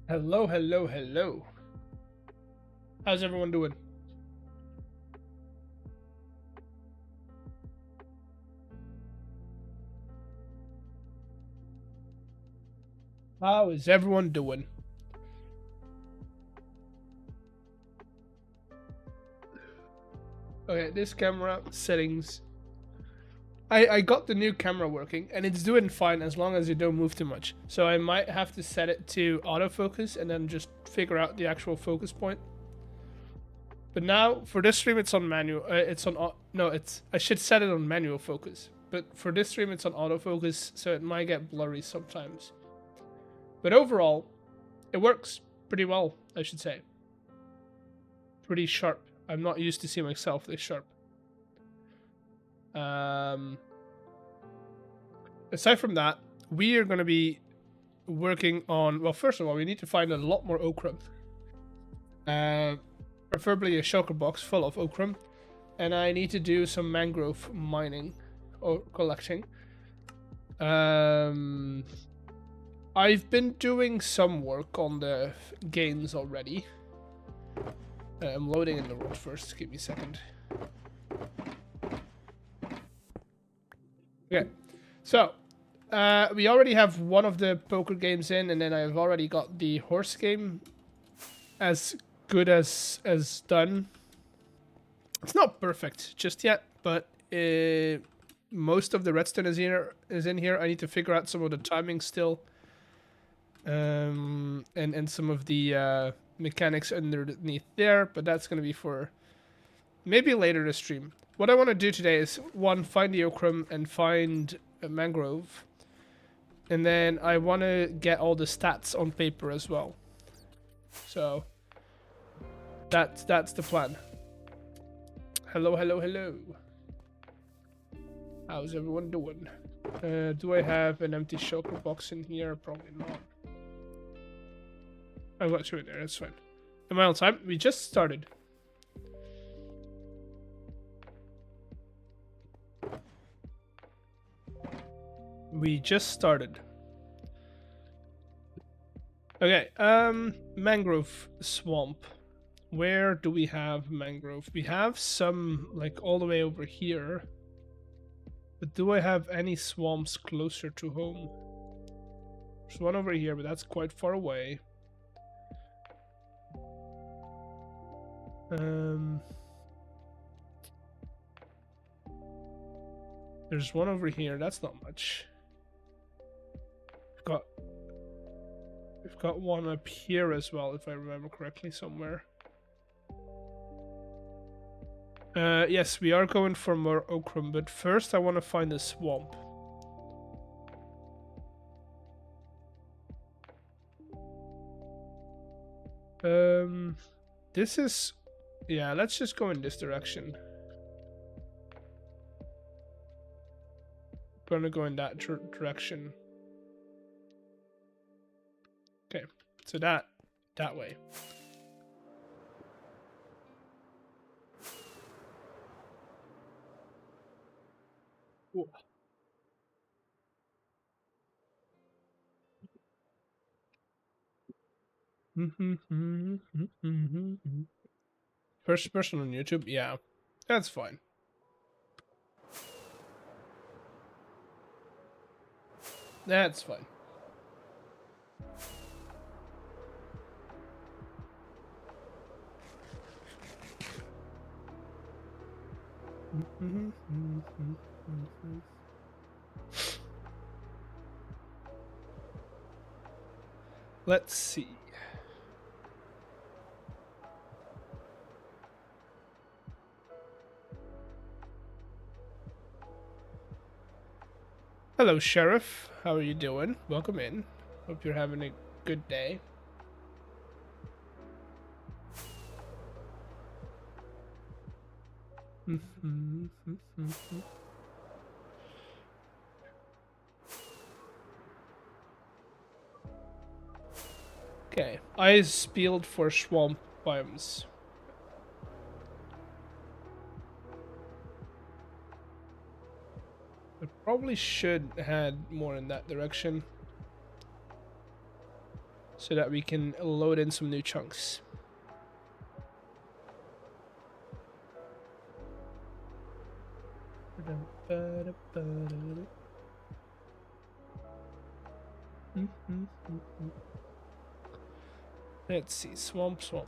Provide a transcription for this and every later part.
Hello, hello, hello. How's everyone doing? How is everyone doing? Okay, this camera settings. I got the new camera working and it's doing fine as long as you don't move too much. So I might have to set it to autofocus and then just figure out the actual focus point. But now for this stream it's on manual. It's on no, it's I should set it on manual focus. But for this stream it's on autofocus, so it might get blurry sometimes. But overall, it works pretty well, I should say. Pretty sharp. I'm not used to seeing myself this sharp. Aside from that, we are going to be working on. Well, first of all, we need to find a lot more ochre. Preferably a shulker box full of ochre, and I need to do some mangrove mining or collecting. I've been doing some work on the gains already. I'm loading in the world first. Give me a second. Okay, so we already have one of the poker games in, and then I've already got the horse game as good as done. It's not perfect just yet, but most of the redstone is in here. I need to figure out some of the timing still, and some of the mechanics underneath there. But that's gonna be for maybe later this stream. What I want to do today is one, find the ochre and find a mangrove, and then I want to get all the stats on paper as well. So that's the plan. Hello, hello, hello. How's everyone doing? Do I have an empty shulker box in here? Probably not. I've got two in there, that's fine. Am I on time? We just started. We just started. Okay, mangrove swamp. Where do we have mangrove? We have some, like, all the way over here. But do I have any swamps closer to home? There's one over here, but that's quite far away. There's one over here. That's not much. We've got one up here as well, if I remember correctly, somewhere. Yes, we are going for more ochre, but first I want to find a swamp. This is... Yeah, let's just go in this direction. Gonna go in that direction. Okay, so that way. Ooh. First person on YouTube? Yeah, that's fine. That's fine. Let's see. Hello, Sheriff. How are you doing? Welcome in. Hope you're having a good day. Okay, eyes peeled for swamp biomes. I probably should head more in that direction so that we can load in some new chunks. Let's see, swamp. Swamp.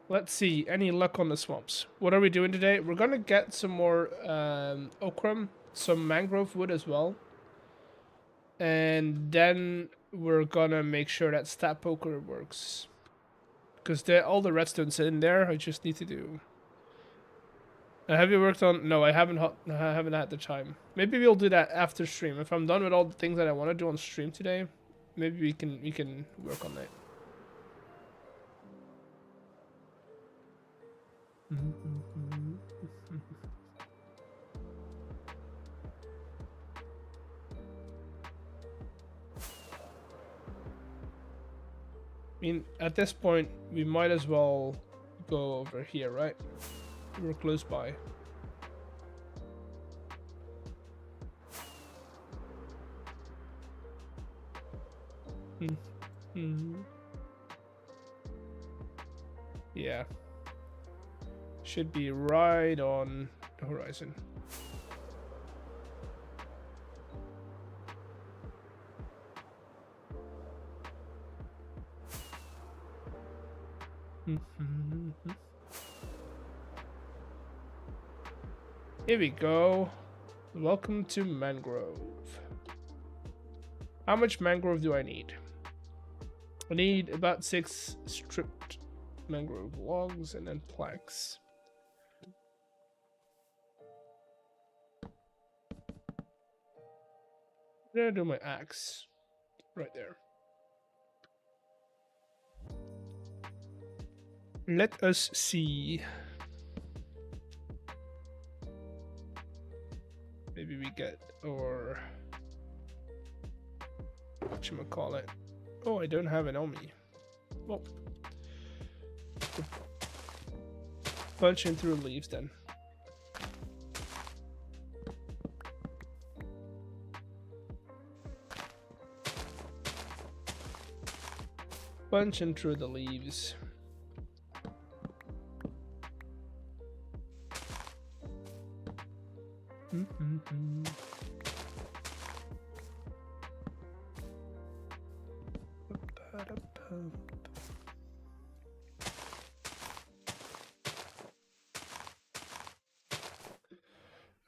Let's see, any luck on the swamps? What are we doing today? We're gonna get some more okra, some mangrove wood as well. And then we're gonna make sure that stat poker works. Because all the redstone's in there, I just need to do... have you worked on... No, I haven't had the time. Maybe we'll do that after stream. If I'm done with all the things that I want to do on stream today, maybe we can work on that. I mean, at this point, we might as well go over here, right? We're close by. Yeah. Should be right on the horizon. Here we go. Welcome to mangrove. How much mangrove do I need? I need about 6 stripped mangrove logs and then planks. I'm gonna do my axe right there. Let us see. Maybe we get, or whatchamacallit. Oh, I don't have it on me. Well, punching through leaves then. Punching through the leaves.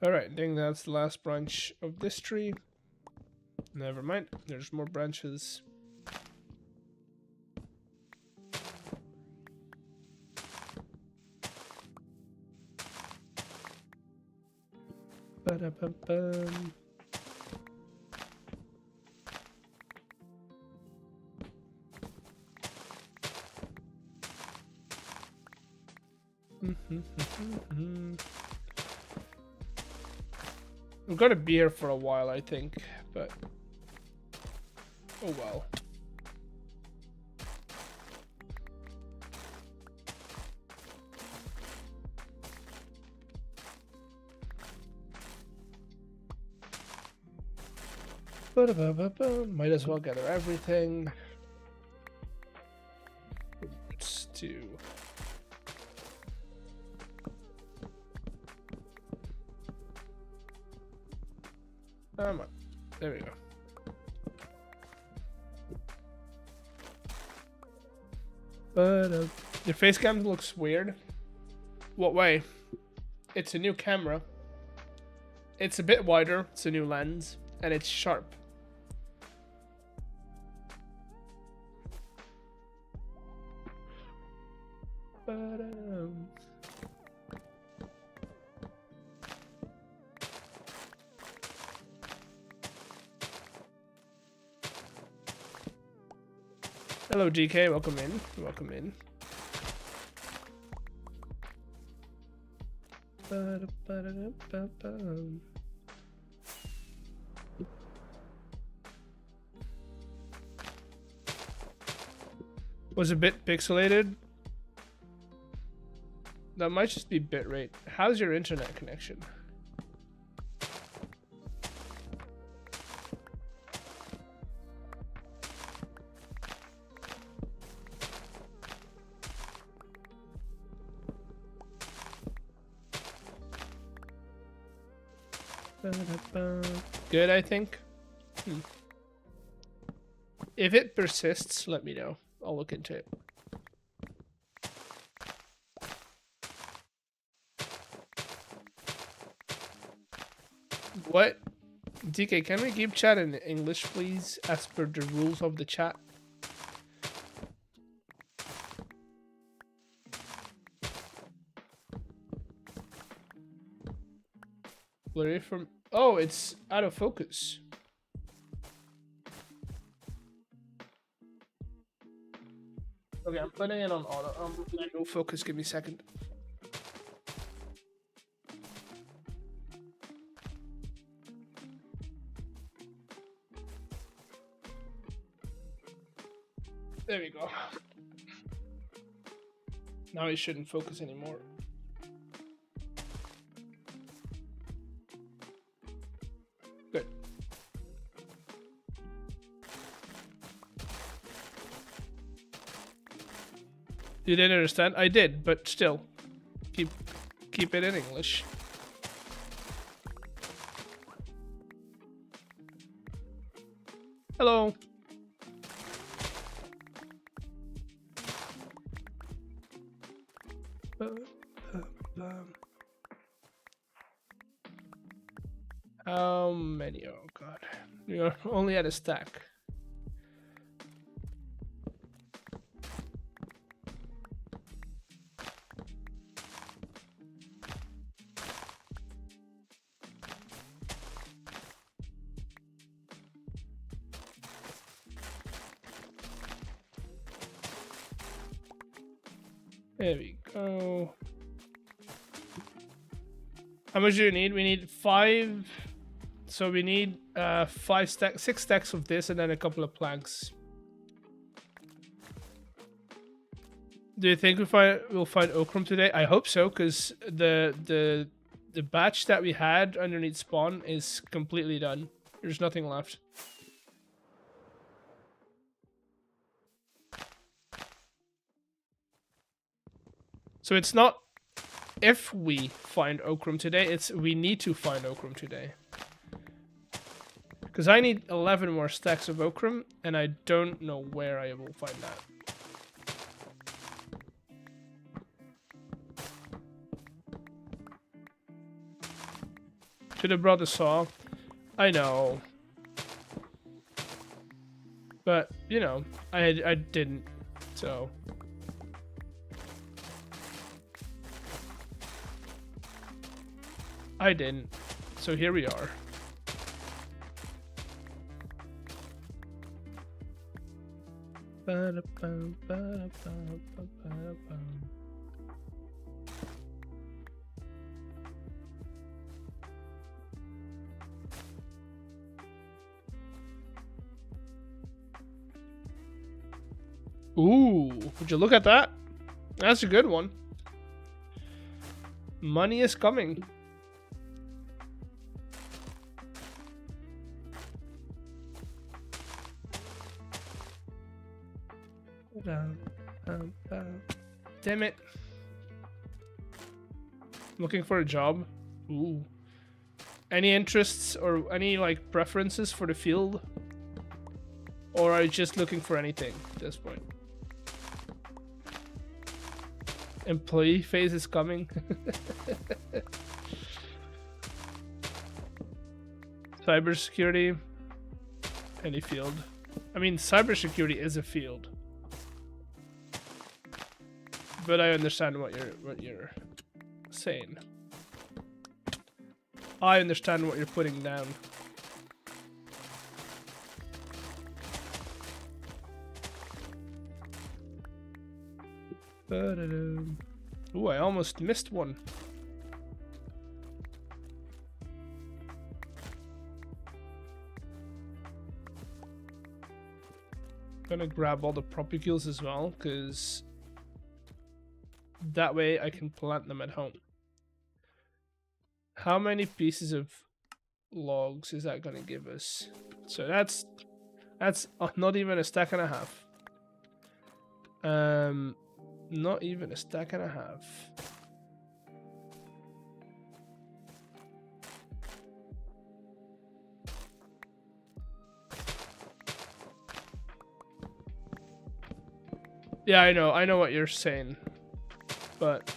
Alright, I think that's the last branch of this tree. Never mind, there's more branches. Ba-da-ba-bum. We're gonna be here for a while, I think, but oh well. Might as well gather everything. Let's do. There we go. But your face cam looks weird. What way? It's a new camera. It's a bit wider. It's a new lens, and it's sharp. Hello, GK. Welcome in. Welcome in. Was a bit pixelated. That might just be bitrate. How's your internet connection? Good, I think. If it persists, let me know. I'll look into it. What? DK, can we keep chat in English, please, as per the rules of the chat? Blurry from... Oh, it's out of focus. Okay, I'm putting it on auto. No focus. Give me a second. There we go. Now it shouldn't focus anymore. Good. You didn't understand? I did, but still. Keep it in English. Hello. How many? Oh god. You're only at a stack. There we go. How much do you need? We need 5. So we need 6 stacks of this and then a couple of planks. Do you think we'll find ochre today? I hope so, because the batch that we had underneath spawn is completely done. There's nothing left. So it's not if we find ochre today, it's we need to find ochre today. Because I need 11 more stacks of ochre, and I don't know where I will find that. Should have brought a saw. I know. But, you know, I didn't, so... I didn't. So here we are. Ooh, would you look at that? That's a good one. Money is coming. Damn it. Looking for a job. Ooh. Any interests or any like preferences for the field? Or are you just looking for anything at this point? Employee phase is coming. Cybersecurity. Any field. I mean, cybersecurity is a field. But I understand what you're saying. I understand what you're putting down. Ooh, I almost missed one. Gonna grab all the propagules as well, because that way I can plant them at home. How many pieces of logs is that gonna give us? So that's not even a stack and a half. Not even a stack and a half. Yeah, I know what you're saying, but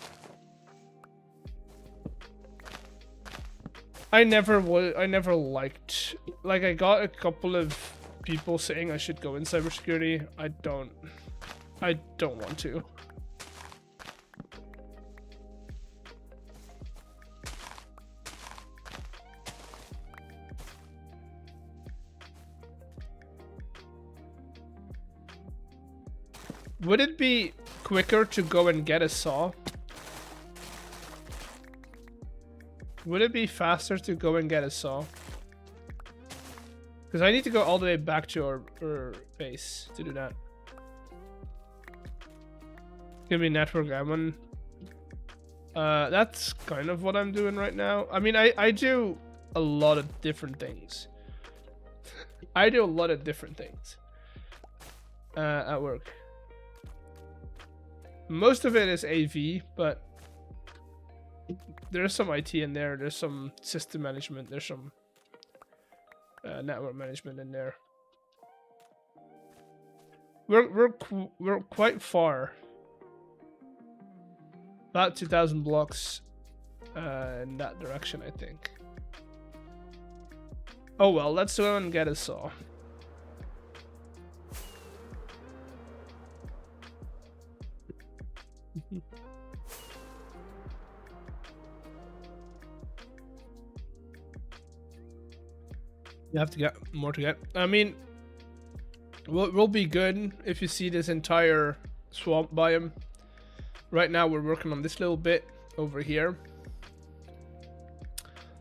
I never liked, like, I got a couple of people saying I should go in cybersecurity. I don't want to. Would it be quicker to go and get a saw? Would it be faster to go and get a saw? Because I need to go all the way back to our base to do that. Give me network admin. That's kind of what I'm doing right now. I mean, I do a lot of different things. I do a lot of different things at work. Most of it is AV, but there's some IT in there. There's some system management. There's some network management in there. We're quite far. About 2,000 blocks in that direction, I think. Oh well, let's go and get a saw. You have to get more to get. I mean, we'll be good if you see this entire swamp biome. Right now we're working on this little bit over here.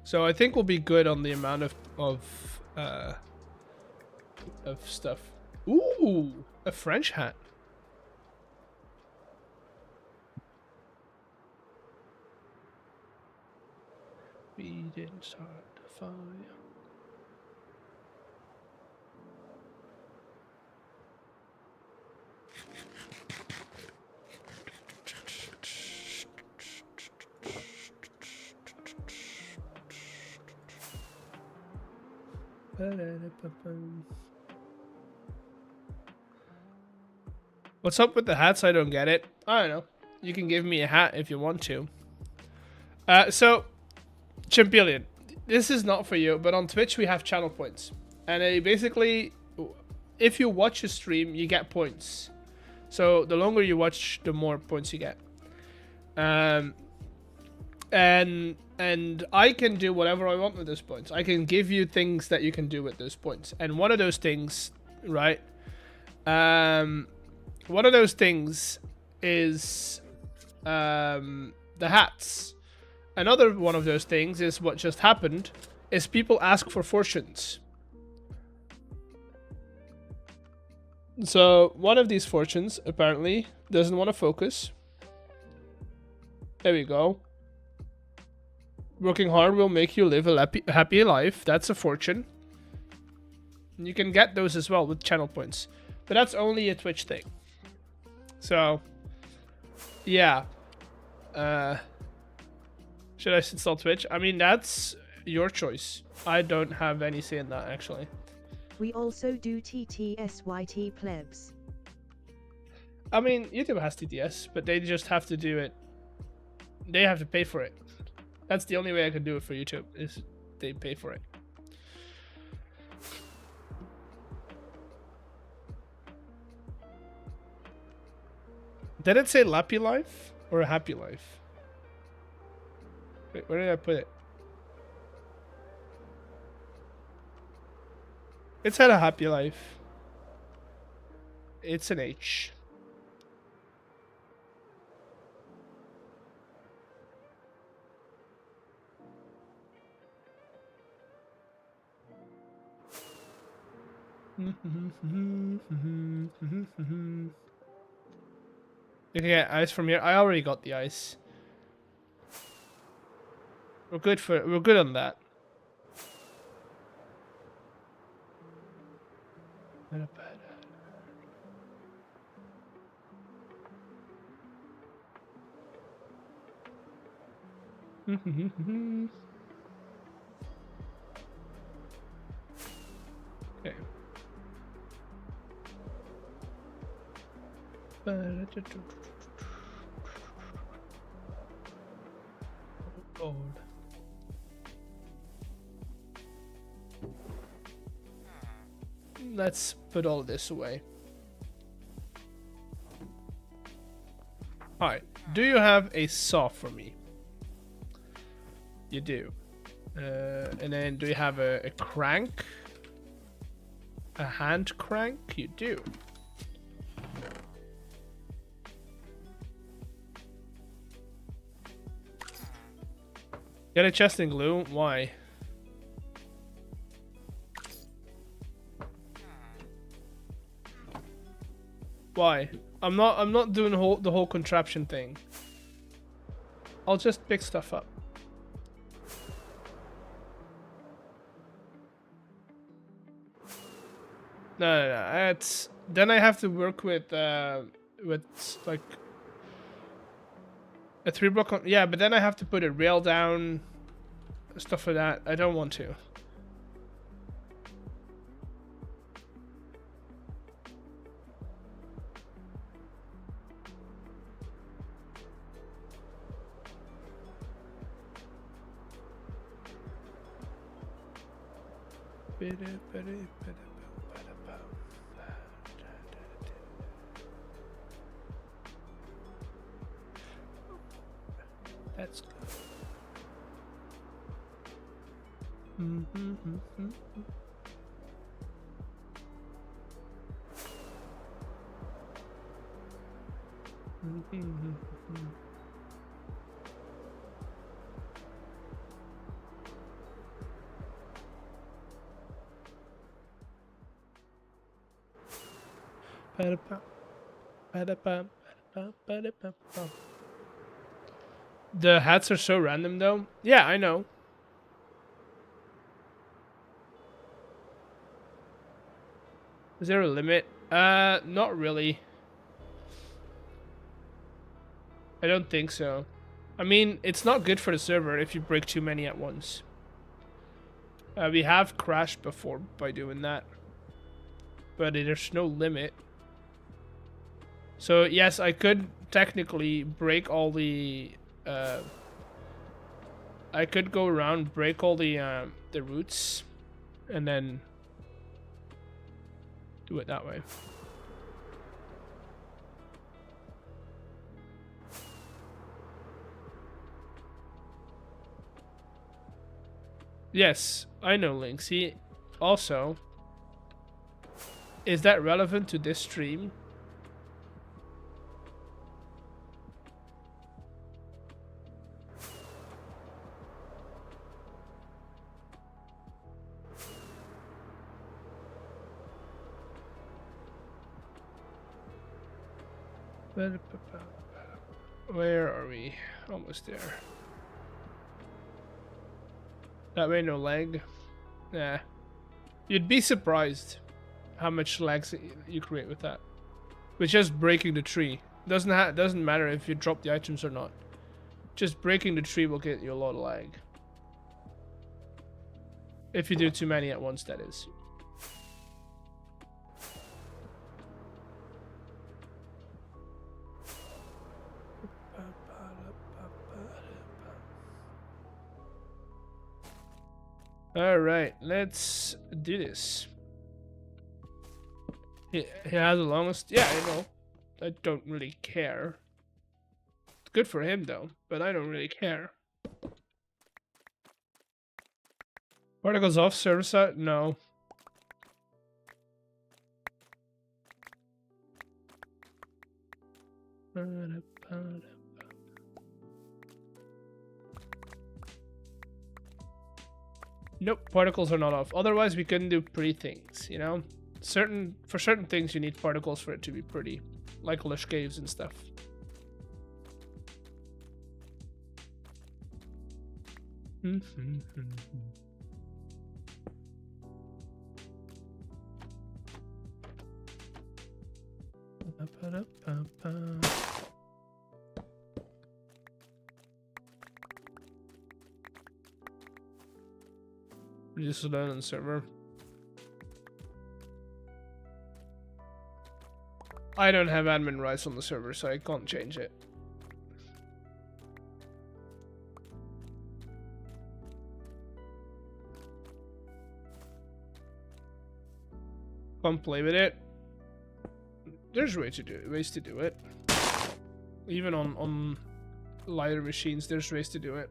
So I think we'll be good on the amount of stuff. Ooh, a French hat. We didn't start the fire. What's up with the hats? I don't get it. I don't know. You can give me a hat if you want to. So, Champillion, this is not for you, but on Twitch we have channel points. And basically, if you watch a stream, you get points. So, the longer you watch, the more points you get. And I can do whatever I want with those points. I can give you things that you can do with those points. And one of those things, right? One of those things is the hats. Another one of those things is what just happened, is people ask for fortunes. So one of these fortunes apparently doesn't want to focus. There we go. Working hard will make you live a happy life. That's a fortune. And you can get those as well with channel points. But that's only a Twitch thing. So, yeah. Should I install Twitch? I mean, that's your choice. I don't have any say in that, actually. We also do TTSYT plebs. I mean, YouTube has TTS, but they just have to do it. They have to pay for it. That's the only way I can do it for YouTube, is they pay for it. Did it say Lappy Life or a Happy Life? Wait, where did I put it? It said a Happy Life. It's an H. You can get ice from here. I already got the ice. We're good on that. Okay. Lord. Let's put all this away. Alright, do you have a saw for me? You do. And then do you have a crank? A hand crank? You do. Get a chest and glue? Why? Why? I'm not doing the whole contraption thing. I'll just pick stuff up. No. It's then I have to work with like a 3-block. Yeah, but then I have to put a rail down, stuff like that. I don't want to. That's good. The hats are so random though. Yeah, I know. Is there a limit? Not really. I don't think so. I mean, it's not good for the server if you break too many at once. We have crashed before by doing that. But there's no limit. So yes, I could technically break all the I could go around, break all the roots, and then do it that way. Yes, I know, Linksy. Also, is that relevant to this stream? Where are we? Almost there. That way, no lag. Nah. You'd be surprised how much lags you create with that. with just breaking the tree. Doesn't matter if you drop the items or not. Just breaking the tree will get you a lot of lag. If you do too many at once, that is. Alright, let's do this. He has the longest... Yeah, I know. I don't really care. It's good for him, though, but I don't really care. Particles off, server side? No. Nope, particles are not off. Otherwise, we couldn't do pretty things, you know? For certain things, you need particles for it to be pretty. Like lush caves and stuff. Just alone on the server. I don't have admin rights on the server, so I can't change it. Can't play with it. There's ways to do it. Even on lighter machines, there's ways to do it.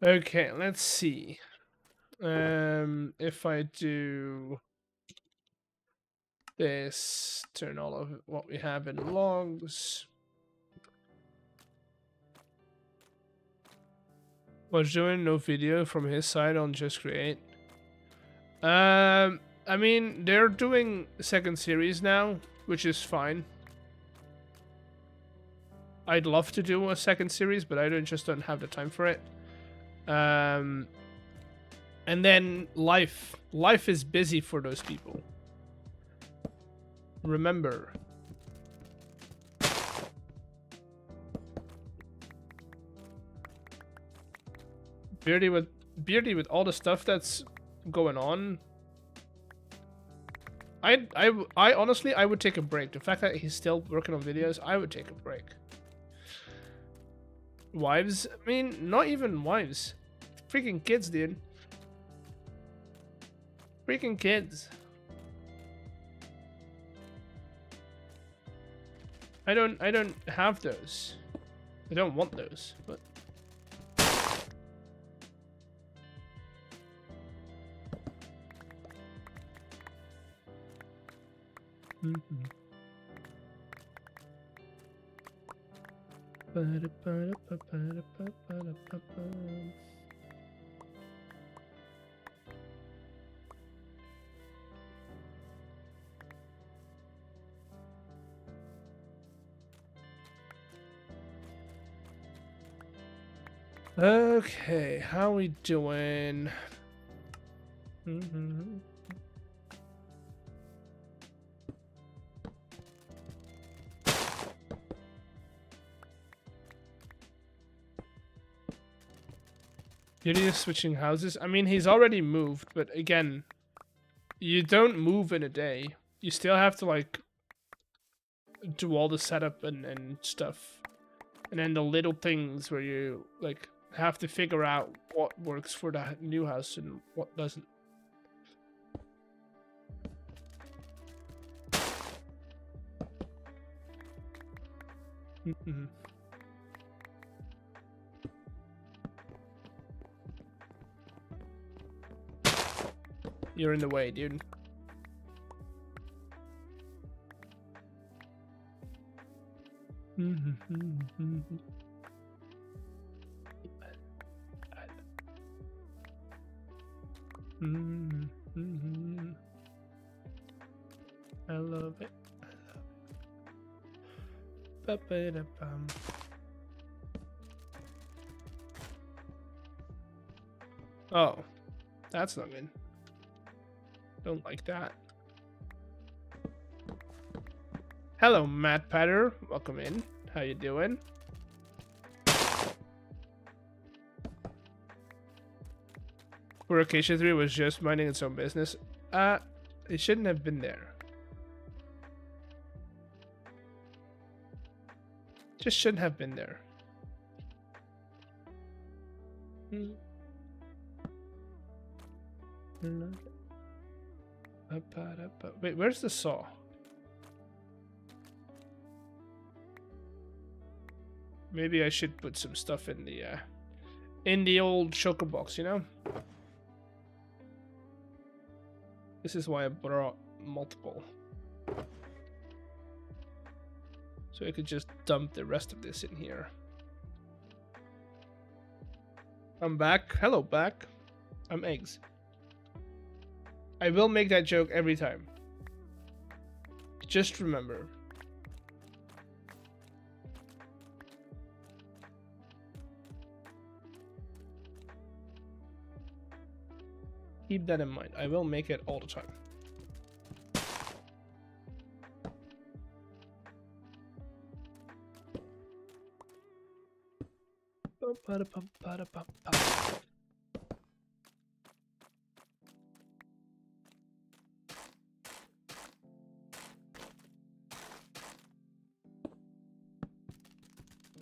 Okay, let's see. If I do this, turn all of what we have in logs. Was doing no video from his side on Just Create. I mean, they're doing second series now, which is fine. I'd love to do a second series, but I just don't have the time for it. And then life is busy for those people. Remember. Beardy with all the stuff that's going on. I honestly, I would take a break. The fact that he's still working on videos, I would take a break. Wives? I mean, not even wives. Freaking kids, dude. Freaking kids. I don't have those. I don't want those, but okay, how we doing? Beauty is switching houses. I mean, he's already moved, but again, you don't move in a day. You still have to, like, do all the setup and stuff. And then the little things where you, like, have to figure out what works for the new house and what doesn't. You're in the way, dude. I love it. Ba-ba-da-bum. Oh, that's not good. Don't like that. Hello, Matt Patter. Welcome in. How you doing? Where Acacia 3 was just minding its own business. It shouldn't have been there. Just shouldn't have been there. Wait, where's the saw? Maybe I should put some stuff in the old choker box, you know? This is why I brought multiple. So I could just dump the rest of this in here. I'm back. Hello, back. I'm eggs. I will make that joke every time. Just remember. Keep that in mind. I will make it all the time.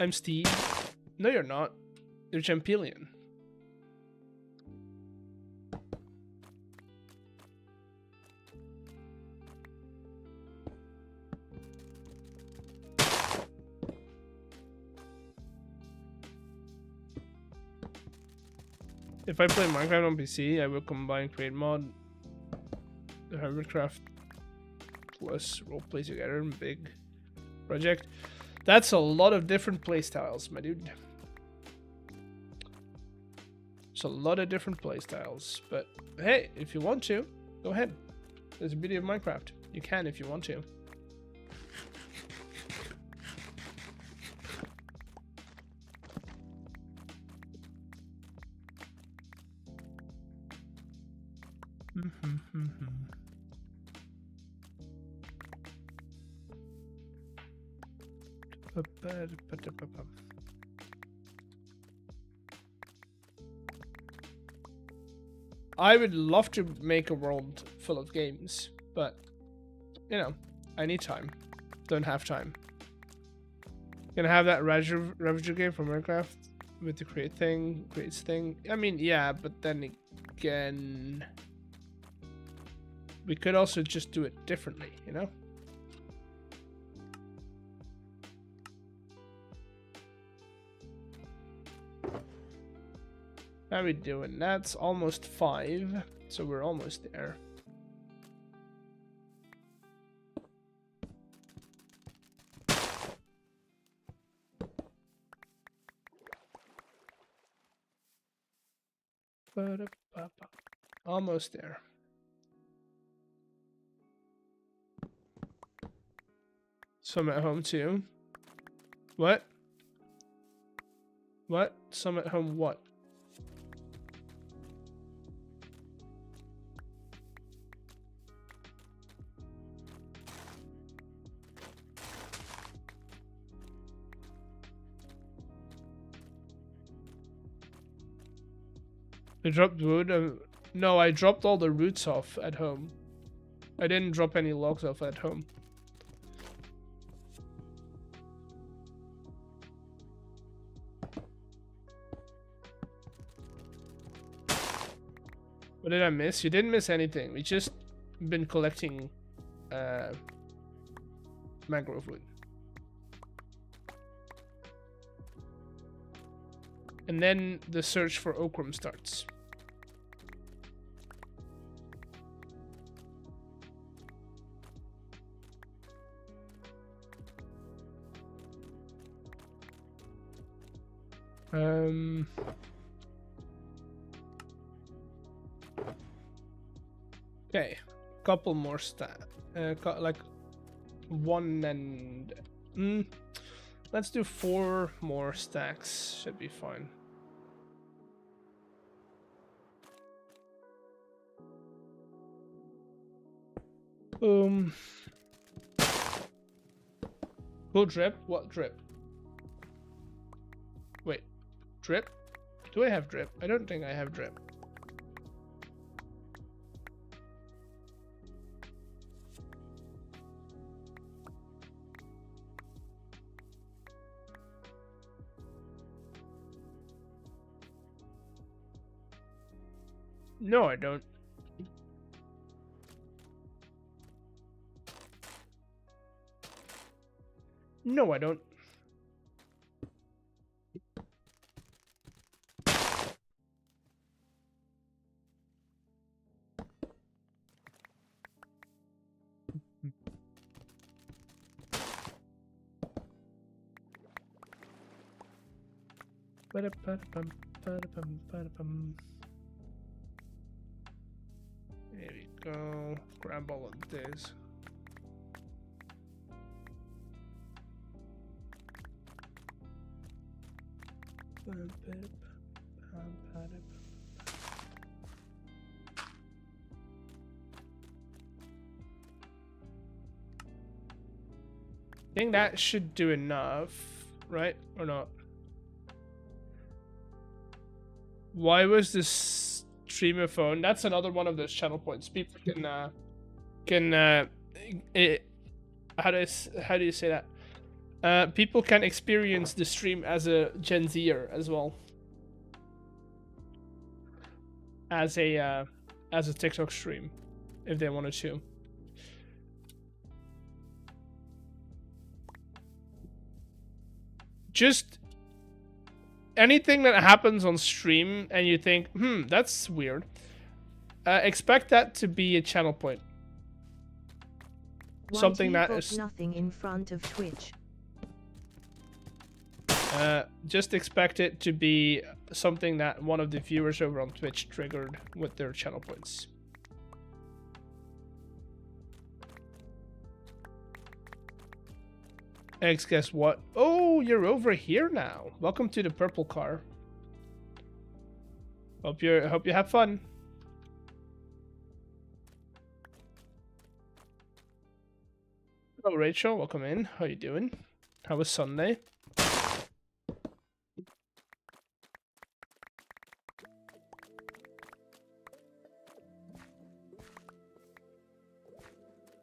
I'm Steve. No, you're not. You're Champelion. If I play Minecraft on PC, I will combine Create Mod, the Hermitcraft plus roleplay together in big project. That's a lot of different playstyles, my dude. It's a lot of different playstyles, but hey, if you want to, go ahead. There's the beauty of Minecraft. You can if you want to. I would love to make a world full of games, but you know, I need time. Don't have time. Gonna have that Ravager game from Minecraft with the creates thing. I mean, yeah, but then again, we could also just do it differently, you know? How are we doing? That's almost 5, so we're almost there. Almost there. Some at home too. What? What? Some at home what? I dropped wood. No, I dropped all the roots off at home. I didn't drop any logs off at home. What did I miss? You didn't miss anything. We just been collecting mangrove wood. And then the search for ochrum starts. Okay, couple more like 1 and let's do 4 more stacks. Should be fine. Who drip? What drip? Wait, drip? Do I have drip? I don't think I have drip. No, I don't. No, I don't. There we go. Grab all of this. I think that should do enough, right? Or not? Why was this streamer phone? That's another one of those channel points. People can how do you say that? People can experience the stream as a Gen Zer as well. As a TikTok stream, if they wanted to. Just anything that happens on stream and you think, that's weird. Expect that to be a channel point. Something that is nothing in front of Twitch. Just expect it to be something that one of the viewers over on Twitch triggered with their channel points. Eggs, guess what? Oh, you're over here now. Welcome to the purple car. Hope you have fun. Hello, Rachel. Welcome in. How you doing? How was Sunday?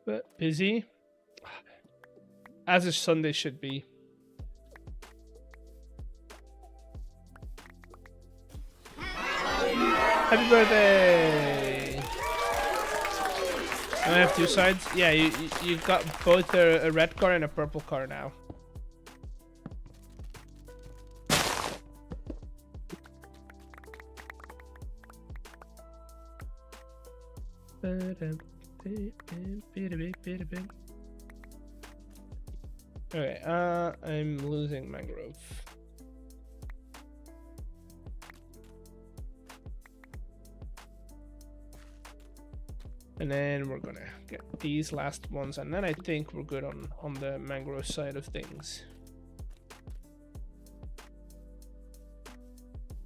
But busy. As a Sunday should be. Happy birthday! I have 2 sides. Yeah, you've got both a red car and a purple car now. Okay, I'm losing mangrove. And then we're gonna get these last ones, and then I think we're good on the mangrove side of things.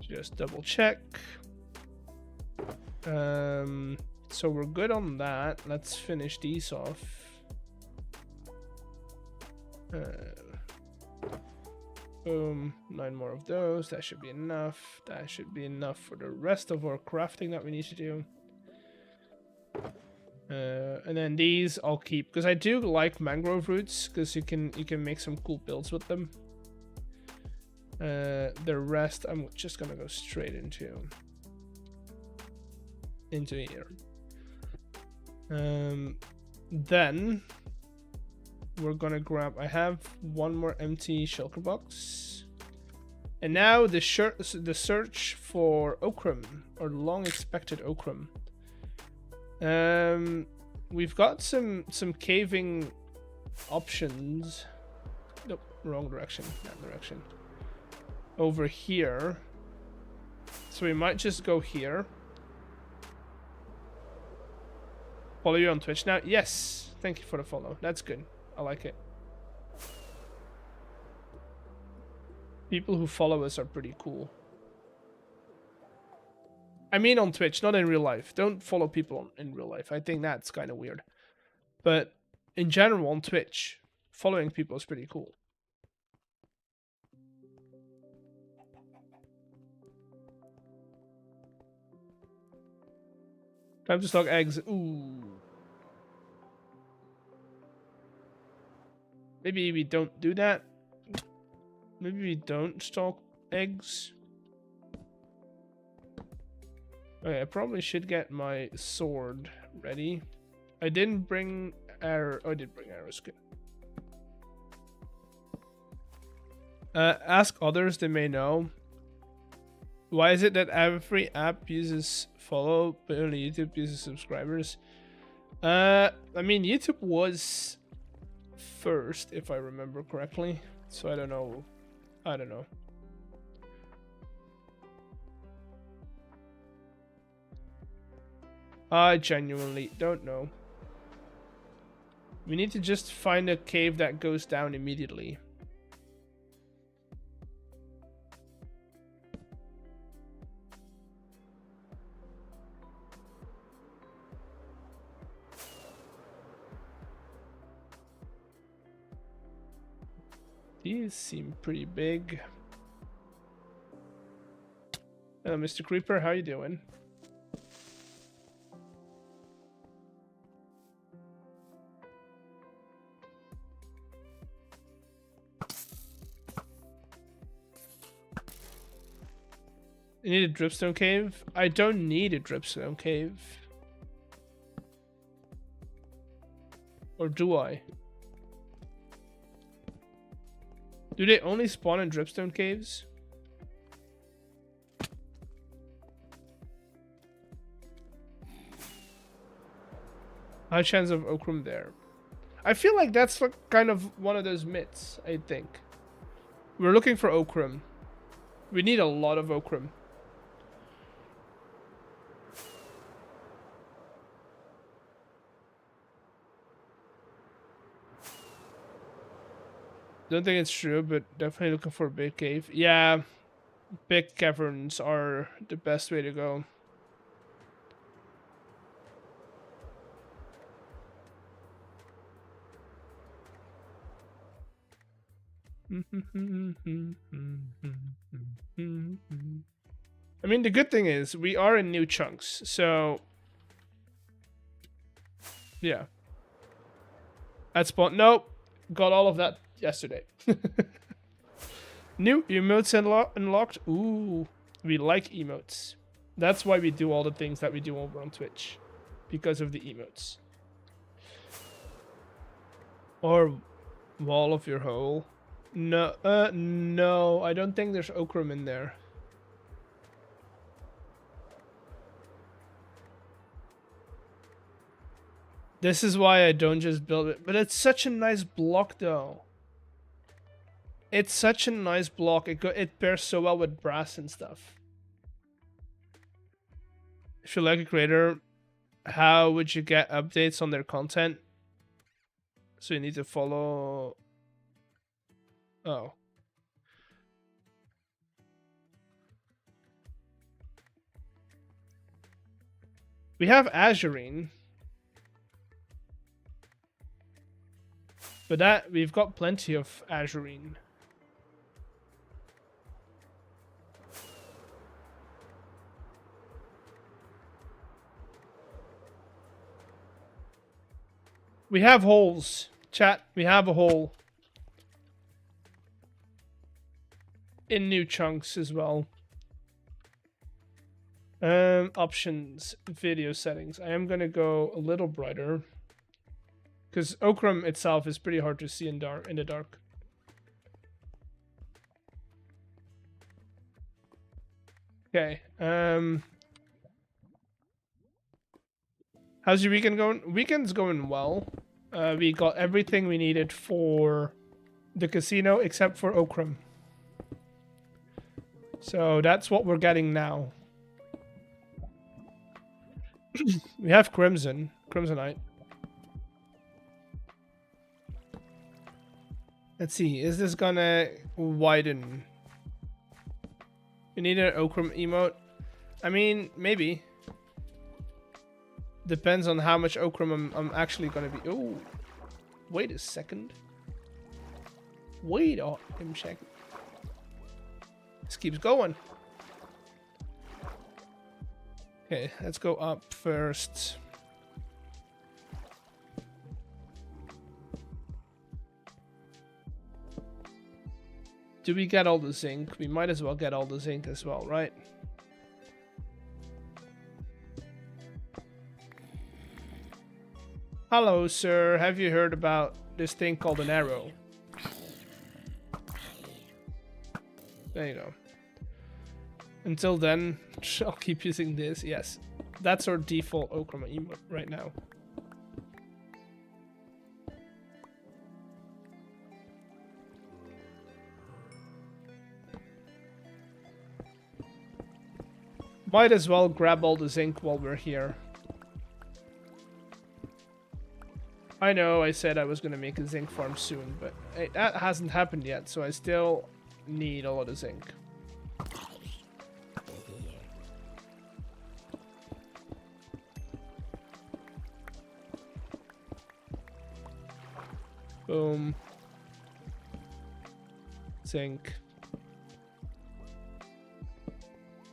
Just double check. So we're good on that. Let's finish these off. Boom, 9 more of those. That should be enough. That should be enough for the rest of our crafting that we need to do. And then these I'll keep because I do like mangrove roots because you can make some cool builds with them. The rest I'm just gonna go straight into here. Then we're gonna grab. I have 1 more empty shulker box, and now the search for ochre, or long expected ochre. We've got some caving options. Nope, wrong direction. That direction. over here. So we might just go here. Follow you on Twitch now? Yes. Thank you for the follow. That's good. I like it. People who follow us are pretty cool. I mean on Twitch, not in real life. Don't follow people in real life. I think that's kind of weird. But in general on Twitch, following people is pretty cool. Time to stock eggs. Ooh. Maybe we don't do that. Maybe we don't stock eggs. Okay, I probably should get my sword ready. I didn't bring arrow. Oh, I did bring arrows. Good. Ask others, they may know. Why is it that every app uses follow, but only YouTube uses subscribers? I mean, YouTube was first, if I remember correctly. So I don't know. I don't know. I genuinely don't know. We need to just find a cave that goes down immediately. These seem pretty big. Hello, Mr. Creeper, how you doing? You need a dripstone cave? I don't need a dripstone cave. Or do I? Do they only spawn in dripstone caves? High chance of ochrum there. I feel like that's like kind of one of those myths, I think. We're looking for ochrum. We need a lot of ochrum. Don't think it's true, but definitely looking for a big cave. Yeah, big caverns are the best way to go. I mean, the good thing is we are in new chunks, so yeah. At spawn, nope, got all of that yesterday. New emotes unlocked. Ooh, we like emotes. That's why we do all the things that we do over on Twitch, because of the emotes. Or wall of your hole. No, no, I don't think there's ochrum in there. This is why I don't just build it. But it's such a nice block, though. It's such a nice block. It pairs so well with brass and stuff. If you like a creator, how would you get updates on their content? So you need to follow... Oh. We have Azurine. But that, we've got plenty of Azurine. We have holes. Chat, we have a hole. In new chunks as well. Options, video settings. I am gonna go a little brighter. Because ochrum itself is pretty hard to see in the dark. Okay. How's your weekend going? Weekend's going well. We got everything we needed for the casino except for ochrum. So that's what we're getting now. We have crimsonite. Let's see, is this gonna widen? We need an ochre emote. I mean, maybe. Depends on how much ochre I'm actually gonna be. Oh, wait a second. Wait a second. This keeps going. Okay, let's go up first. Do we get all the zinc? We might as well get all the zinc as well, right? Hello, sir. Have you heard about this thing called an arrow? There you go. Until then, I'll keep using this. Yes, that's our default ochre emote right now. Might as well grab all the zinc while we're here. I know I said I was going to make a zinc farm soon, but that hasn't happened yet, so I still need a lot of zinc. Boom. Zinc.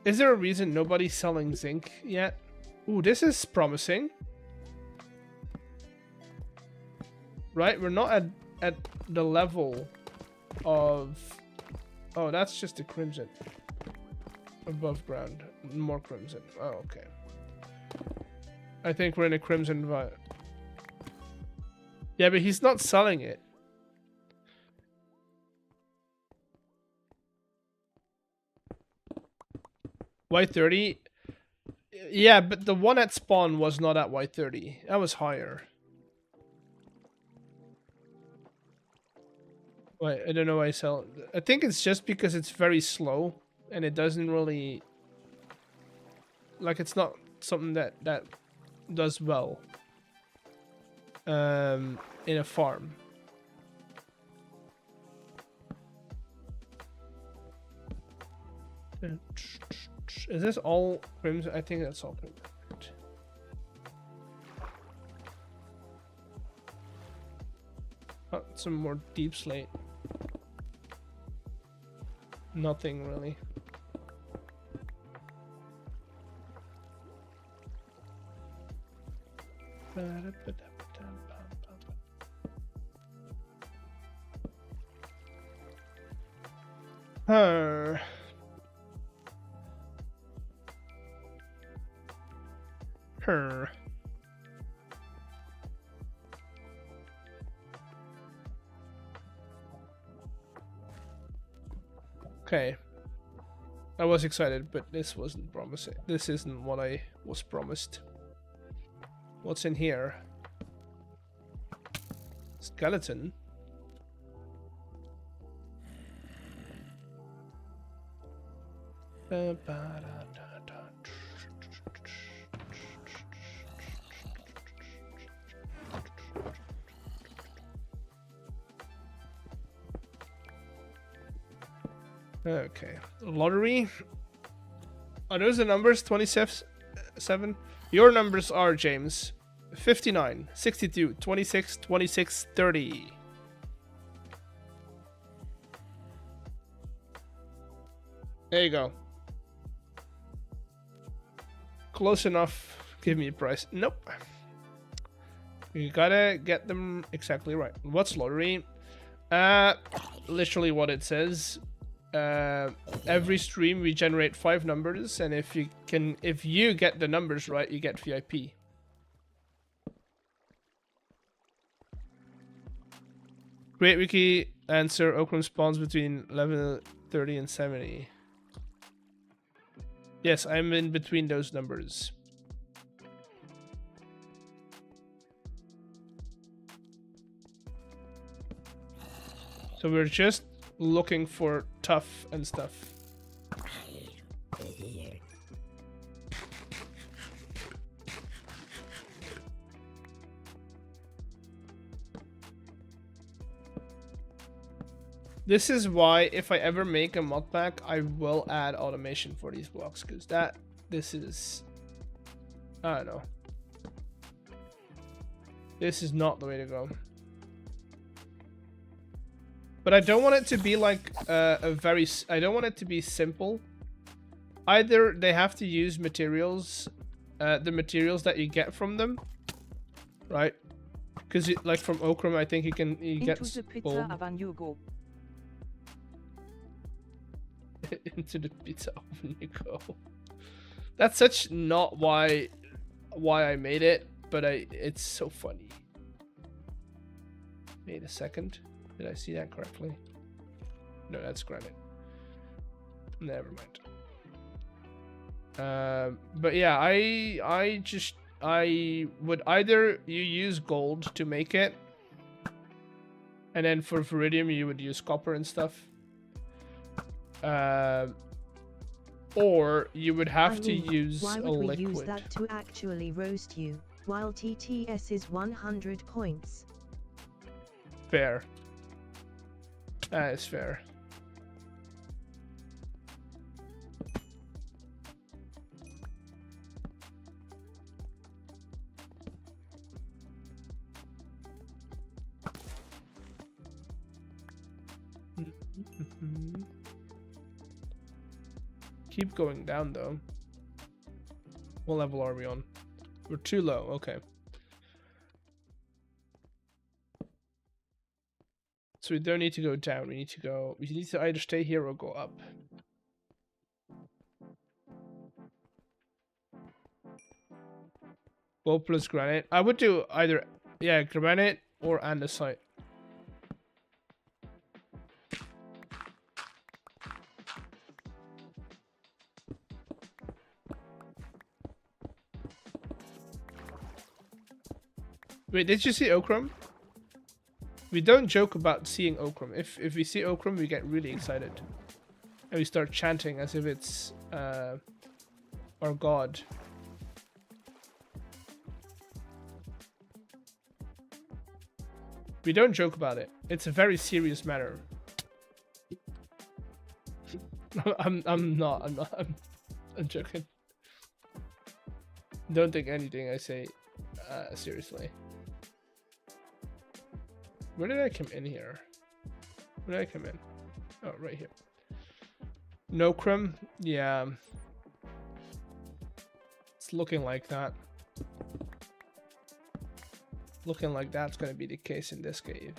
Is there a reason nobody's selling zinc yet? Ooh, this is promising. Right, we're not at the level of... Oh, that's just a crimson. Above ground. More crimson. Oh, okay. I think we're in a crimson vibe. Yeah, but he's not selling it. White 30? Yeah, but the one at spawn was not at white 30. That was higher. Wait, I don't know why I sell it. I think it's just because it's very slow and it doesn't really... Like, it's not something that does well in a farm. Is this all crimson? I think that's all crimson. Oh, some more deep slate. Nothing really. Her. Okay. I was excited, but this wasn't promising. This isn't what I was promised. What's in here? Skeleton. Okay. Lottery. Are those the numbers? 27? Your numbers are, James. 59, 62, 26, 26, 30. There you go. Close enough. Give me a price. Nope. You gotta get them exactly right. What's lottery? Literally what it says. Every stream we generate 5 numbers, and if you get the numbers right, you get VIP. Great wiki answer. Okram spawns between level 30 and 70. Yes, I'm in between those numbers. So we're just looking for tough and stuff. This is why if I ever make a mod pack, I will add automation for these blocks, because this is, I don't know. This is not the way to go. But I don't want it to be like I don't want it to be simple. Either they have to use materials, the materials that you get from them, right? Because like from Okram, I think he gets gold. Into the pizza oven you go. That's such not why I made it, but it's so funny. Wait a second. Did I see that correctly? No, that's granite. Never mind. But yeah, I would either you use gold to make it, and then for Viridium you would use copper and stuff. Or you would have to use why a would we liquid. use that to actually roast you, while TTS is 100 points? Fair. That is fair. Keep going down though. What level are we on? We're too low. Okay. So we don't need to go down. We need to either stay here or go up. Gold plus granite. I would do either, yeah, granite or andesite. Wait, did you see Okram? We don't joke about seeing Okram. If we see Okram, we get really excited. And we start chanting as if it's our god. We don't joke about it. It's a very serious matter. I'm joking. Don't take anything I say seriously. Where did I come in here? Where did I come in? Oh, right here. No crumb? Yeah. It's looking like that. Looking like that's going to be the case in this cave.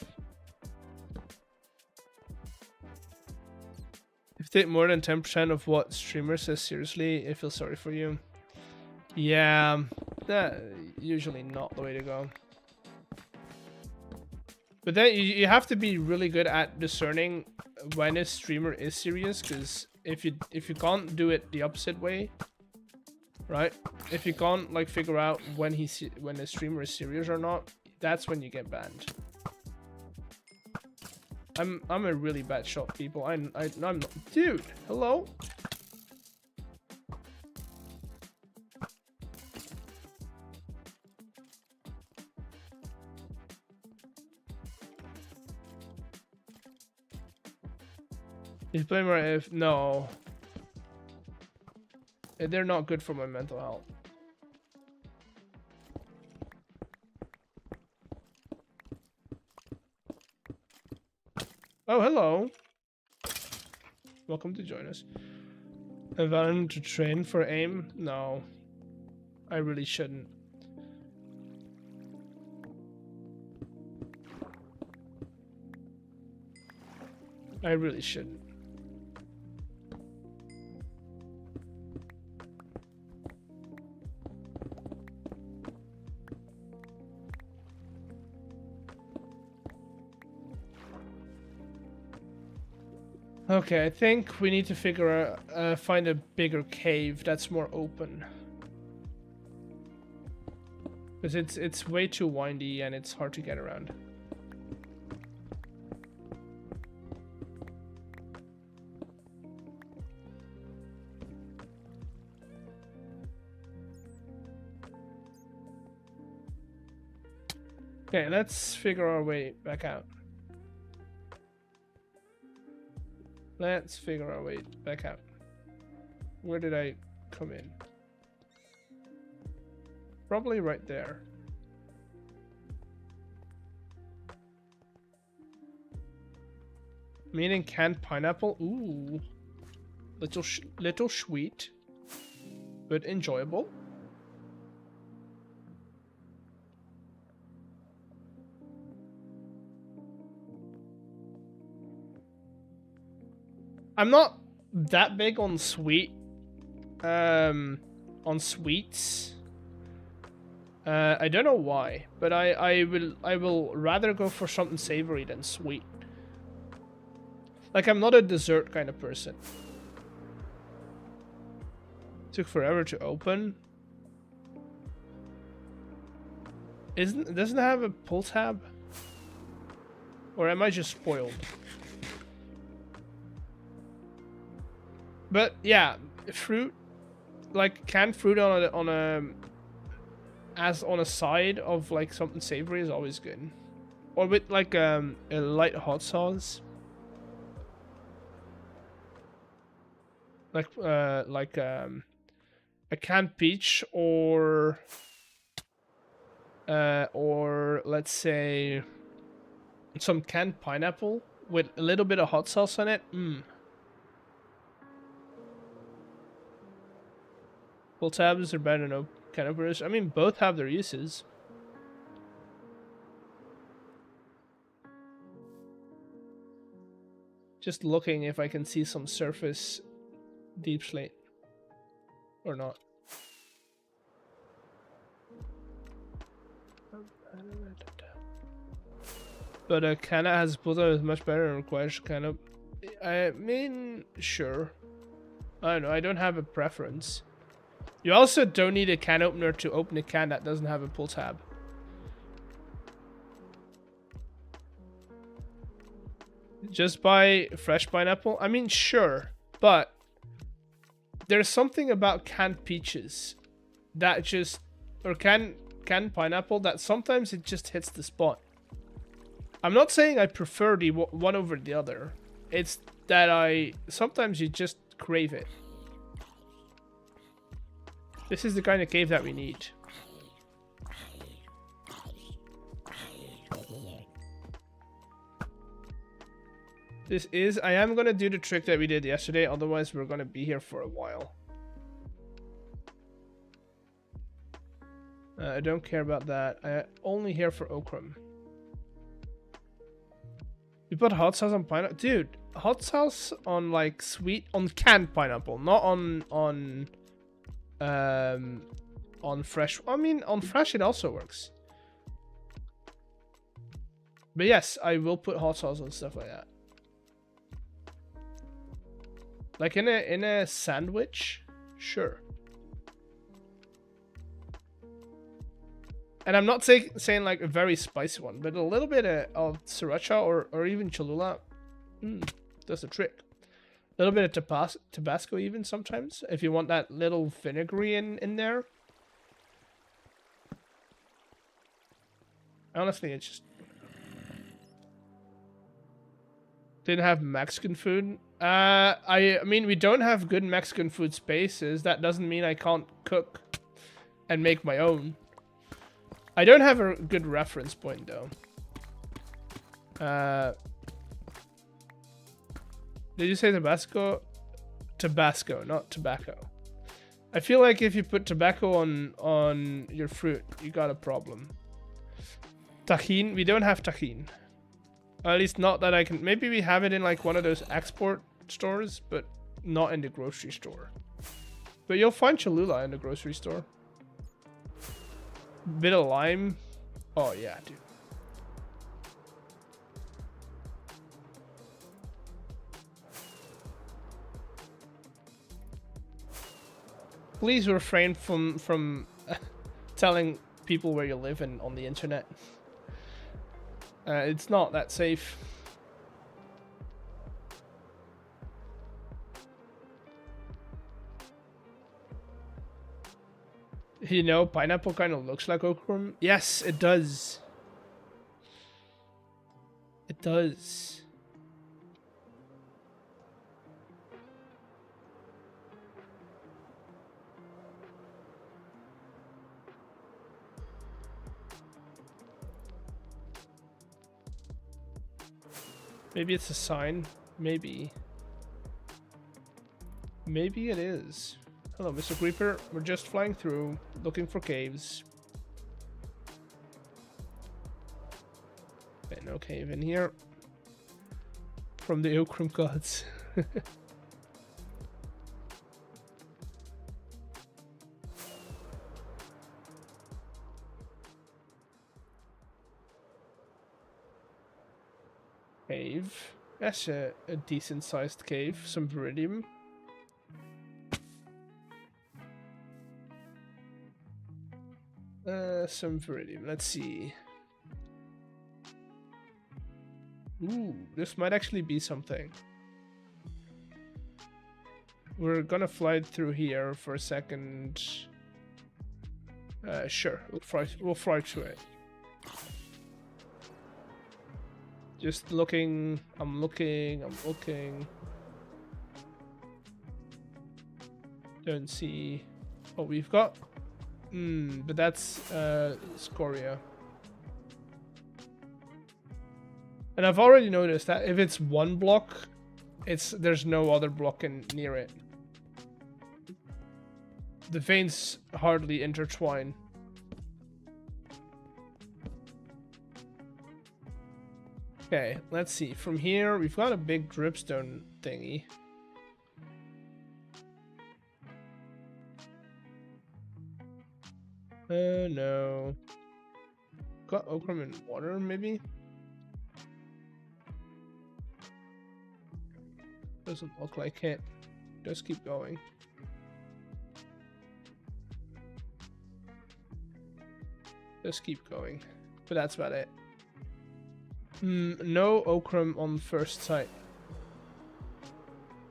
If you take more than 10% of what streamer says seriously, I feel sorry for you. Yeah, that usually not the way to go. But then you have to be really good at discerning when a streamer is serious, because if you can't do it the opposite way, right? If you can't like figure out when a streamer is serious or not, that's when you get banned. I'm a really bad shot, people. I'm not, dude. Hello. He's playing more if no. They're not good for my mental health. Oh, hello. Welcome to join us. Have I learned to train for aim? No. I really shouldn't. I really shouldn't. Okay, I think we need to figure out, find a bigger cave that's more open. Because it's way too windy and it's hard to get around. Okay, let's figure our way back out. Let's figure our way back out. Where did I come in? Probably right there. Meaning canned pineapple. Ooh. Little sweet. But enjoyable. I'm not that big on sweet. On sweets. I don't know why, but I will rather go for something savory than sweet. Like, I'm not a dessert kind of person. Took forever to open. Doesn't it have a pull tab? Or am I just spoiled? But yeah, fruit, like canned fruit on a side of like something savory is always good. Or with like a light hot sauce. Like a canned peach or let's say some canned pineapple with a little bit of hot sauce on it. Pull tabs are better than no can openers. I mean, both have their uses. Just looking if I can see some surface deep slate or not. But a canna has pull tab is much better and requires canna. I mean, sure. I don't know. I don't have a preference. You also don't need a can opener to open a can that doesn't have a pull tab. Just buy fresh pineapple? I mean, sure. But there's something about canned peaches that just... Or canned pineapple that sometimes it just hits the spot. I'm not saying I prefer the one over the other. It's that sometimes you just crave it. This is the kind of cave that we need. I am going to do the trick that we did yesterday, otherwise we're going to be here for a while. I don't care about that. I'm only here for okra. You put hot sauce on pineapple? Dude, hot sauce on like on canned pineapple, not on fresh. I mean, on fresh it also works. But yes, I will put hot sauce on stuff like that. Like in a sandwich, sure. And I'm not saying like a very spicy one, but a little bit of sriracha or even Cholula does the trick. A little bit of Tabasco even sometimes, if you want that little vinegary in there. Honestly, it's just... Didn't have Mexican food. I mean, we don't have good Mexican food spaces. That doesn't mean I can't cook and make my own. I don't have a good reference point, though. Did you say Tabasco? Tabasco, not tobacco. I feel like if you put tobacco on your fruit, you got a problem. Tajin? We don't have tajin. At least not that I can... Maybe we have it in like one of those export stores, but not in the grocery store. But you'll find Cholula in the grocery store. Bit of lime. Oh yeah, dude. Please refrain from telling people where you live on the internet. It's not that safe. You know, pineapple kind of looks like okra. Yes, it does. It does. Maybe it's a sign. Maybe. Maybe it is. Hello, Mr. Creeper. We're just flying through, looking for caves. Okay, no cave in here. From the Okram gods. Cave. That's a decent sized cave. Some viridium. Some viridium. Let's see. Ooh, this might actually be something. We're gonna fly through here for a second. Sure, we'll fly through it. Just looking, I'm looking. Don't see what we've got. But that's scoria. And I've already noticed that if it's one block, there's no other block near it. The veins hardly intertwine. Okay, let's see. From here, we've got a big dripstone thingy. No. Got ochre and water, maybe? Doesn't look like it. Just keep going. Just keep going. But that's about it. No ochre on first sight.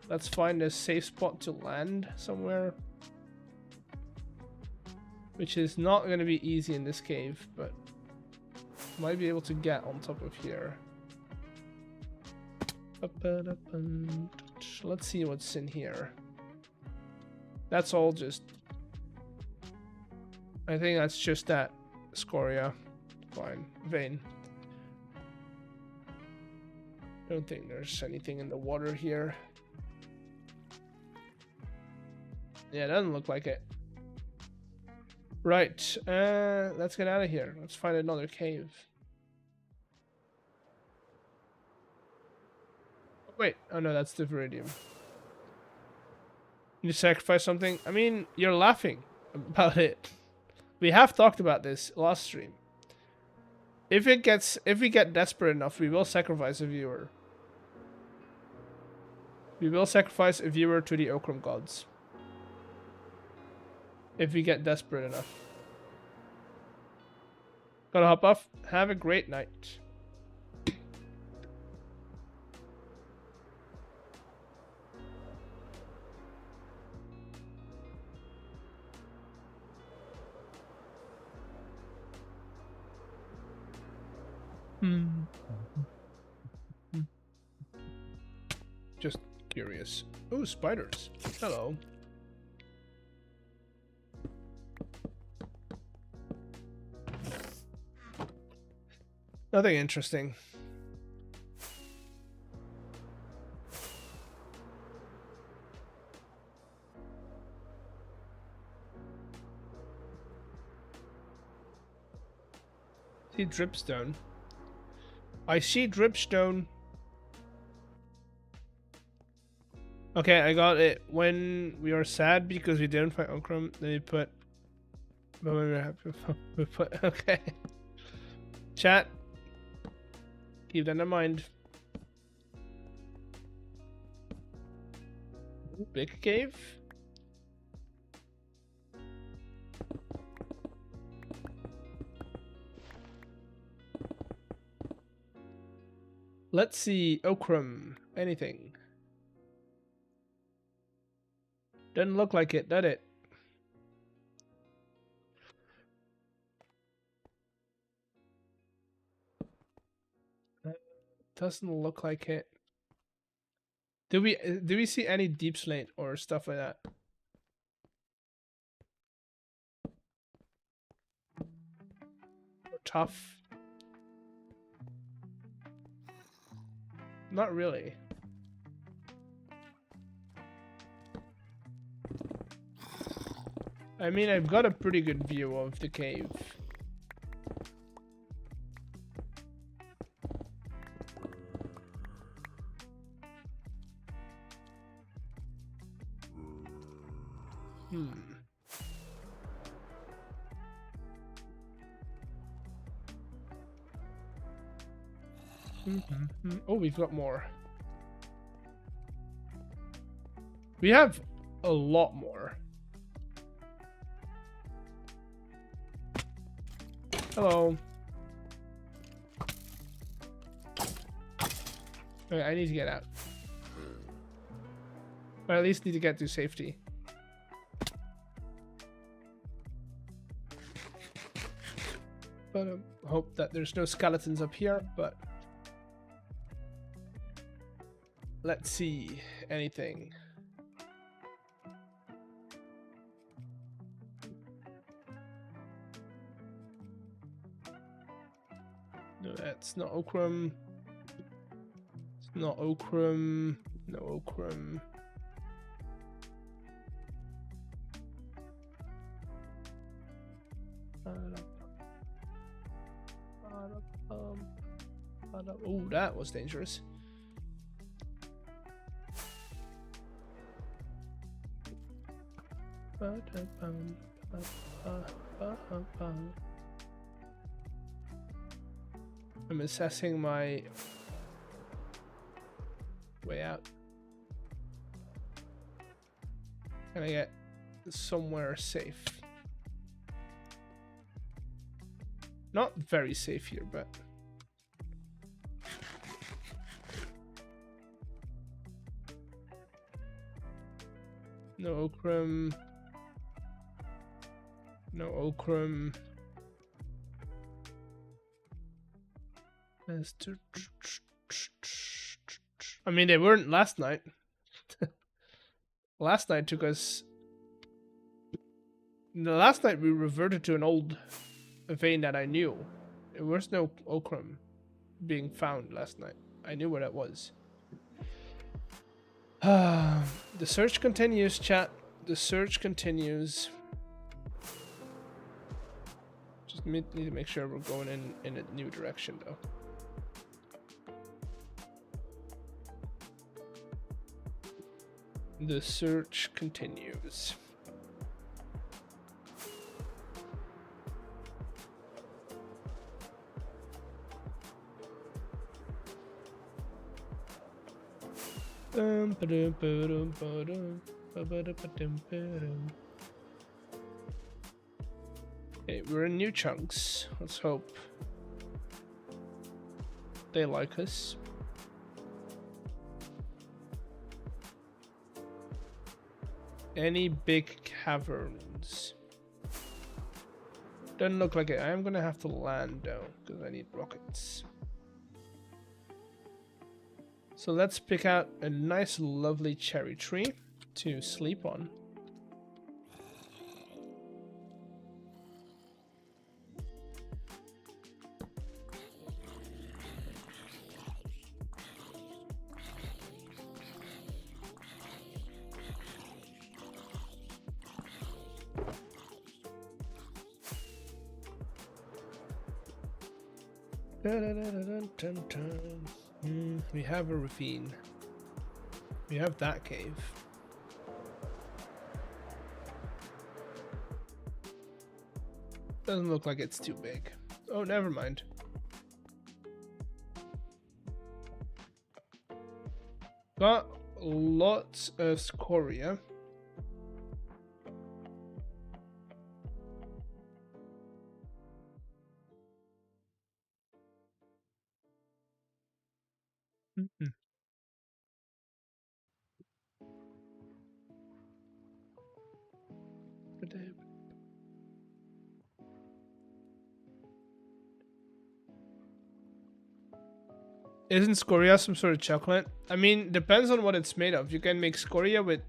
Let's find a safe spot to land somewhere. Which is not going to be easy in this cave, but might be able to get on top of here. Let's see what's in here. That's all just... I think that's just that scoria. Fine. Vein. Don't think there's anything in the water here. Yeah, it doesn't look like it. Right, let's get out of here. Let's find another cave. Wait, oh no, that's the viridium. You sacrifice something? I mean, you're laughing about it. We have talked about this last stream. If we get desperate enough, we will sacrifice a viewer. We will sacrifice a viewer to the Okram gods. If we get desperate enough. Gotta hop off. Have a great night. Just curious. Oh, spiders. Hello. Nothing interesting. See dripstone. I see dripstone. Okay, I got it. When we are sad because we didn't find Okram, then we put... But when we're happy, we put... Okay. Chat. Keep that in mind. Big cave? Let's see. Okram. Anything. Doesn't look like it, does it? Doesn't look like it. Do we see any deep slate or stuff like that? Or tough? Not really. I mean, I've got a pretty good view of the cave. Oh, we've got more. We have a lot more. Hello. Okay, I need to get out. Or at least need to get to safety. But hope that there's no skeletons up here, but let's see. Anything. No, that's not ochrum. It's not ochrum. No ochrum. Oh, that was dangerous. I'm assessing my way out. Can I get somewhere safe? Not very safe here, but no ochrum. No ochrum. I mean, they weren't last night. Last night took us... No, last night we reverted to an old vein that I knew. There was no ochrum being found last night. I knew where that was. The search continues, chat. The search continues. Just need to make sure we're going in a new direction, though. The search continues. Okay, we're in new chunks. Let's hope they like us. Any big caverns? Doesn't look like it. I am gonna have to land though, because I need rockets. So let's pick out a nice lovely cherry tree to sleep on. We have a ravine. We have that cave. Doesn't look like it's too big. Oh, never mind. Got lots of scoria. Isn't scoria some sort of chocolate? I mean, depends on what it's made of. You can make scoria with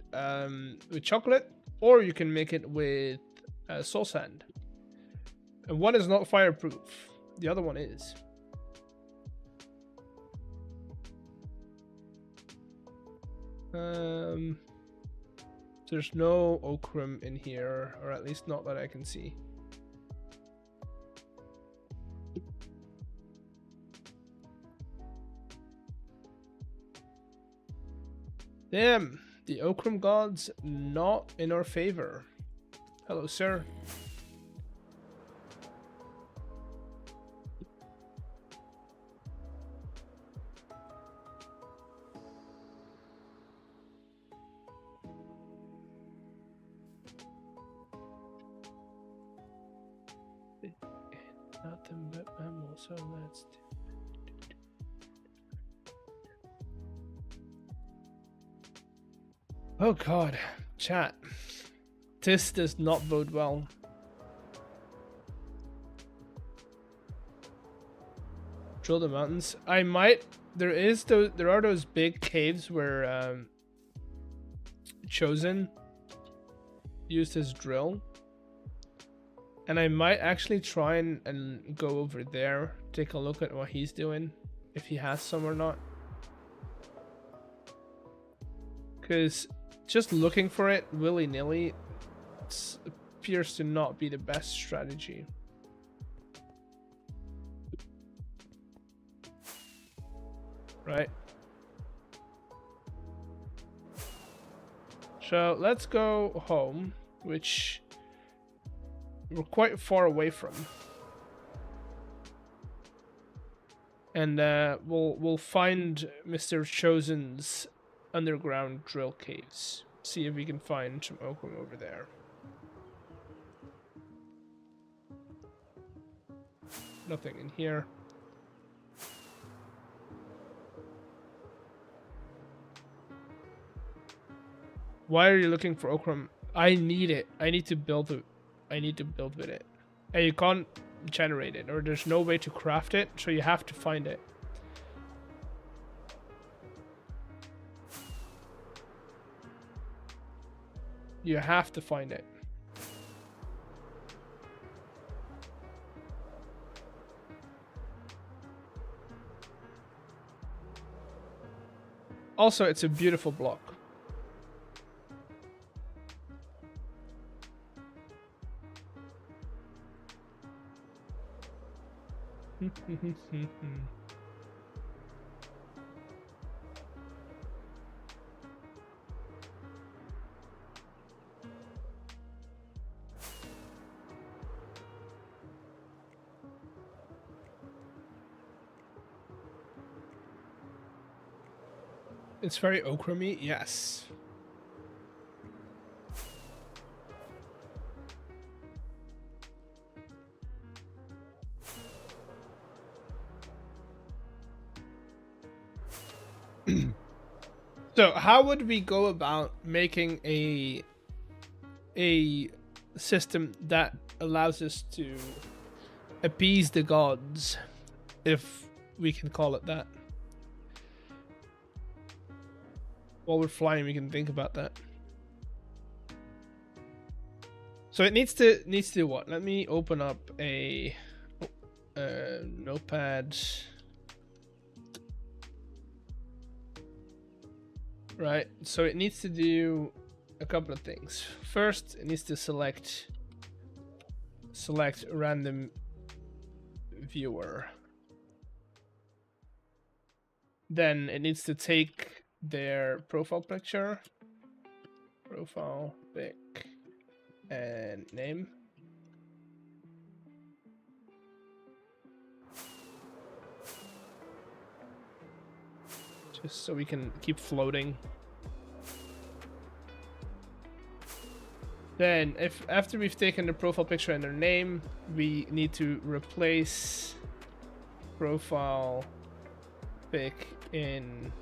chocolate, or you can make it with soul sand. And one is not fireproof. The other one is. There's no ochrum in here, or at least not that I can see. Damn, the ochrum gods not in our favor. Hello, sir. Nothing but mammals, so let's do. Oh god, chat. This does not bode well. Drill the mountains. I might. There are those big caves where Chosen used his drill, and I might actually try and go over there, take a look at what he's doing, if he has some or not. Because just looking for it willy-nilly appears to not be the best strategy. Right. So let's go home, which we're quite far away from. And we'll find Mr. Chosen's underground drill caves. See if we can find some ochrum over there. Nothing in here. Why are you looking for ochrum? I need it. I need to build it. I need to build with it. And you can't generate it, or there's no way to craft it, so you have to find it. You have to find it. Also, it's a beautiful block. It's very ochromy, yes. So how would we go about making a system that allows us to appease the gods, if we can call it that? While we're flying, we can think about that. So it needs to do what? Let me open up a notepad. Right, so it needs to do a couple of things. First, it needs to select random viewer. Then it needs to take their profile picture, profile pic, and name. Just so we can keep floating. Then, after we've taken the profile picture and their name, we need to replace profile pic in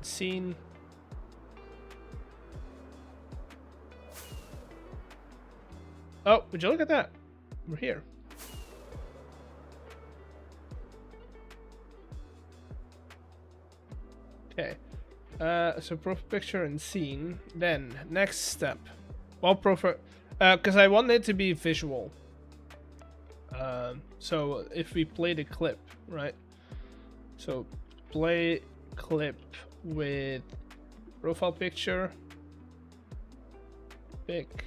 scene. Oh, would you look at that? We're here. Okay. So profile picture and scene. Then next step. Well, profile, because I want it to be visual. So if we play the clip, right? So Play clip with profile picture. Pic.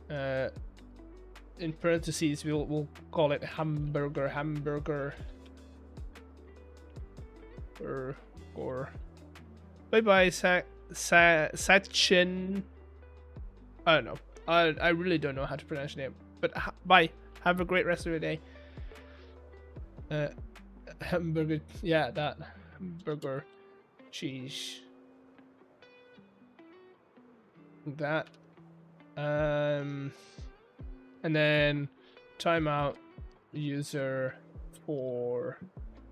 In parentheses, we'll call it hamburger. Or bye bye Sachin. I don't know. I really don't know how to pronounce your name. But bye. Have a great rest of your day. Hamburger. Yeah, that hamburger cheese. That. And then timeout user for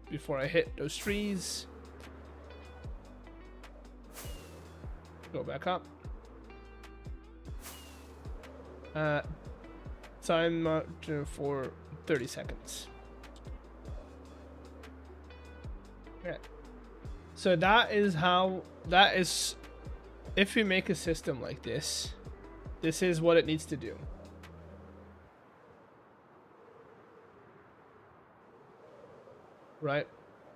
before I hit those trees. Go back up. Timeout for 30 seconds. Okay. So that is if we make a system like this, this is what it needs to do. Right?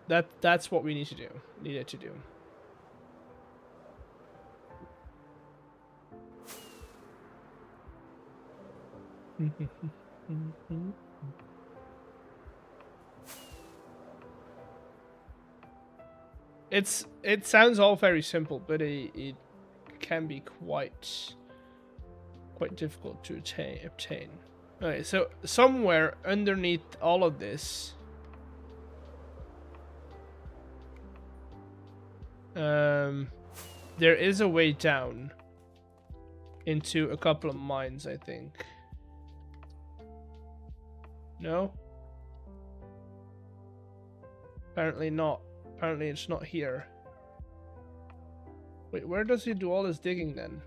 That's what we need to do. Need it to do. It sounds all very simple, but it can be quite difficult to obtain. Okay, so somewhere underneath all of this, there is a way down into a couple of mines, I think. No? Apparently not. Apparently it's not here. Wait, where does he do all his digging then?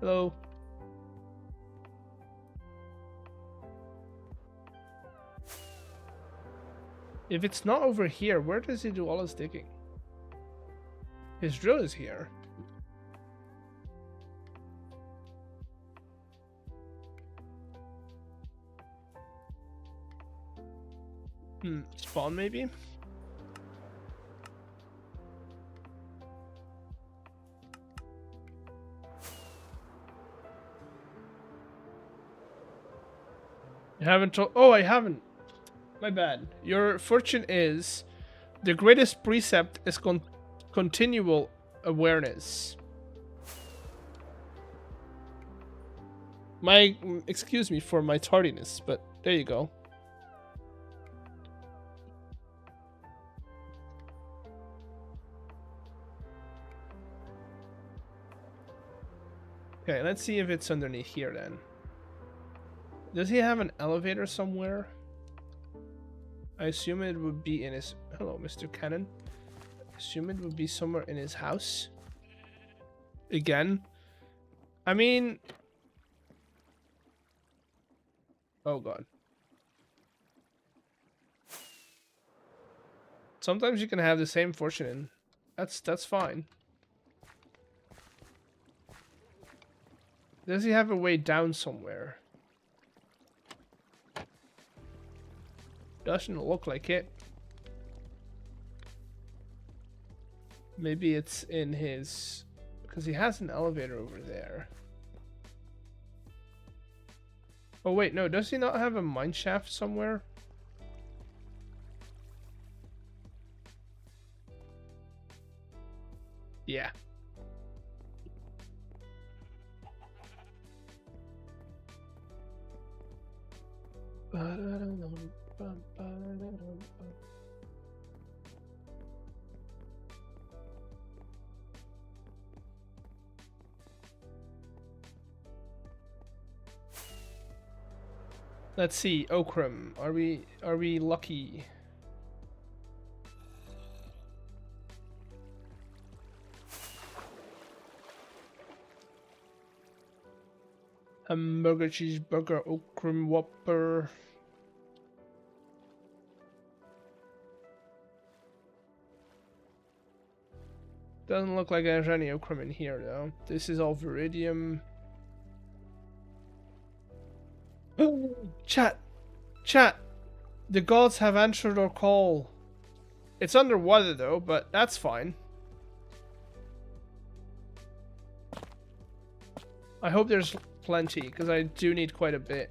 Hello? If it's not over here, where does he do all his digging? His drill is here. Spawn maybe? You haven't told. Oh, I haven't. My bad. Your fortune is the greatest precept is continual awareness. Excuse me for my tardiness, but there you go. Okay, let's see if it's underneath here then. Does he have an elevator somewhere? I assume it would be in his... Hello, Mr. Cannon. I assume it would be somewhere in his house. Again. I mean... Oh god. Sometimes you can have the same fortune in. That's fine. Does he have a way down somewhere? Doesn't look like it. Maybe it's in his... Because he has an elevator over there. Oh wait, no. Does he not have a mine shaft somewhere? Yeah. Let's see, Okram. Are we lucky? Hamburger, cheeseburger, Okram, Whopper. Doesn't look like there's any Okram in here though. This is all Viridium. Chat! The gods have answered our call. It's underwater though, but that's fine. I hope there's plenty, because I do need quite a bit.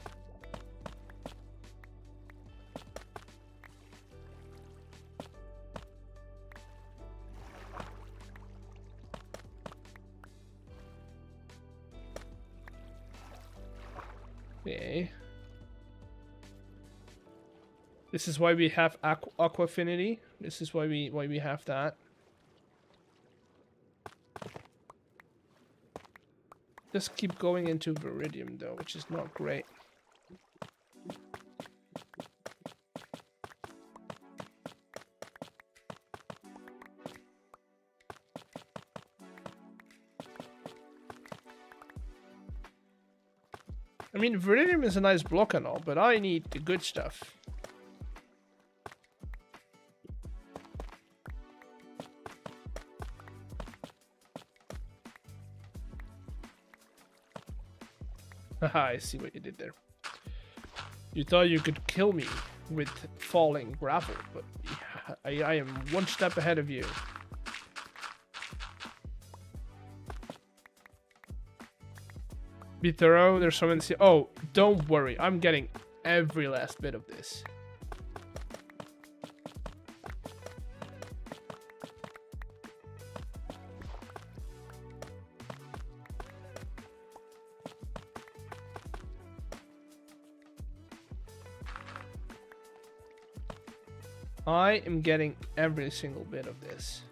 Okay. This is why we have Aquafinity. This is why we have that. Just keep going into Viridium though, which is not great. I mean, Viridium is a nice block and all, but I need the good stuff. Haha, I see what you did there. You thought you could kill me with falling gravel, but I am one step ahead of you. Be thorough, there's someone to see. Oh, don't worry, I'm getting every last bit of this. I am getting every single bit of this.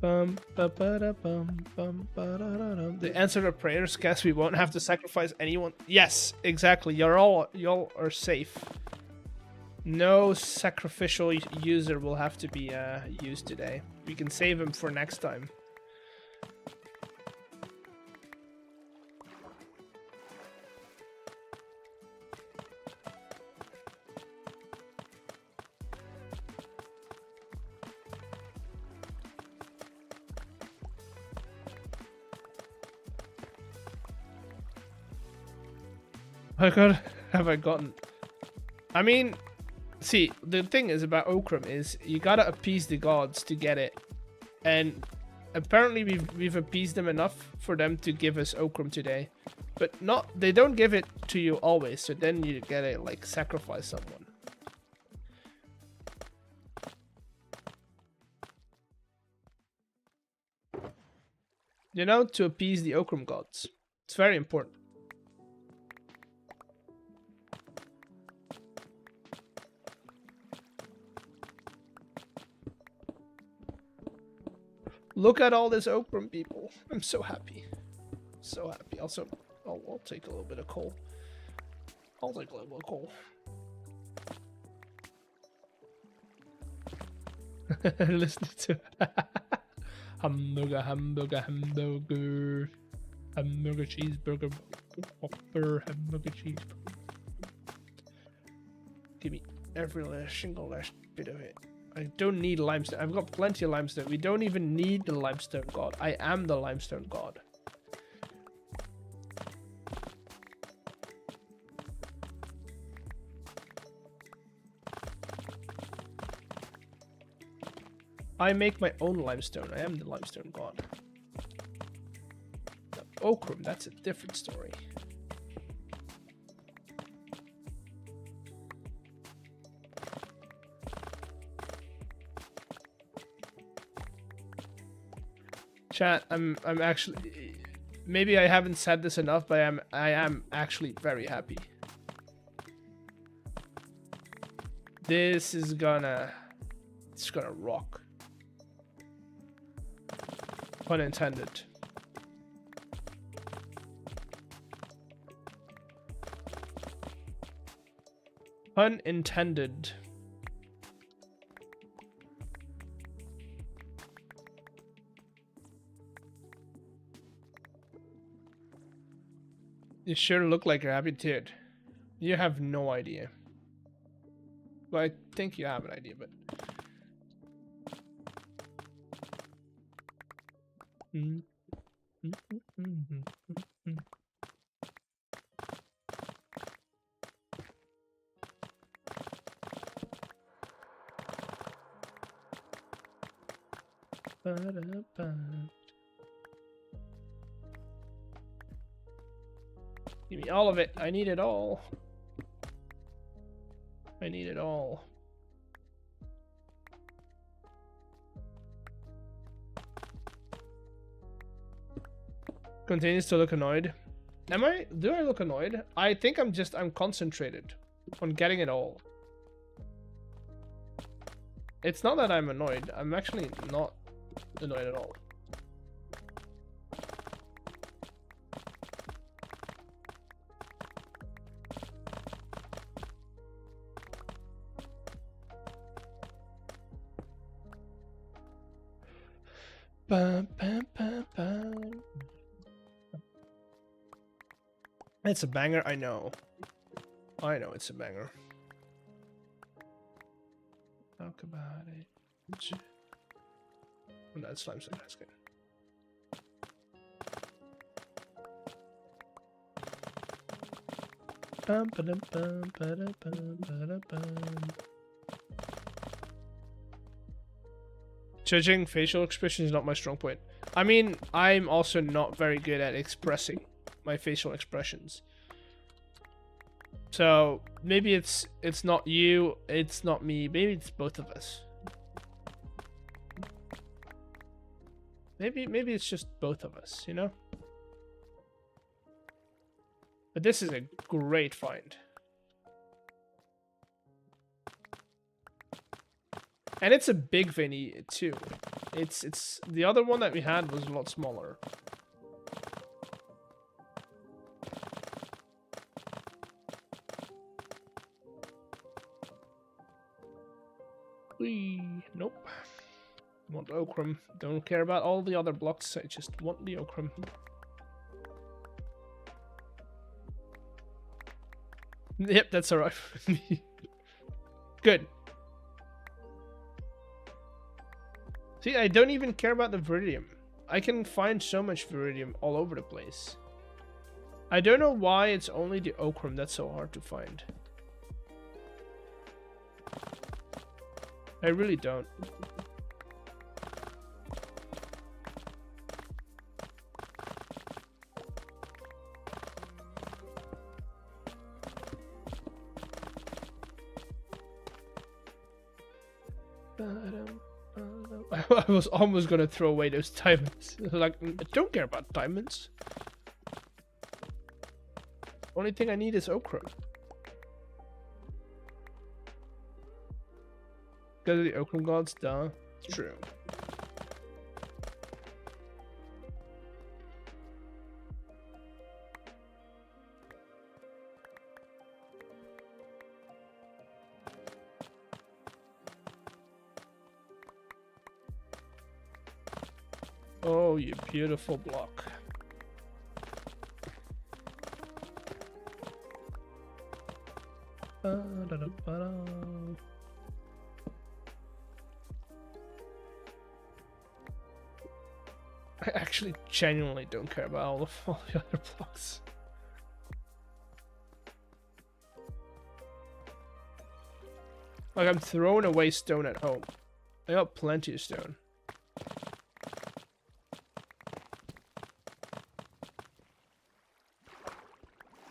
The answer to prayers, guess we won't have to sacrifice anyone. Yes, exactly. Y'all are safe. No sacrificial user will have to be used today. We can save him for next time. Have I gotten? I mean, see, the thing is about Okram is you gotta appease the gods to get it, and apparently we've appeased them enough for them to give us Okram today, but they don't give it to you always. So then you gotta like sacrifice someone. You know, to appease the Okram gods. It's very important. Look at all this Okram, people. I'm so happy. So happy. Also, I'll take a little bit of coal. I'll take a little bit of coal. Listen to hamburger, hamburger, hamburger. Hamburger, cheeseburger, whopper, hamburger, cheeseburger. Give me every single last bit of it. I don't need limestone. I've got plenty of limestone. We don't even need the limestone god. I am the limestone god. I make my own limestone. I am the limestone god. The Okram, that's a different story. Chat, I'm actually, maybe I haven't said this enough, but I am actually very happy. This is it's gonna rock. Pun intended. Pun intended. You sure look like you're happy, dude. You have no idea. Well, I think you have an idea, but... Give me all of it. I need it all. I need it all. Continues to look annoyed. Am I? Do I look annoyed? I think I'm concentrated on getting it all. It's not that I'm annoyed. I'm actually not annoyed at all. Bum, bum, bum, bum. It's a banger, I know. I know it's a banger. Talk about it. Oh, that slime's so that's good. Bum, ba-dum, bum, ba-dum, bum, ba-dum, bum. Judging facial expression is not my strong point. I mean, I'm also not very good at expressing my facial expressions. So maybe it's not you, it's not me, maybe it's both of us. Maybe it's just both of us, you know? But this is a great find. And it's a big veiny too. It's the other one that we had was a lot smaller. Nope. Want ochrum. Don't care about all the other blocks. I just want the ochrum. Yep, that's alright for me. Good. See, I don't even care about the viridium. I can find so much viridium all over the place. I don't know why it's only the ochrum that's so hard to find. I really don't. I was almost gonna throw away those diamonds. Like, I don't care about diamonds. Only thing I need is ochre. Because of the ochre gods, duh. It's true. Oh, you beautiful block. Ba-da-da-ba-da. I actually genuinely don't care about all the other blocks. Like, I'm throwing away stone at home. I got plenty of stone.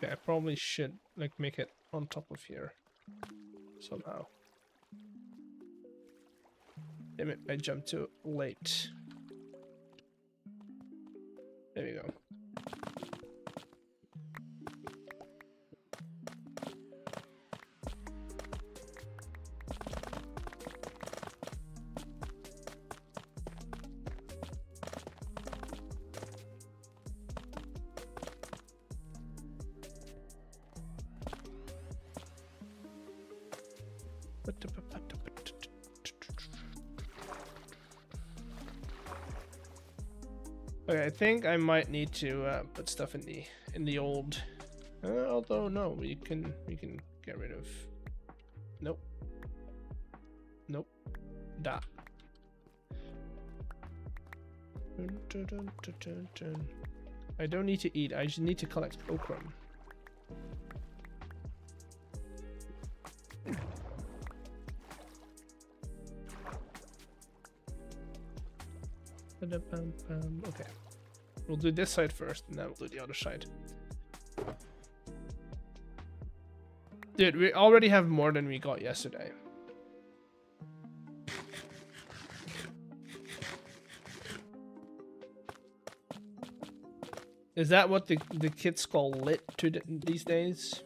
Yeah, I probably should like make it on top of here somehow. Damn it, I jumped too late. There we go. Okay, I think I might need to put stuff in the old. Although no, we can get rid of. Nope. Nope. That. I don't need to eat. I just need to collect ochre. Okay. We'll do this side first, and then we'll do the other side. Dude, we already have more than we got yesterday. Is that what the kids call lit these days?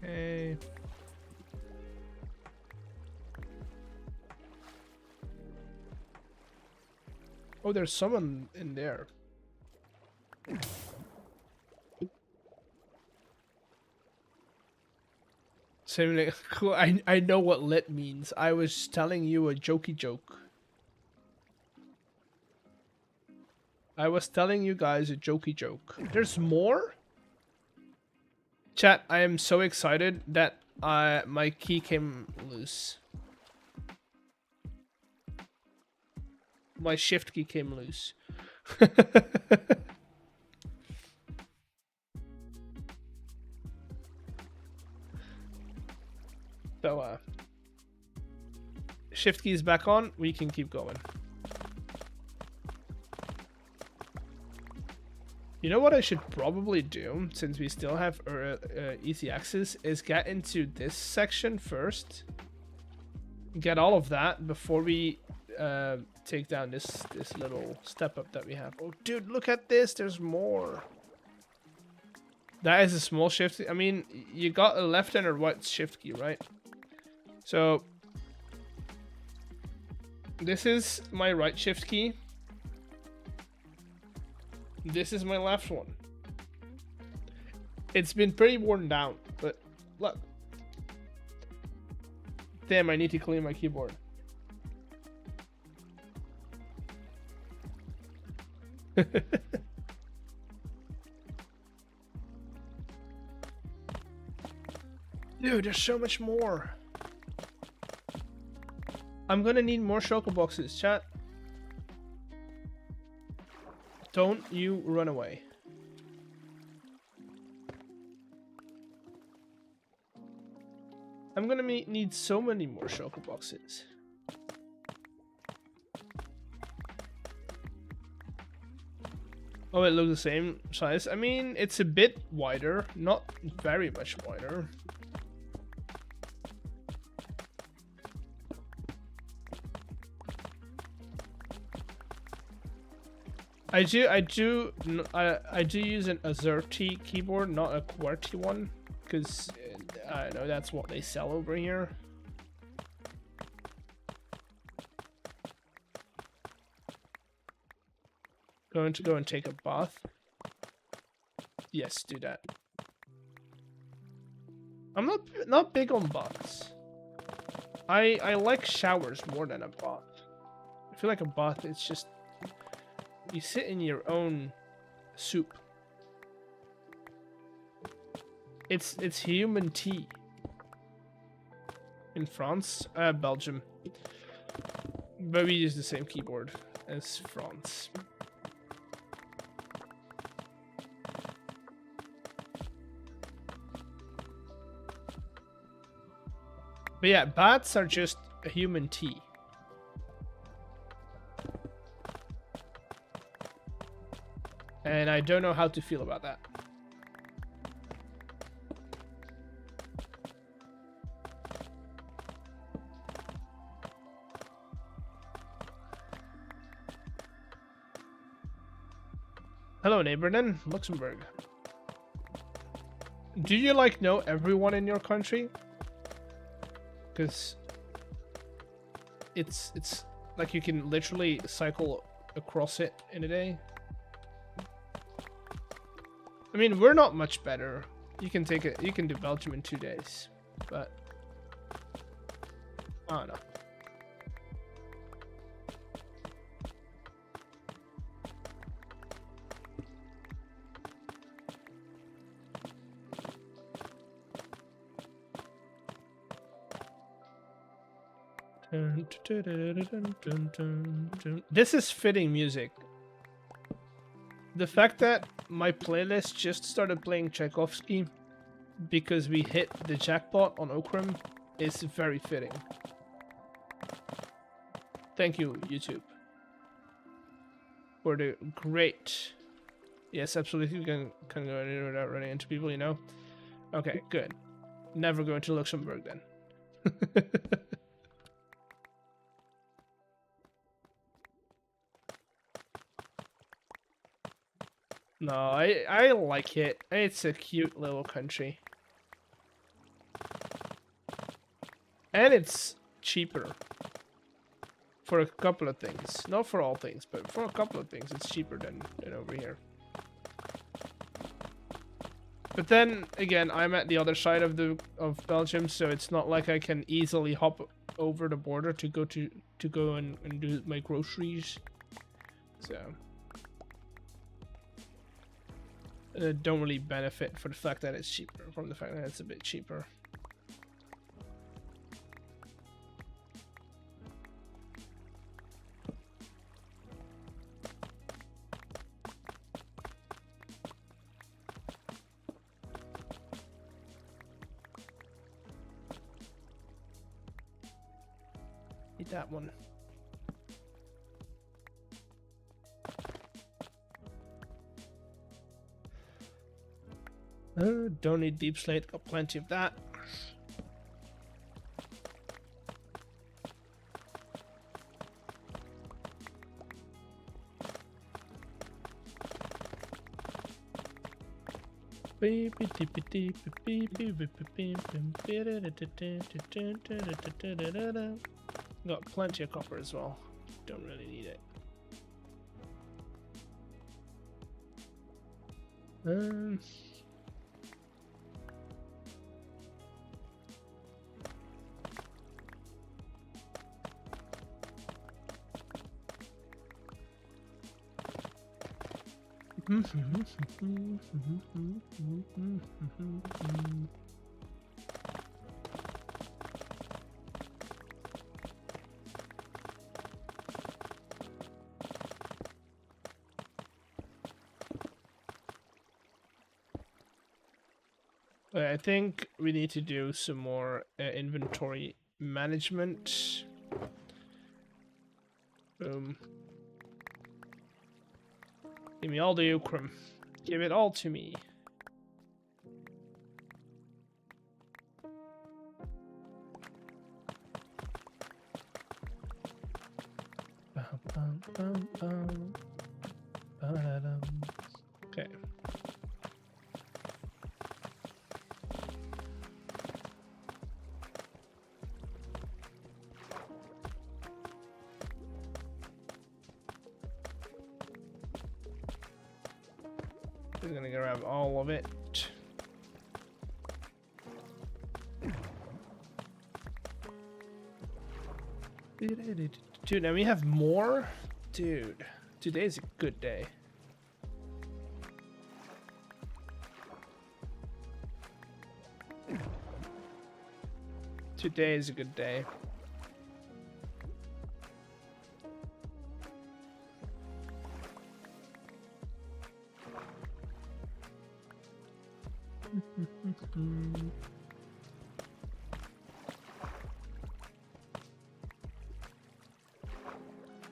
Okay. Oh, there's someone in there. So, cool. I know what lit means. I was telling you a jokey joke. I was telling you guys a jokey joke. There's more? Chat, I am so excited that my key came loose. My shift key came loose. So, shift key is back on. We can keep going. You know what I should probably do, since we still have easy access, is get into this section first. Get all of that before we take down this little step up that we have. Oh, dude, look at this. There's more. That is a small shift. I mean, you got a left and a right shift key, right? So this is my right shift key. This is my left one. It's been pretty worn down, but look. Damn, I need to clean my keyboard. Dude, there's so much more. I'm gonna need more shulker boxes, chat. Don't you run away. I'm gonna need so many more shulker boxes. Oh, it looks the same size. I mean, it's a bit wider, not very much wider. I do use an AZERTY keyboard, not a QWERTY one, because I know that's what they sell over here. Going to go and take a bath. Yes, do that. I'm not big on baths. I like showers more than a bath. I feel like a bath is just, you sit in your own soup. It's human tea. In France, Belgium. But we use the same keyboard as France. But yeah, baths are just a human tea. And I don't know how to feel about that. Hello, neighbor then, Luxembourg. Do you like know everyone in your country? Because it's like you can literally cycle across it in a day. I mean, we're not much better. You can take it. You can do Belgium in 2 days, but I don't know. This is fitting music. The fact that my playlist just started playing Tchaikovsky because we hit the jackpot on Okram is very fitting. Thank you, YouTube, for the great. Yes, absolutely. We can go in without running into people, you know. Okay, good. Never going to Luxembourg then. No, I like it. It's a cute little country. And it's cheaper. For a couple of things. Not for all things, but for a couple of things it's cheaper than over here. But then again, I'm at the other side of Belgium, so it's not like I can easily hop over the border to go and do my groceries. So don't really benefit for the fact that it's cheaper, from the fact that it's a bit cheaper. Eat that one. Don't need deep slate, got plenty of that. Got plenty of copper as well. Don't really need it. I think we need to do some more inventory management. Boom. Give me all the Ukram. Give it all to me. Okay. We're gonna grab all of it. Dude, now we have more? Dude, today's a good day. Today is a good day.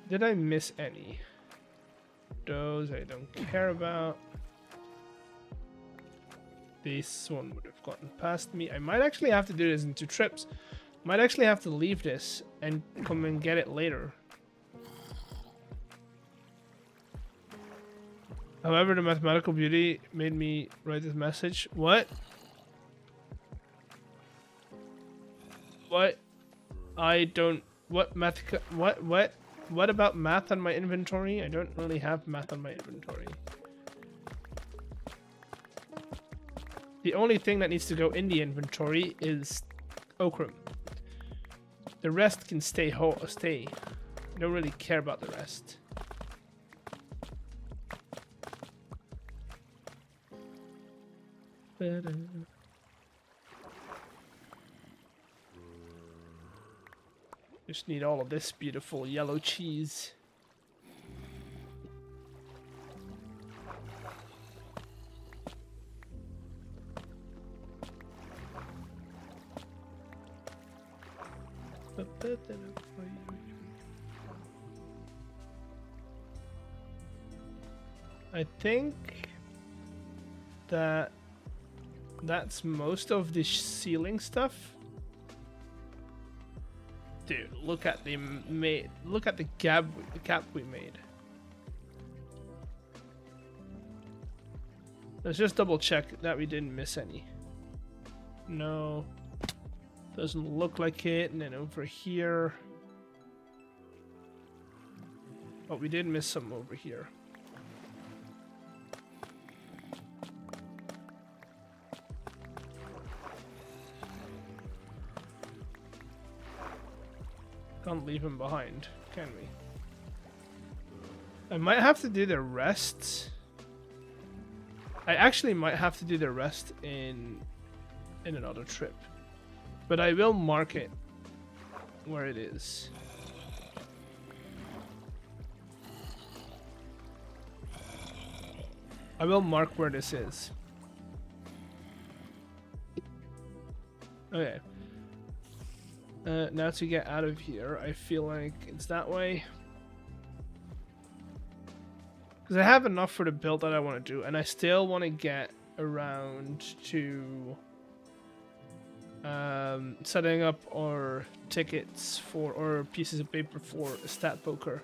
Did I miss any? Those I don't care about. This one would have gotten past me. I might actually have to do this in 2 trips. Might actually have to leave this and come and get it later. However, the mathematical beauty made me write this message. What? What? I don't... What math... What about math on my inventory? I don't really have math on my inventory. The only thing that needs to go in the inventory is Okram. The rest can stay. I don't really care about the rest. Just need all of this beautiful yellow cheese. I think that's most of the ceiling stuff. Dude, look at the gap we made. Let's just double check that we didn't miss any. No, doesn't look like it. And then over here, oh, we did miss some over here. Can't leave him behind, can we? I might have to do the rest. I actually might have to do the rest in another trip. But I will mark it where it is. I will mark where this is. Okay. Now to get out of here, I feel like it's that way. Because I have enough for the build that I want to do, and I still want to get around to setting up our tickets for, or pieces of paper for stat poker.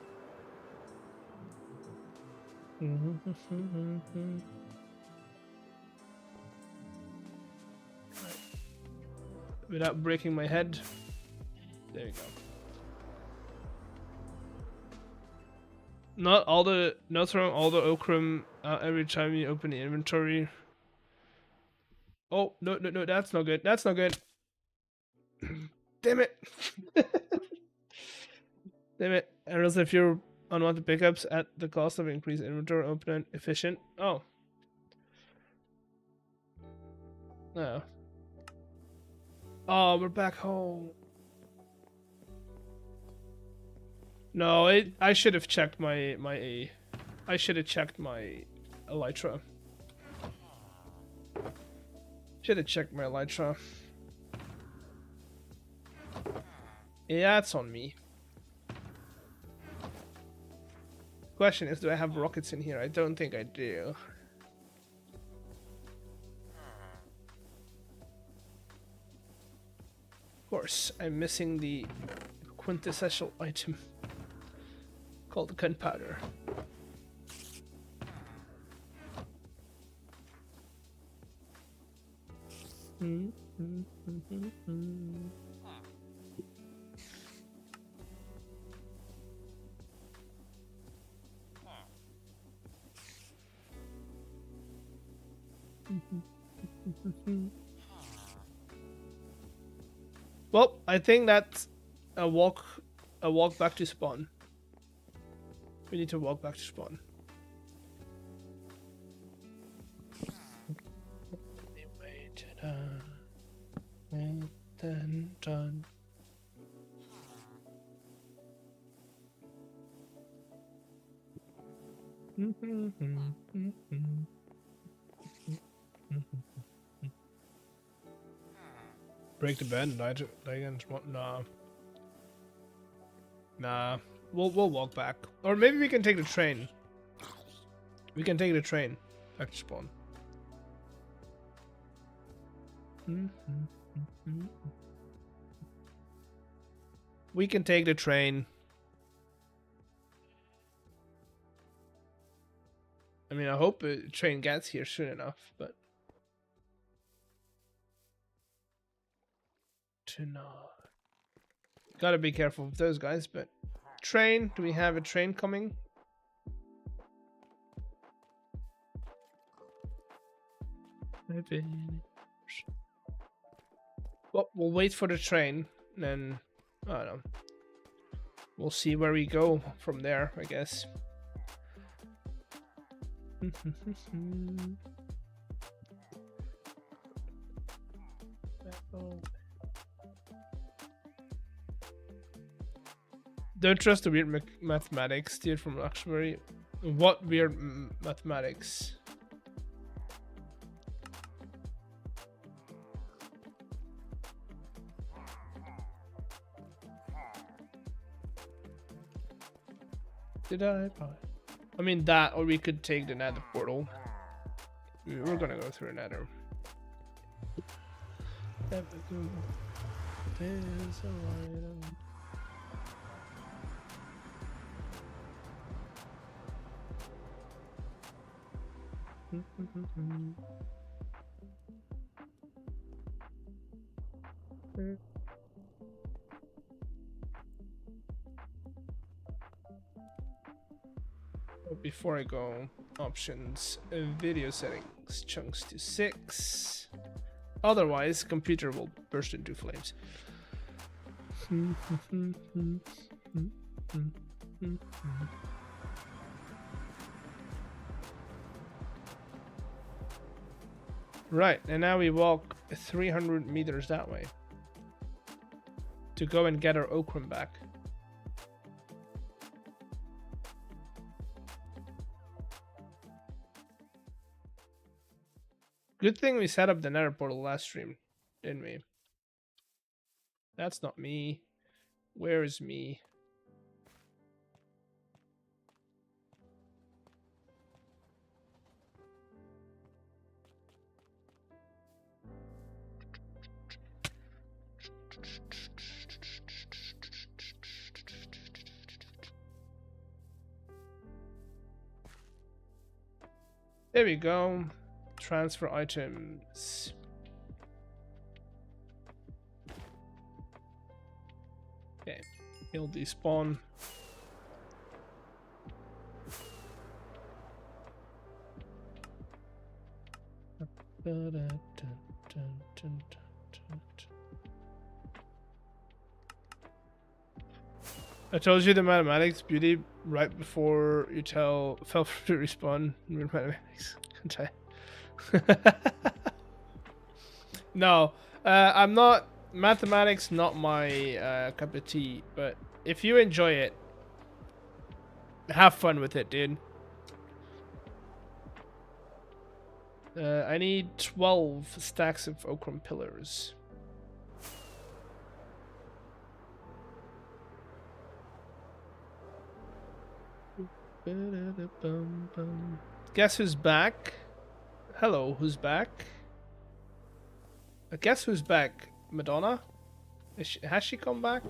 Without breaking my head. There you go. Not throwing all the okra out every time you open the inventory. Oh, no, that's not good. That's not good. Damn it. Damn it. And also if you're unwanted pickups at the cost of increased inventory, open and efficient. Oh. No. Oh, we're back home. No, I should have checked my elytra. Should have checked my elytra. Yeah, it's on me. Question is, do I have rockets in here? I don't think I do. Of course, I'm missing the quintessential item called gunpowder. Well, I think that's a walk back to spawn. We need to walk back to spawn. And then done. Break the bed and die against what? Nah. Nah. We'll walk back. Or maybe we can take the train. We can take the train back to spawn. We can take the train. I mean, I hope the train gets here soon enough, but gotta be careful with those guys. But train, do we have a train coming? Maybe. Well, we'll wait for the train, then I don't know. We'll see where we go from there, I guess. Don't trust the weird mathematics steered from Luxembourg. What weird mathematics? Did I buy? I mean that, or we could take the nether portal. We're gonna go through a nether. There's a light. Before I go, options, video settings, chunks to 6. Otherwise, computer will burst into flames. Right, and now we walk 300 meters that way to go and get our ochre back. Good thing we set up the nether portal last stream, didn't we? That's not me. Where is me? There we go. Transfer items. Okay, he'll despawn. I told you the mathematics beauty right before you tell fell free to respawn. Weird mathematics. No, I'm not. Mathematics not my cup of tea. But if you enjoy it, have fun with it, dude. I need 12 stacks of ochre pillars. Guess who's back? Hello, who's back? Guess who's back? Madonna? Has she come back?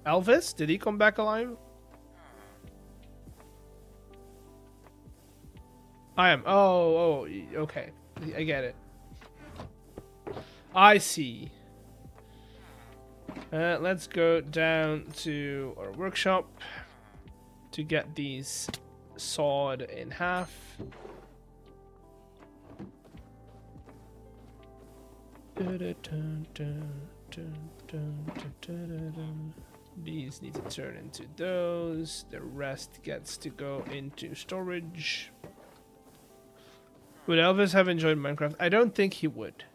Elvis? Did he come back alive? I am. Oh, okay. I get it. I see. Let's go down to our workshop to get these sawed in half. These need to turn into those. The rest gets to go into storage. Would Elvis have enjoyed Minecraft? I don't think he would.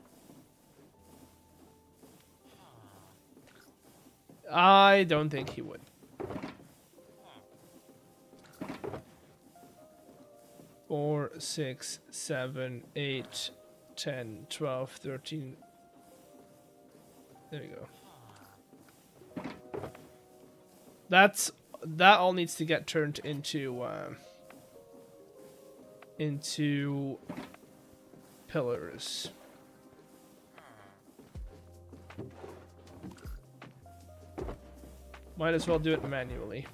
I don't think he would. 4, 6, 7, 8, 10, 12, 13. There we go. That all needs to get turned into pillars. Might as well do it manually.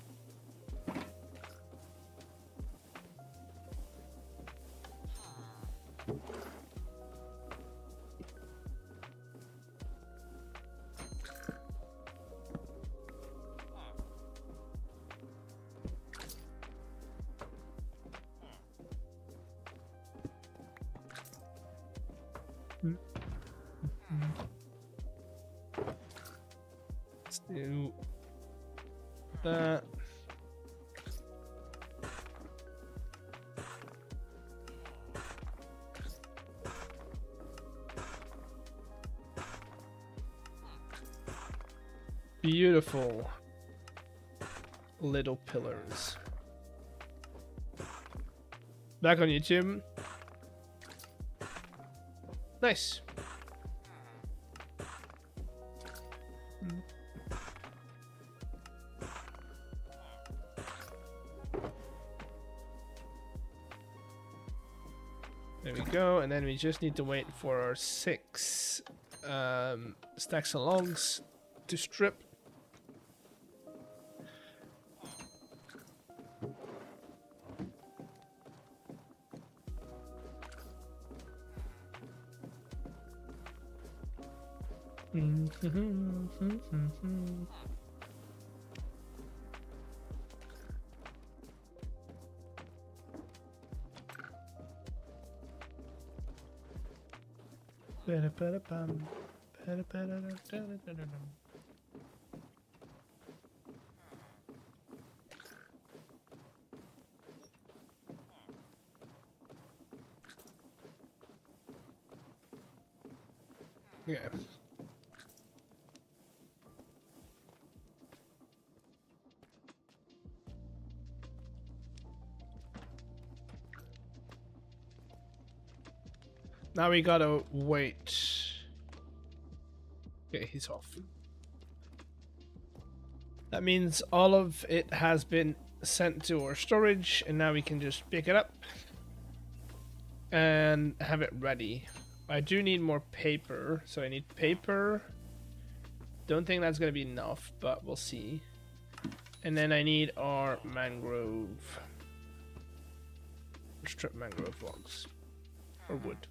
Let's do that. beautiful little pillars. Back on YouTube. Nice. There we go, and then we just need to wait for our 6 stacks of logs to strip. Yeah. Now we gotta wait. Okay, he's off. That means all of it has been sent to our storage, and now we can just pick it up and have it ready. I do need more paper, so I need paper. Don't think that's gonna be enough, but we'll see. And then I need our mangrove. Strip mangrove logs. Or wood.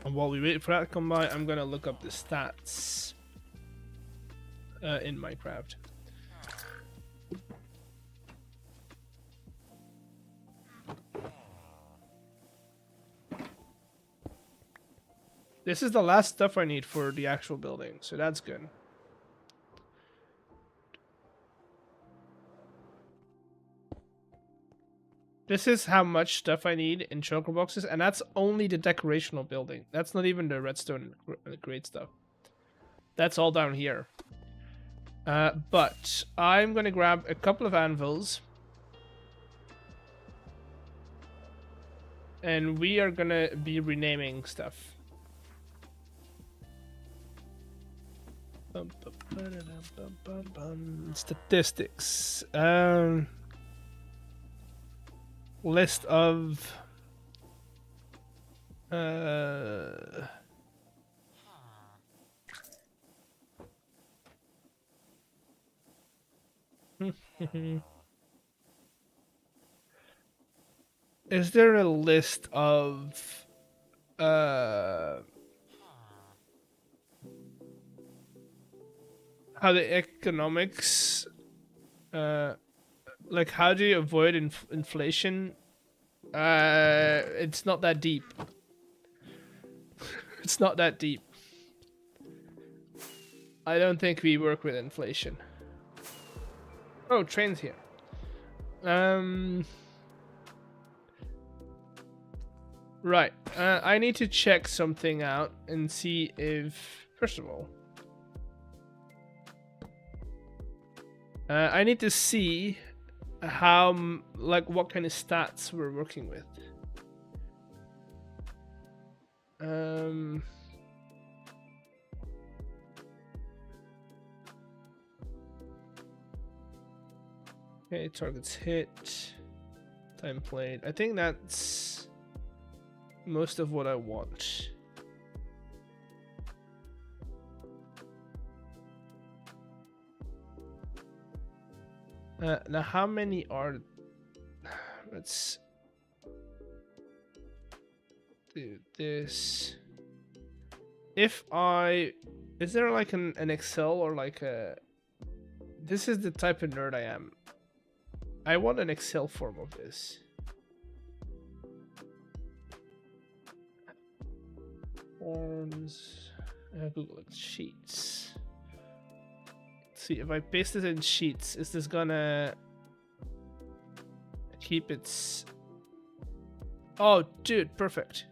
And while we wait for that to come by, I'm gonna look up the stats in Minecraft. This is the last stuff I need for the actual building, so that's good. This is how much stuff I need in shulker boxes, and that's only the decorational building. That's not even the redstone great stuff. That's all down here. But I'm gonna grab a couple of anvils. And we are gonna be renaming stuff. Statistics. List of is there a list of how the economics like how do you avoid inflation? It's not that deep. It's not that deep. I don't think we work with inflation. Oh, train's here. Right. I need to check something out and see if, first of all, I need to see how, like, what kind of stats we're working with. Okay, targets hit, time played. I think that's most of what I want. Now how many are, let's do this. If I, is there like an Excel or like a, this is the type of nerd I am. I want an Excel form of this. Forms, Google Sheets. Let's see if I paste this in Sheets, is this gonna keep its, oh dude, perfect.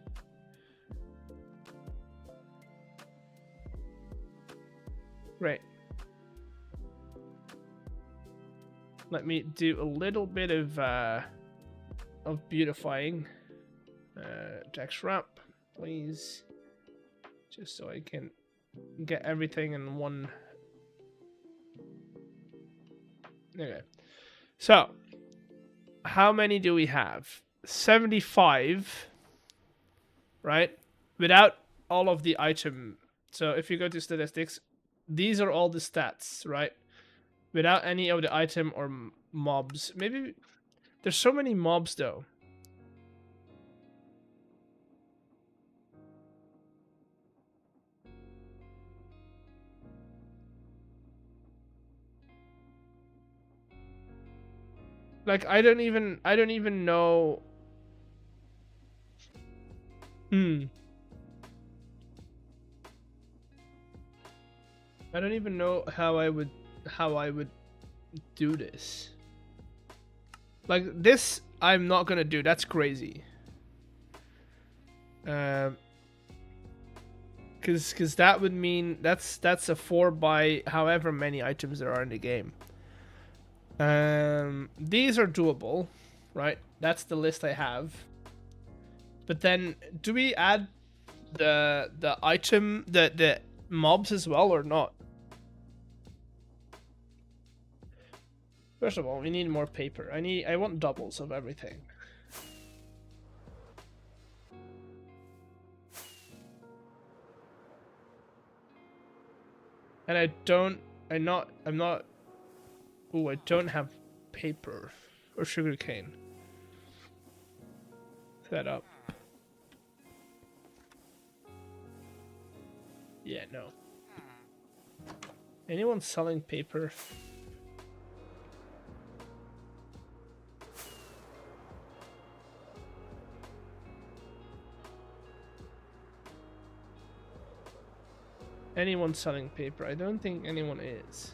Right. Let me do a little bit of beautifying. Text wrap, please. Just so I can get everything in one. Okay. So, how many do we have? 75, right? Without all of the item. So if you go to statistics, these are all the stats, right? Without any of the item or mobs. Maybe there's so many mobs though. Like I don't even know. I don't even know how I would do this. Like this I'm not gonna do. That's crazy. Cause that would mean that's a 4 by however many items there are in the game. These are doable, right? That's the list I have. But then, do we add the item, the mobs as well or not? First of all, we need more paper. I want doubles of everything. And I'm not. Ooh, I don't have paper or sugarcane set up. Yeah, no. Anyone selling paper? Anyone selling paper? I don't think anyone is.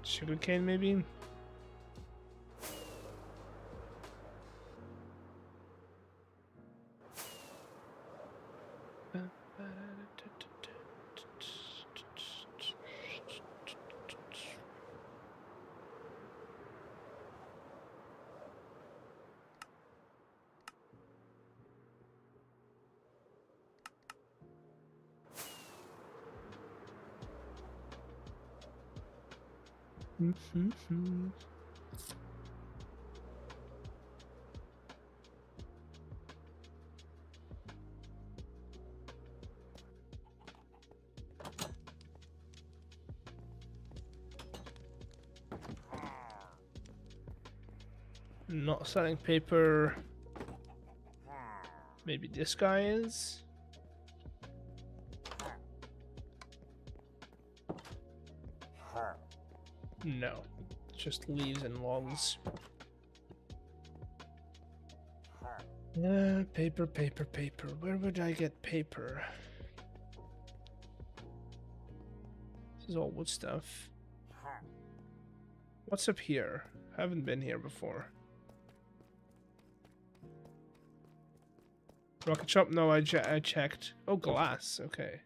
Sugarcane, maybe? Not selling paper. Maybe this guy is. No, just leaves and logs. Paper, paper, paper. Where would I get paper? This is all wood stuff. What's up here? I haven't been here before. Rocket shop? No, I checked. Oh, glass. Okay.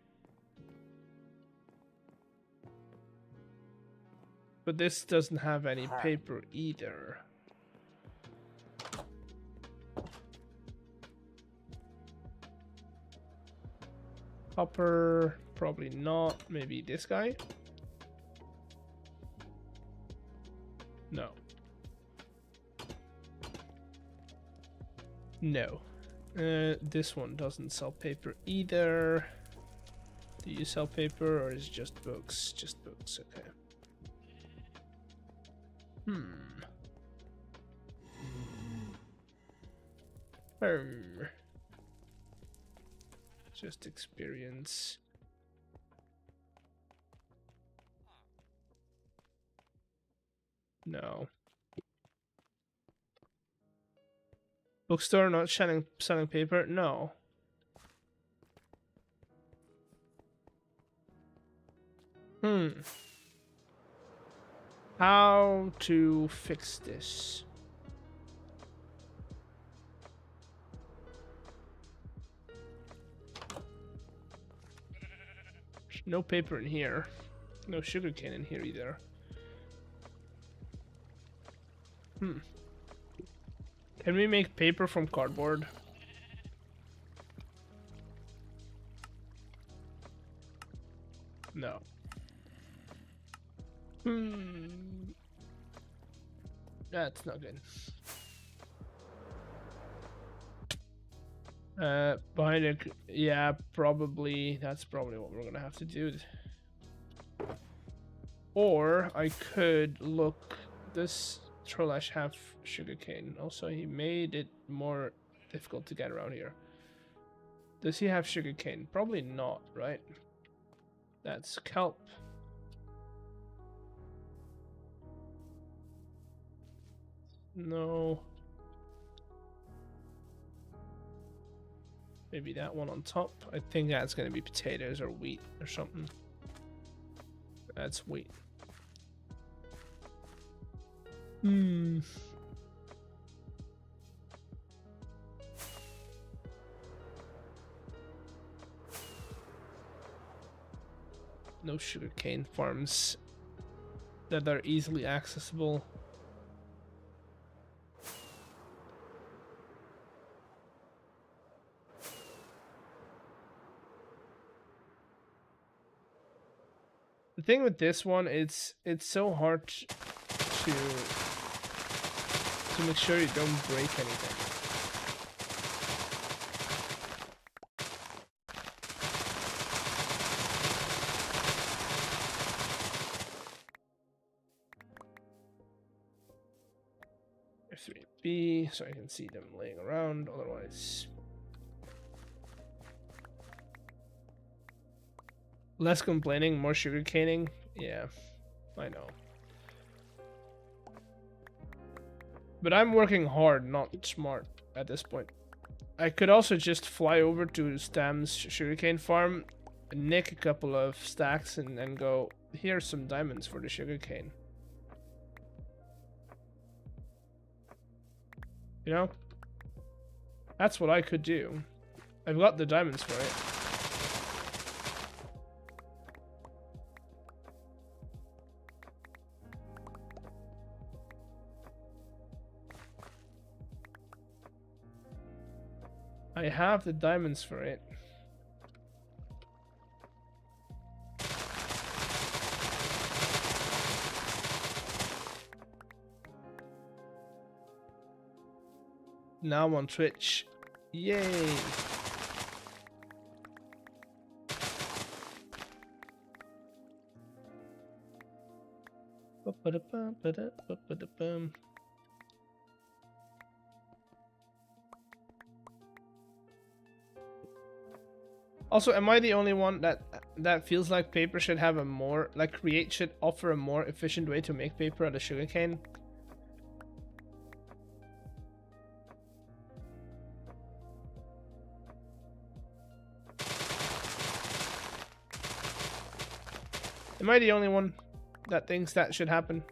But this doesn't have any paper either. Copper, probably not. Maybe this guy? No. No. This one doesn't sell paper either. Do you sell paper or is it just books? Just books, okay. Just experience. No. Bookstore not selling paper? No. How to fix this? No paper in here. No sugarcane in here either. Can we make paper from cardboard? No. That's not good. Behind it, yeah, probably. That's probably what we're gonna have to do. Or I could look. This Trolash have sugarcane. Also, he made it more difficult to get around here. Does he have sugarcane? Probably not, right? That's kelp. No. Maybe that one on top. I think that's gonna be potatoes or wheat or something. That's wheat. No sugarcane farms that are easily accessible. The thing with this one, it's so hard to make sure you don't break anything. F3B, so I can see them laying around, otherwise. Less complaining, more sugar caning. Yeah, I know. But I'm working hard, not smart at this point. I could also just fly over to Stam's sugarcane farm, nick a couple of stacks, and then go, here's some diamonds for the sugarcane. You know? That's what I could do. I've got the diamonds for it. I have the diamonds for it. Now I'm on Twitch. Yay! Also, am I the only one that feels like paper should have a more, like Create should offer a more efficient way to make paper out of sugarcane? Am I the only one that thinks that should happen?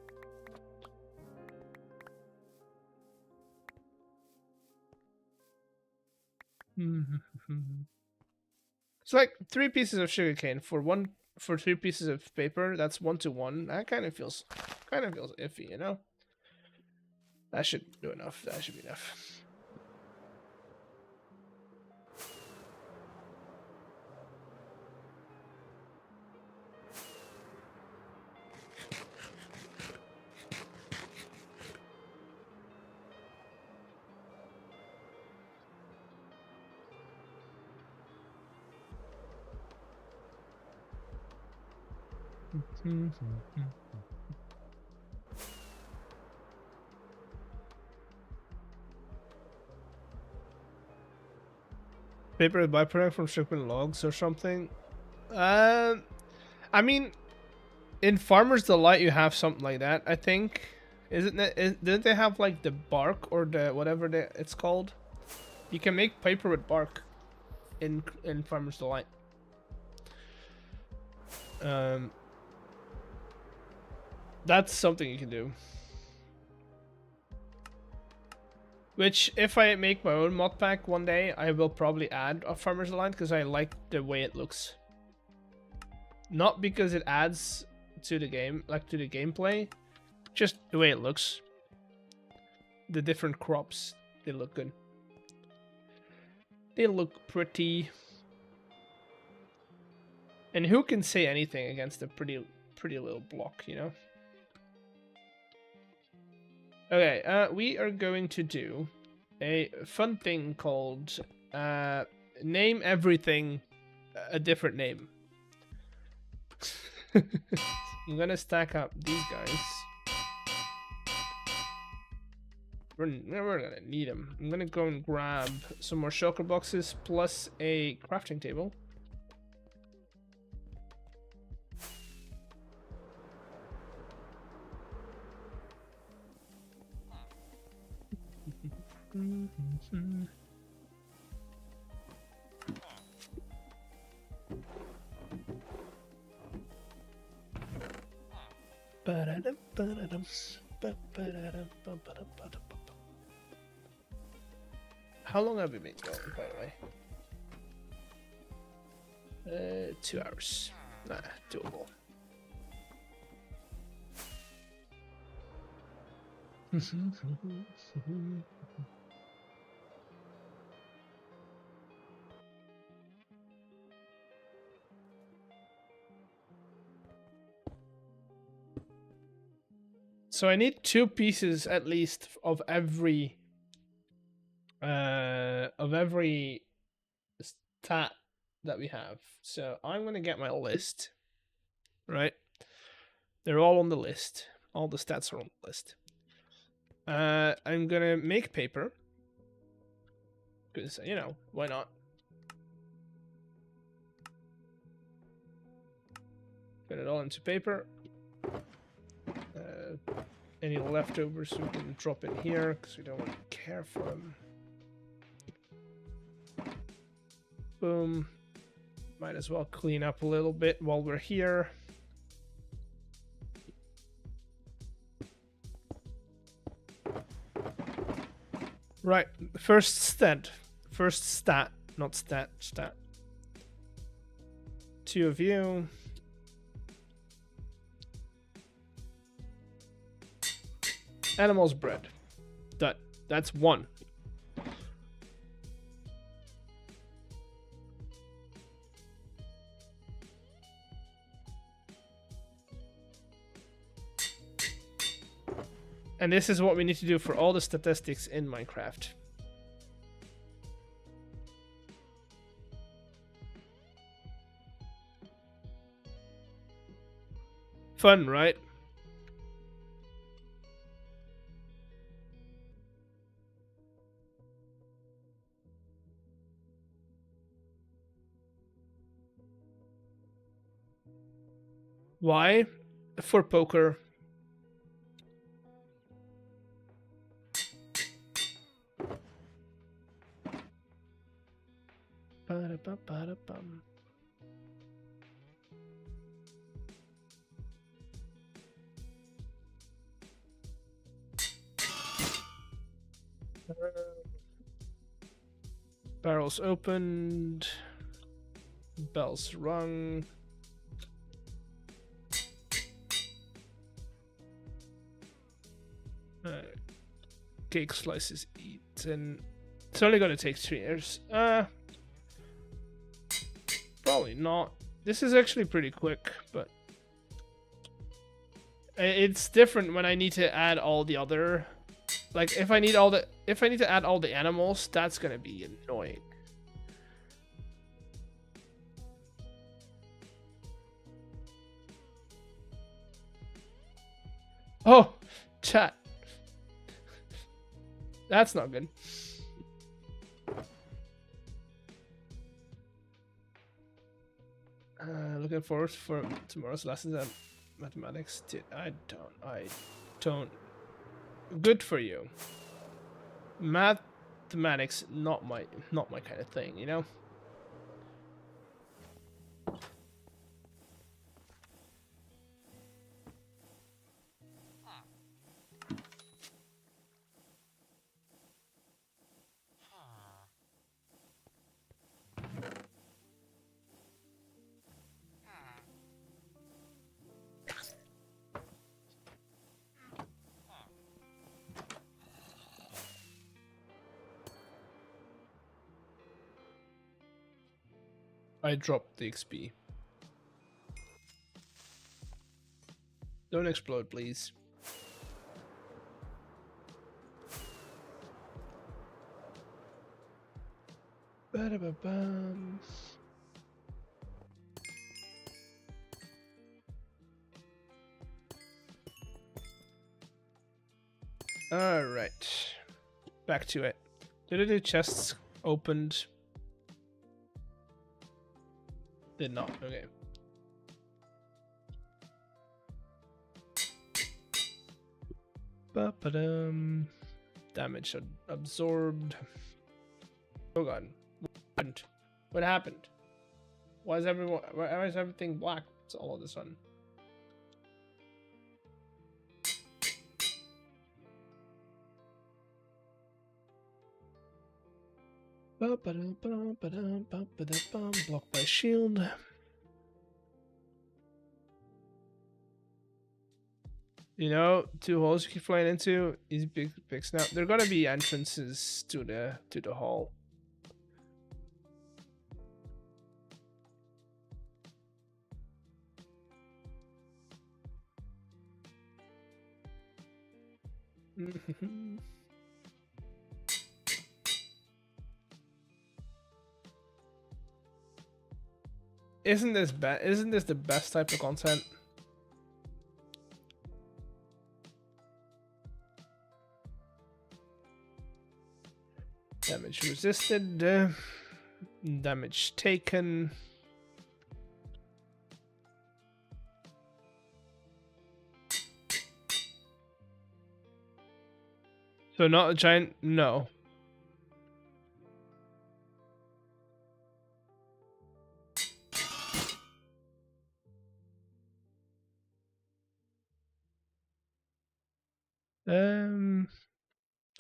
It's like 3 pieces of sugarcane for 3 pieces of paper. That's 1 to 1. That kind of feels iffy, you know. That should do enough. That should be enough. Paper is byproduct from stripping logs or something. I mean, in Farmer's Delight you have something like that. I think, didn't they have like the bark or the whatever it's called? You can make paper with bark in Farmer's Delight. That's something you can do. Which, if I make my own mod pack one day, I will probably add a Farmer's Delight because I like the way it looks. Not because it adds to the game, like to the gameplay, just the way it looks. The different crops, they look good. They look pretty. And who can say anything against a pretty little block, you know? Okay, we are going to do a fun thing called name everything a different name. I'm gonna stack up these guys. We're gonna need them. I'm gonna go and grab some more shulker boxes plus a crafting table. How long have we been going, by the way? 2 hours. Nah, doable. So I need 2 pieces at least of every stat that we have. So I'm gonna get my list, right? They're all on the list. All the stats are on the list. I'm gonna make paper because, you know, why not? Put it all into paper. Any leftovers we can drop in here because we don't really care for them. Boom. Might as well clean up a little bit while we're here. Right, first stat, not stat. 2 of you. Animals bred. That's 1. And this is what we need to do for all the statistics in Minecraft. Fun, right? Why? For poker. Ba-da-ba-ba-da-bum. Barrels opened. Bells rung. Cake slices eaten. It's only gonna take 3 years. Probably not. This is actually pretty quick, but it's different when I need to add all the other. Like if I need to add all the animals, that's gonna be annoying. Oh, chat. That's not good. Looking forward for tomorrow's lessons at mathematics. I don't. Good for you. Mathematics, not my kind of thing, you know. I dropped the XP. Don't explode, please. Ba-da-ba-bum. All right, back to it. Did the chests opened? Did not. Okay. Ba-ba-dum. Damage absorbed. Oh god. What happened? What happened? Why is everything black? It's all of a sudden. Blocked by shield. You know, 2 holes you keep flying into. These big picks now. There are gonna be entrances to the hall. Isn't this the best type of content? Damage resisted, damage taken. So not a giant, no.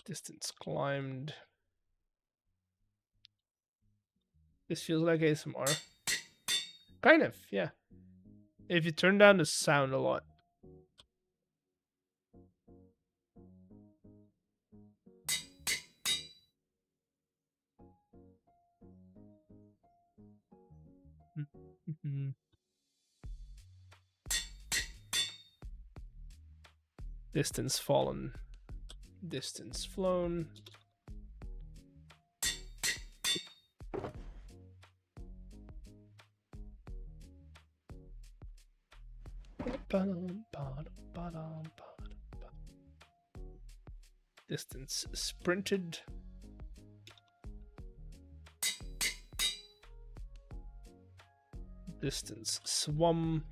Distance climbed. This feels like ASMR. Kind of, yeah. If you turn down the sound a lot. Distance fallen. Distance flown. Distance sprinted. Distance swum.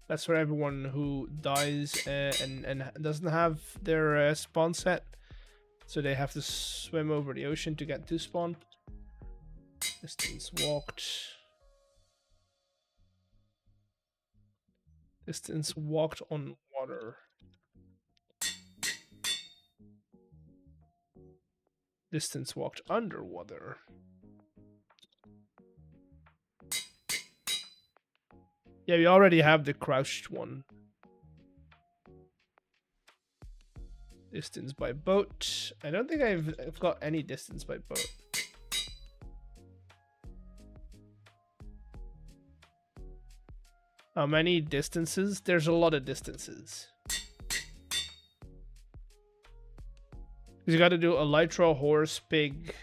That's for everyone who dies and doesn't have their spawn set, so they have to swim over the ocean to get to spawn. Distance walked. Distance walked on water. Distance walked underwater. Yeah, we already have the crouched one. Distance by boat. I don't think I've got any distance by boat. How many distances? There's a lot of distances. You got to do elytra, horse, pig.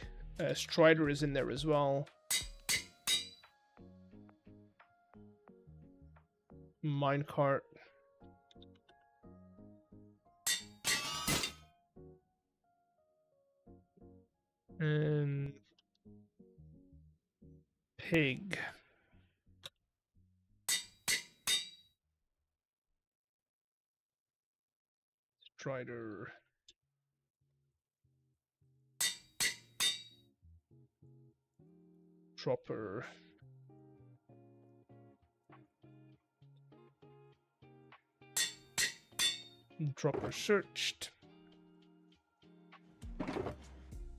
Strider is in there as well. Minecart. And pig. Strider. Dropper. Dropper searched.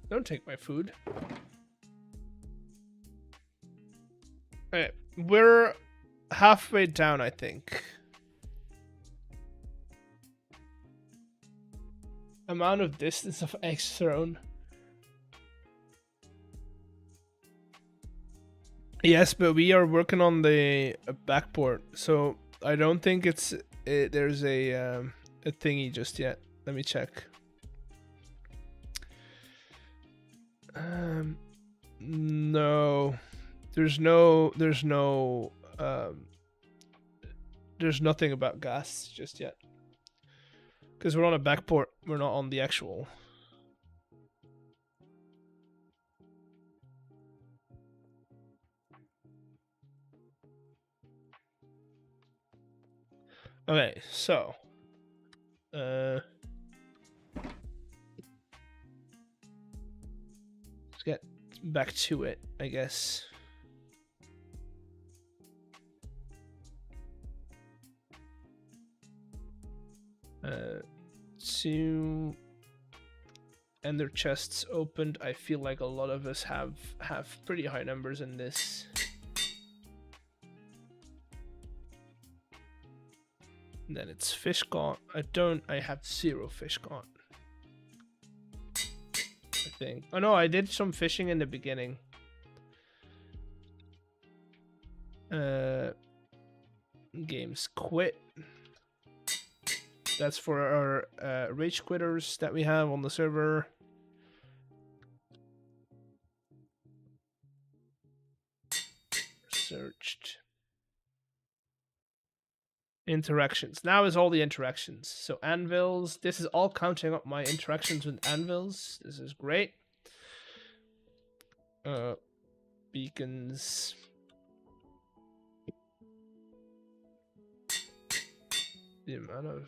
Don't take my food. Alright, we're halfway down, I think. Amount of distance of eggs thrown. Yes, but we are working on the backport, so I don't think there's a thingy just yet. Let me check. No, there's nothing about gas just yet. Because we're on a backport, we're not on the actual. Okay, so let's get back to it, I guess. To and their chests opened. I feel like a lot of us have pretty high numbers in this. And then it's fish gaunt. I have 0 fish gaunt. I think. Oh no, I did some fishing in the beginning. Games quit. That's for our rage quitters that we have on the server. Searched. Interactions. Now is all the interactions. So anvils. This is all counting up my interactions with anvils. This is great. Beacons. The amount of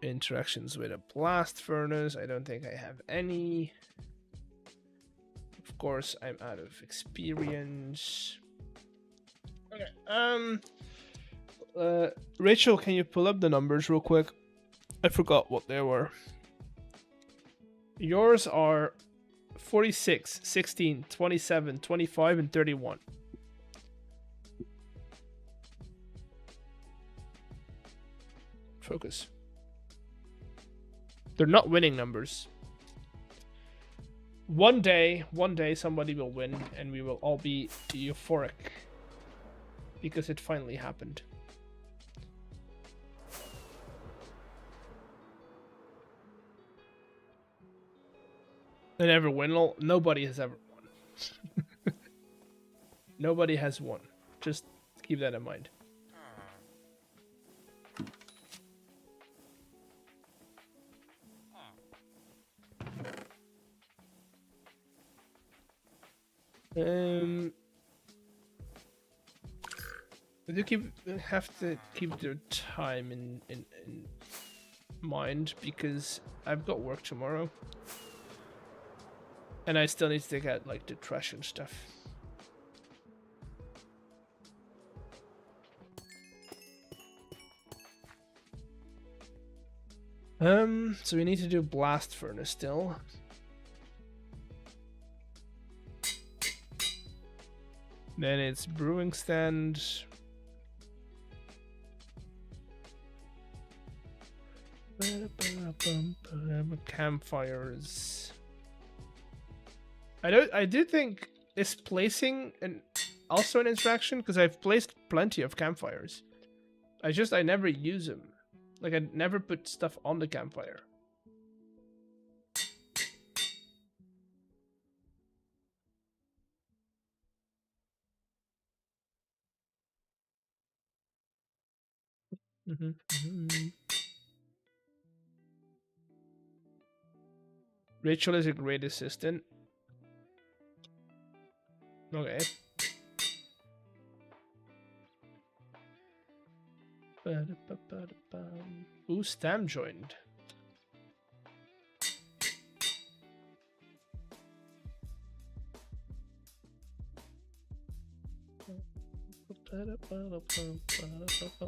interactions with a blast furnace. I don't think I have any. Of course, I'm out of experience. Okay. Rachel, can you pull up the numbers real quick? I forgot what they were. Yours are 46, 16, 27, 25, and 31. Focus. They're not winning numbers. One day somebody will win and we will all be euphoric because it finally happened. They never win. Nobody has ever won. Nobody has won. Just keep that in mind. I do have to keep the time in mind because I've got work tomorrow, and I still need to take out like the trash and stuff. So we need to do blast furnace still. Then it's brewing stand. Campfires. I do think is placing also an interaction because I've placed plenty of campfires. I never use them. Like I never put stuff on the campfire. Rachel is a great assistant. Okay. Ooh, Stam joined.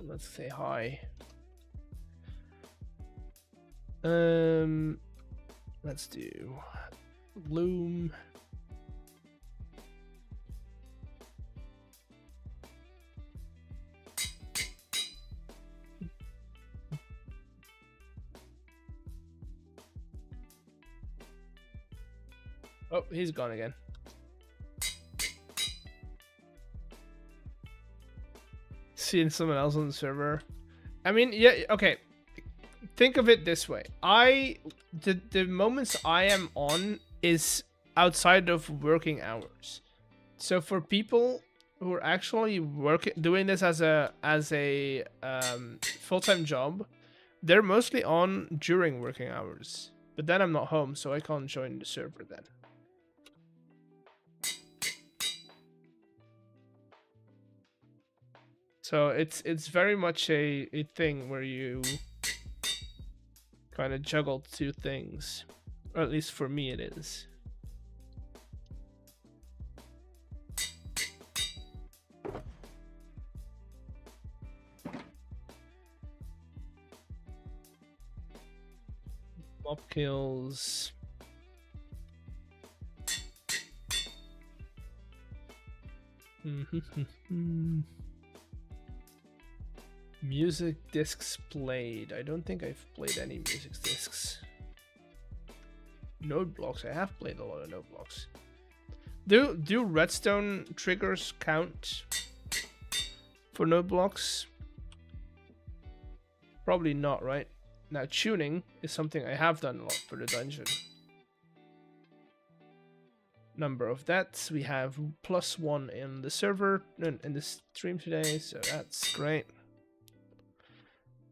Let's say hi. Let's do loom. Oh, he's gone again. Seeing someone else on the server. I mean, yeah, okay. Think of it this way. The moments I am on is outside of working hours. So for people who are actually doing this as a full-time job, they're mostly on during working hours. But then I'm not home, so I can't join the server then. So it's very much a thing where you kind of juggle two things. Or at least for me it is. Mob kills. Music discs played. I don't think I've played any music discs. Node blocks. I have played a lot of node blocks. Do redstone triggers count for node blocks? Probably not, right? Now tuning is something I have done a lot for the dungeon. Number of deaths. We have +1 in the server, in the stream today, so that's great.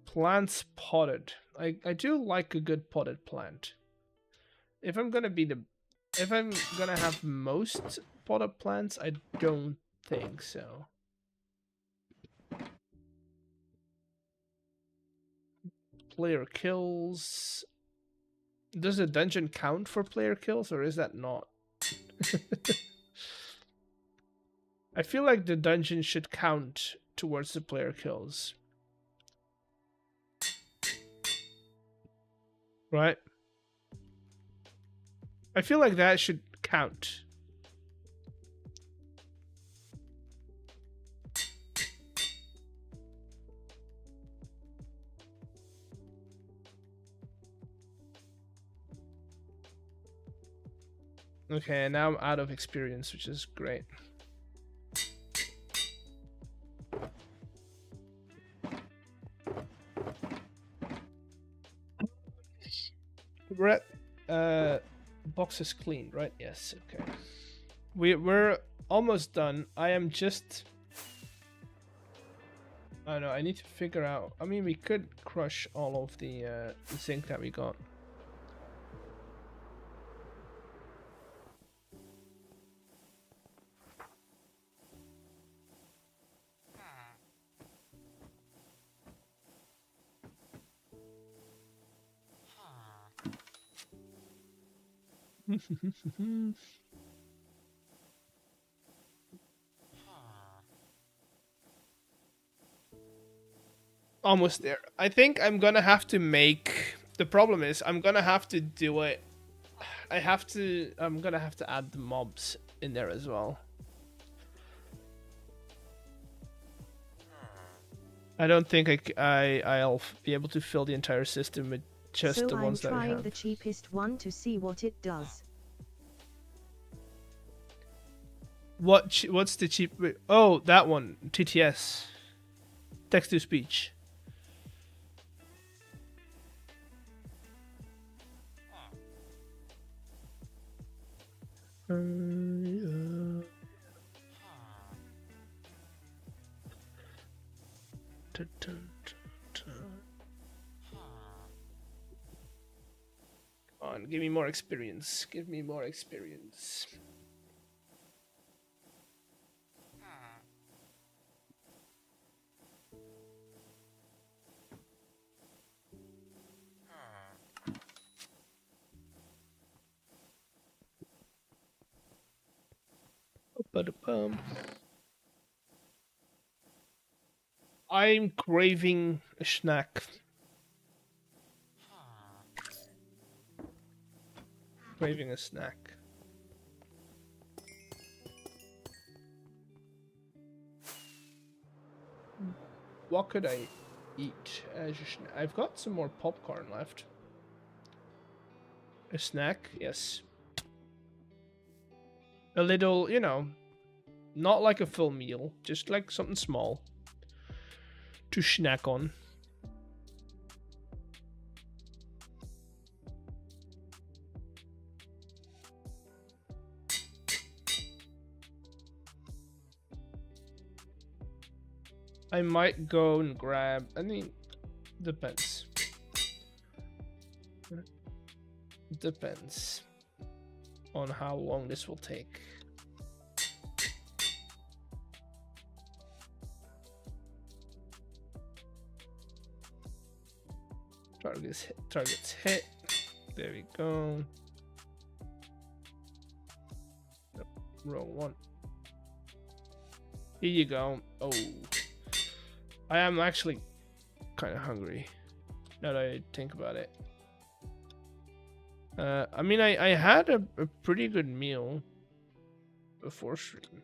Plants potted. I do like a good potted plant. If I'm gonna have most potted plants, I don't think so. Player kills. Does the dungeon count for player kills, or is that not? I feel like the dungeon should count towards the player kills. Right? I feel like that should count. Okay, now I'm out of experience, which is great. We're at box is cleaned, right? Yes, okay. We're almost done. I am just I don't know, I need to figure out. I mean, we could crush all of the zinc that we got. Almost there. I think I'm gonna have to make. The problem is I'm gonna have to do it. I'm gonna have to add the mobs in there as well. I don't think I'll be able to fill the entire system with just the ones that I have. So I'm trying the cheapest one to see what it does. What's the cheap? Oh, that one. TTS. Text to speech. Come on, give me more experience. Give me more experience. I'm craving a snack. Craving a snack. What could I eat as a snack? I've got some more popcorn left. A snack? Yes. A little, you know, not like a full meal, just like something small to snack on. I might go and grab, I mean, depends. Depends on how long this will take. Targets hit. There we go. Nope, wrong one. Here you go. Oh, I am actually kind of hungry now that I think about it. I mean, I had a pretty good meal before stream.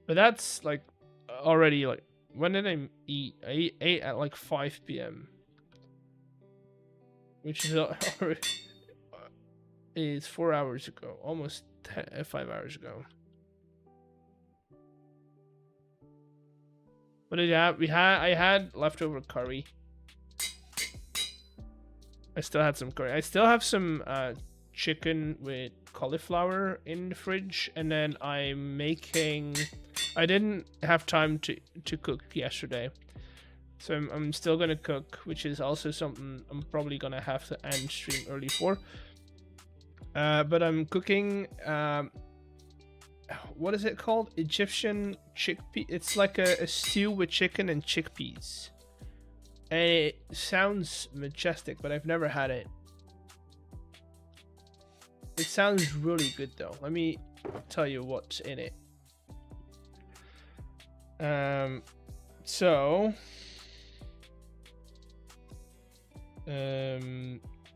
But that's like already like, when did I eat? I ate at like 5 p.m. Which is already is 4 hours ago, almost 5 hours ago. What did you have? I had leftover curry. I still had some curry. I still have some chicken with cauliflower in the fridge, and then I'm making. I didn't have time to cook yesterday, so I'm still gonna cook, which is also something I'm probably gonna have to end stream early for. But I'm cooking. What is it called? Egyptian chickpea. It's like a stew with chicken and chickpeas. And it sounds majestic, but I've never had it. It sounds really good though. Let me tell you what's in it.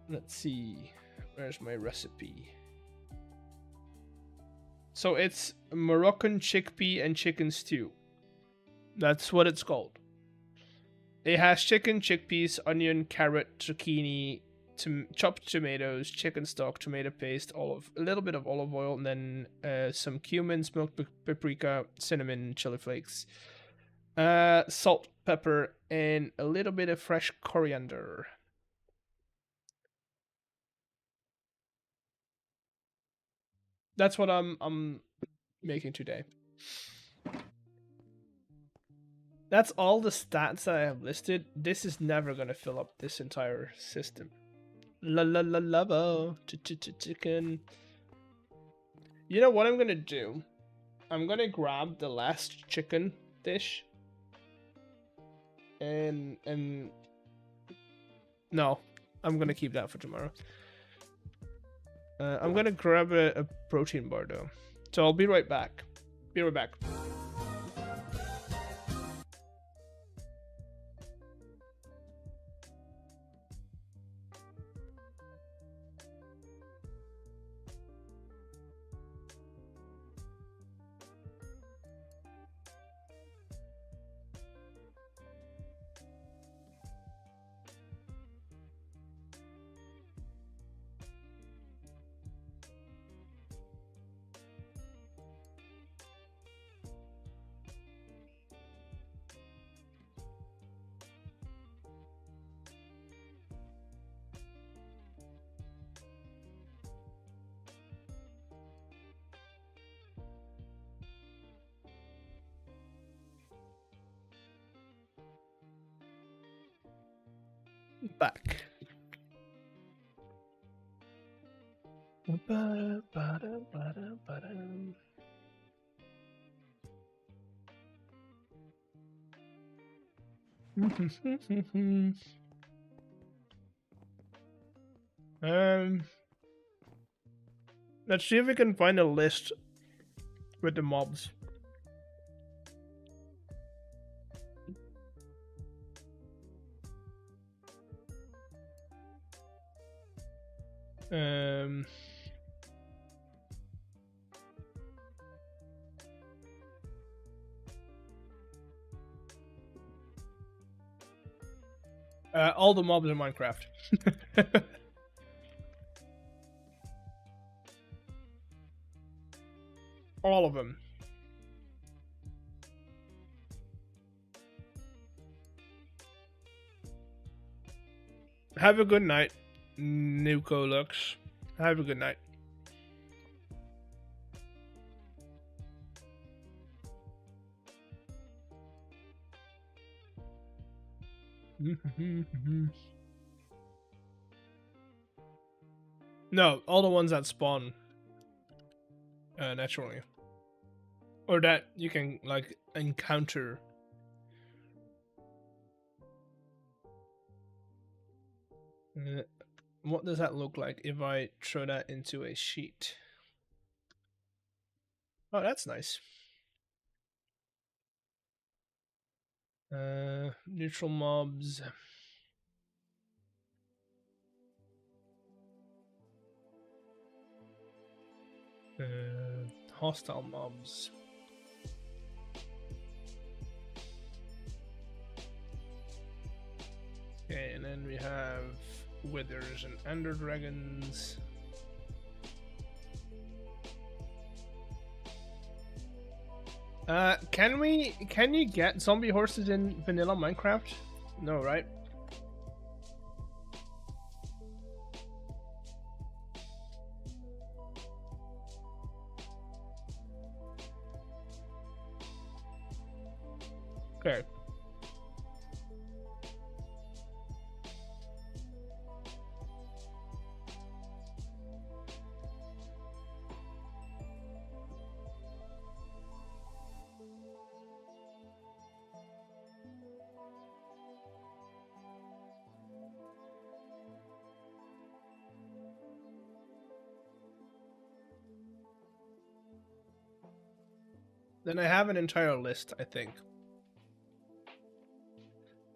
Let's see. Where's my recipe? So it's Moroccan chickpea and chicken stew. That's what it's called. It has chicken, chickpeas, onion, carrot, zucchini, chopped tomatoes, chicken stock, tomato paste, a little bit of olive oil, and then some cumin, smoked paprika, cinnamon, chili flakes, salt, pepper, and a little bit of fresh coriander. That's what I'm making today. That's all the stats that I have listed. This is never gonna fill up this entire system. Chicken. You know what I'm gonna do? I'm gonna grab the last chicken dish. And no, I'm gonna keep that for tomorrow. I'm gonna grab a protein bar though. So I'll be right back. Be right back. Back. Let's see if we can find a list with the mobs. All the mobs in Minecraft. All of them. Have a good night, Nuko Lux. Have a good night. No, all the ones that spawn naturally, or that you can like encounter. What does that look like if I throw that into a sheet? Oh, that's nice. Neutral mobs. Hostile mobs. Okay, and then we have withers and ender dragons. Can you get zombie horses in vanilla Minecraft? No, right? Okay. Then I have an entire list, I think.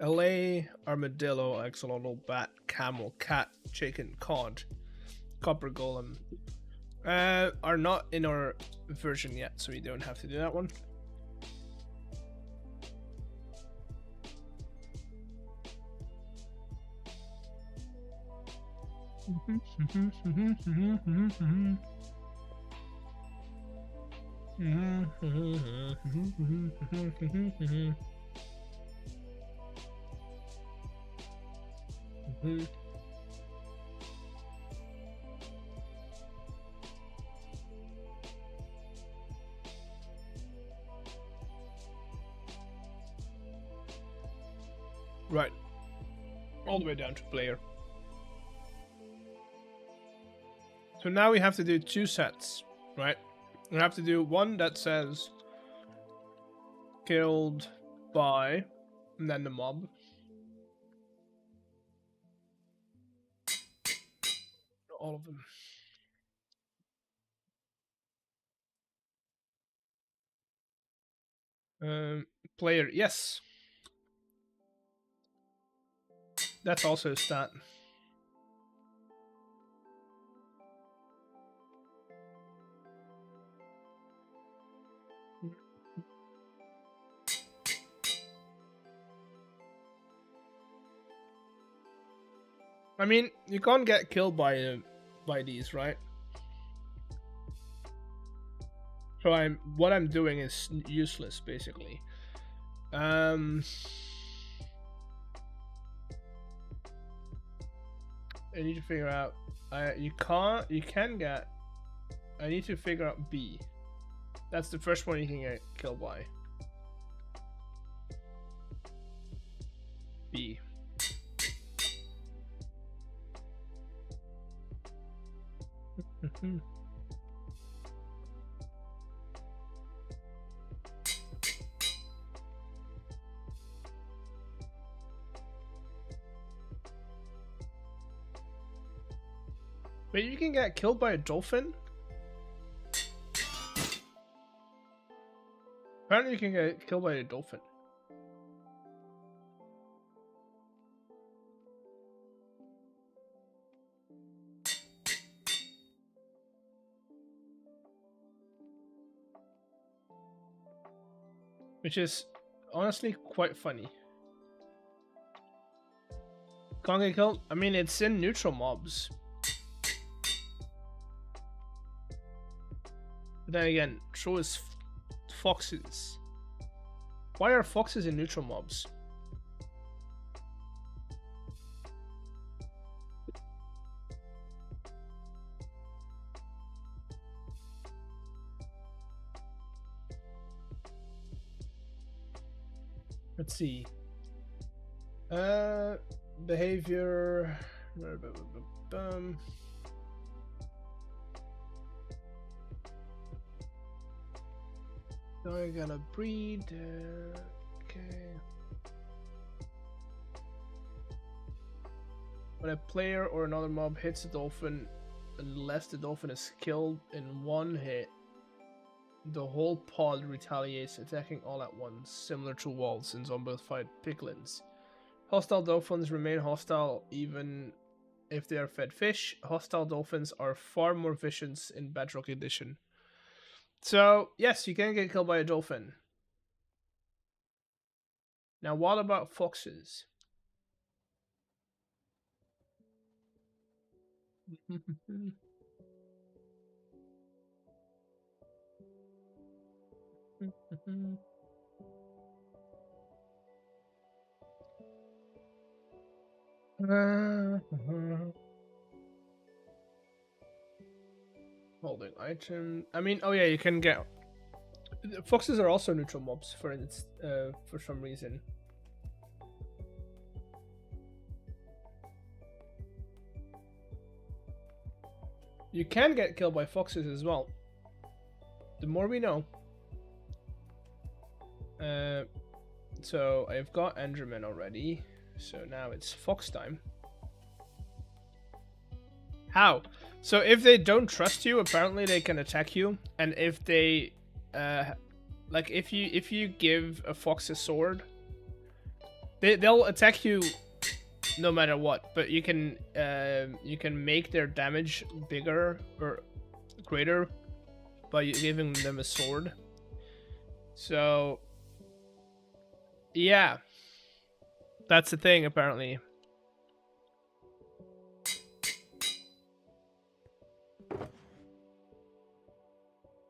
LA, armadillo, axolotl, bat, camel, cat, chicken, cod, copper golem. Are not in our version yet, so we don't have to do that one. Right. All the way down to player. So now we have to do 2 sets, right? We have to do one that says killed by, and then the mob. All of them. Player, yes. That's also a stat. I mean, you can't get killed by these, right? So what I'm doing is useless, basically. I need to figure out. You can get. I need to figure out B. That's the first one you can get killed by. B. Wait, you can get killed by a dolphin? Apparently you can get killed by a dolphin. Which is honestly quite funny. Can't get killed? I mean, it's in neutral mobs. But then again, so is foxes. Why are foxes in neutral mobs? Let's see. Behavior. Now I gotta breed. Okay. When a player or another mob hits a dolphin, unless the dolphin is killed in one hit, the whole pod retaliates, attacking all at once, similar to wolves in zombified piglins. Hostile dolphins remain hostile even if they are fed fish. Hostile dolphins are far more vicious in Bedrock Edition. So, yes, you can get killed by a dolphin. Now, what about foxes? Holding item. I mean, oh yeah, you can get. Foxes are also neutral mobs for some reason. You can get killed by foxes as well. The more we know. So I've got Enderman already. So now it's fox time. How? So if they don't trust you, apparently they can attack you. And if they, like if you give a fox a sword, they'll attack you no matter what. But you can make their damage bigger or greater by giving them a sword. So yeah, that's the thing apparently.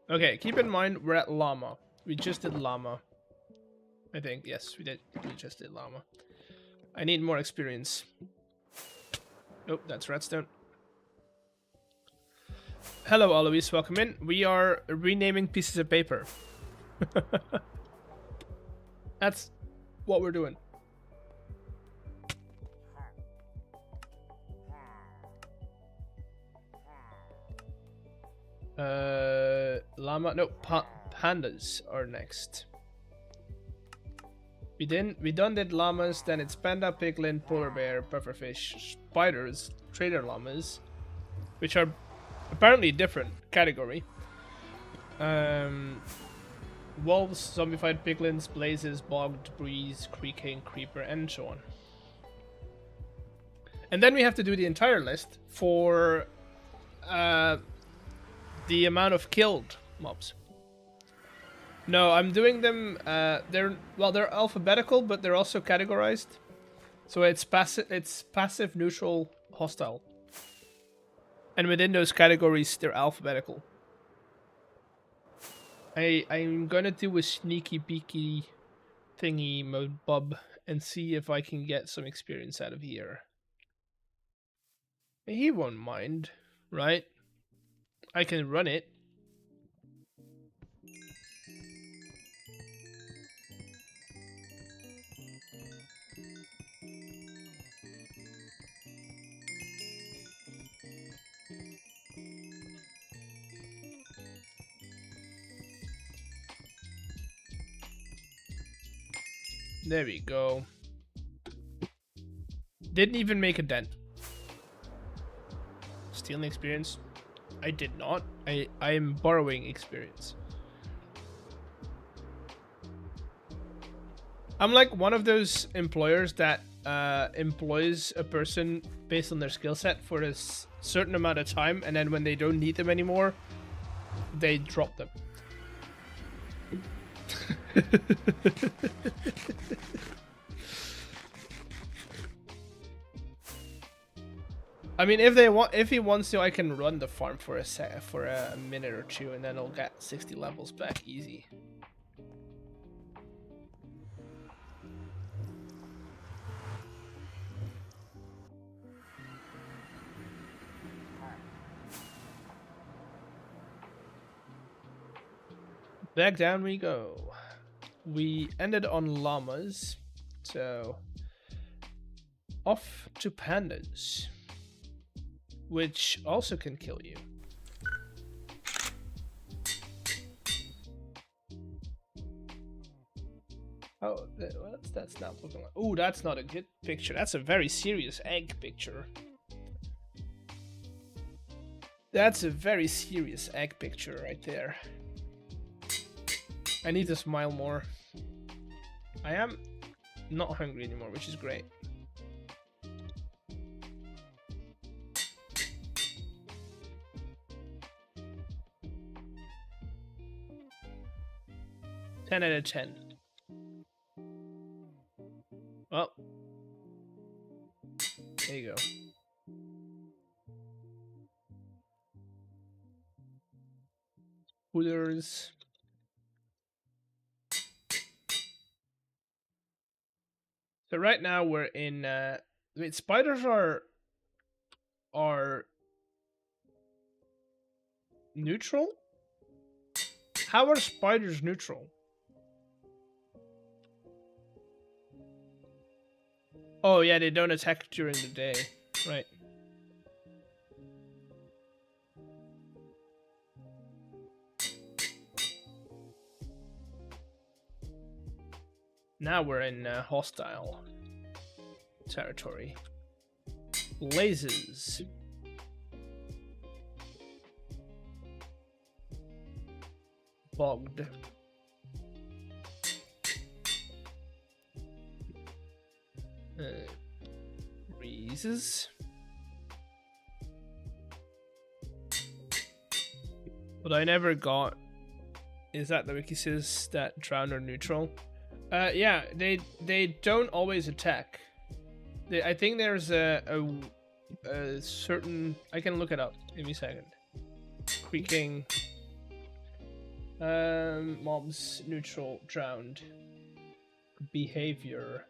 Okay, keep in mind we're at llama. We just did llama. I think, yes, we did. We just did llama. I need more experience. Oh, that's redstone. Hello, Alois. Welcome in. We are renaming pieces of paper. That's what we're doing. Llama, no, pandas are next. We done did llamas, then it's panda, piglin, polar bear, pufferfish, spiders, trader llamas, which are apparently a different category. Wolves, zombified piglins, blazes, bogged, breeze, creaking, creeper, and so on. And then we have to do the entire list for the amount of killed mobs. No, I'm doing them. They're alphabetical, but they're also categorized. So it's passive, neutral, hostile, and within those categories, they're alphabetical. I'm gonna do a sneaky peeky thingy mode bub and see if I can get some experience out of here. He won't mind, right? I can run it. There we go. Didn't even make a dent. Stealing experience? I did not. I am borrowing experience. I'm like one of those employers that employs a person based on their skill set for a certain amount of time, and then when they don't need them anymore, they drop them. I mean, if he wants to, I can run the farm for a minute or two, and then I'll get 60 levels back easy. Back down we go. We ended on llamas, so off to pandas, which also can kill you. Oh, that's not looking like. Oh, that's not a good picture. That's a very serious egg picture. That's a very serious egg picture right there. I need to smile more. I am not hungry anymore, which is great. Ten out of 10. Well, there you go. Coolers. So right now we're in. Wait, spiders are neutral. How are spiders neutral? Oh yeah, they don't attack during the day, right? Now we're in hostile territory. Lasers. Bogged. Breezes. What I never got is that the wiki says that drown are neutral. Yeah, they don't always attack. I think there's a certain. I can look it up. Give me a second. Creaking. Mobs neutral drowned. Behavior.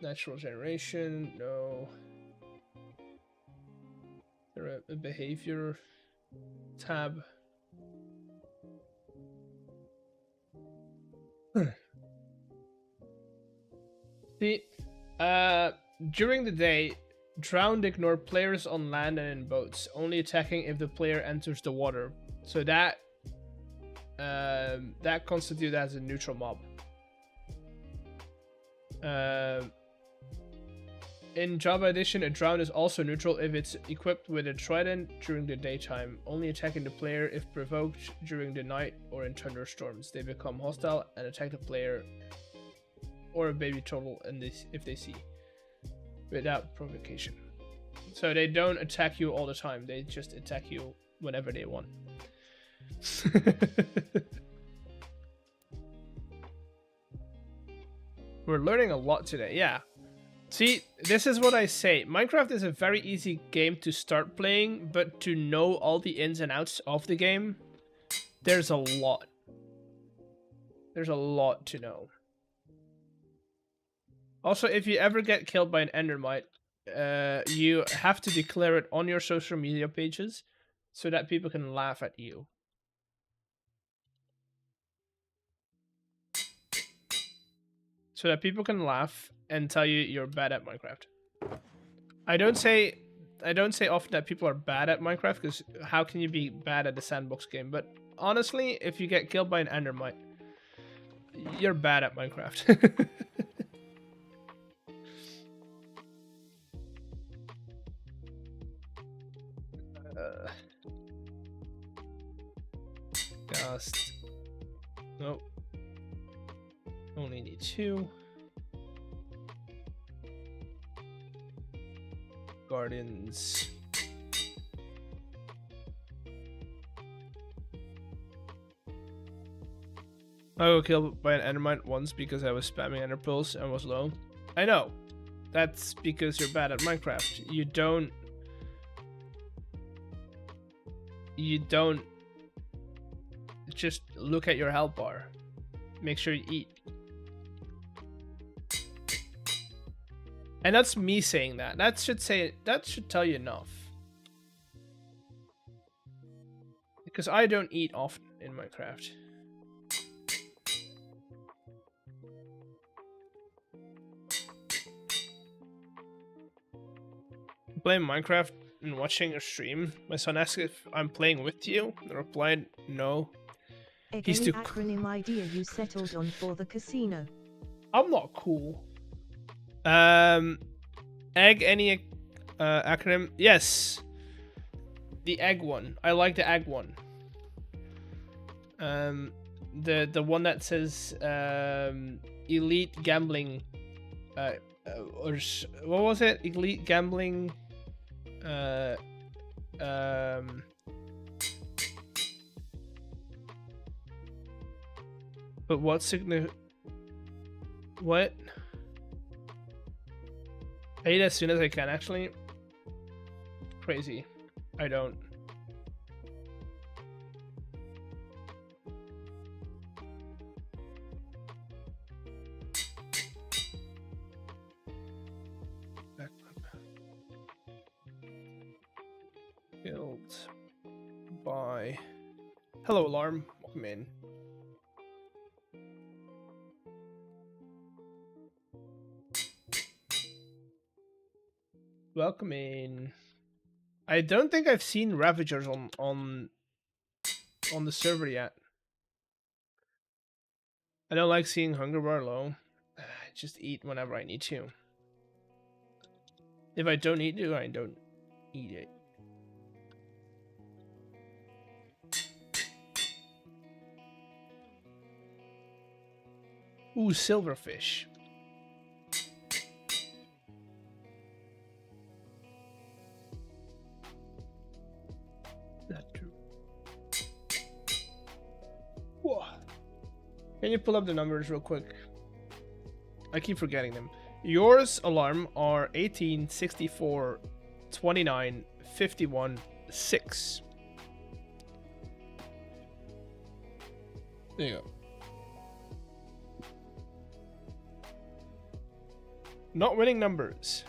Natural generation. No. There a behavior tab. See, during the day, drowned ignore players on land and in boats, only attacking if the player enters the water. So that constitutes as a neutral mob. In Java Edition, a drown is also neutral if it's equipped with a trident during the daytime, only attacking the player if provoked during the night or in thunderstorms. They become hostile and attack the player or a baby turtle if they see, without provocation. So they don't attack you all the time, they just attack you whenever they want. We're learning a lot today, yeah. See, this is what I say. Minecraft is a very easy game to start playing, but to know all the ins and outs of the game, there's a lot. There's a lot to know. Also, if you ever get killed by an endermite, you have to declare it on your social media pages so that people can laugh at you. So that people can laugh and tell you you're bad at Minecraft. I don't say often that people are bad at Minecraft, because how can you be bad at the sandbox game? But honestly, if you get killed by an endermite, you're bad at Minecraft. Ghost. Nope. Only need 2. Gardens. I got killed by an endermite once because I was spamming ender pearls and was low. I know. That's because you're bad at Minecraft. You don't just look at your health bar. Make sure you eat. And that's me saying that. That should tell you enough. Because I don't eat often in Minecraft. Playing Minecraft and watching a stream. My son asked if I'm playing with you. I replied, no. He's Any too acronym idea you settled on for the casino? I'm not cool. Egg, any acronym? Yes. The egg one. I like the egg one. The one that says elite gambling. Or what was it? Elite gambling. But what what? I eat as soon as I can, actually. Crazy. I don't. Built by. Hello, alarm. Welcome in. Welcome in. I don't think I've seen Ravagers on the server yet. I don't like seeing hunger bar low. I just eat whenever I need to. If I don't need to, I don't eat it. Ooh, silverfish. Not true. Whoa. Can you pull up the numbers real quick? I keep forgetting them. Yours, alarm, are 18, 64, 29, 51, 6. There you go. Not winning numbers.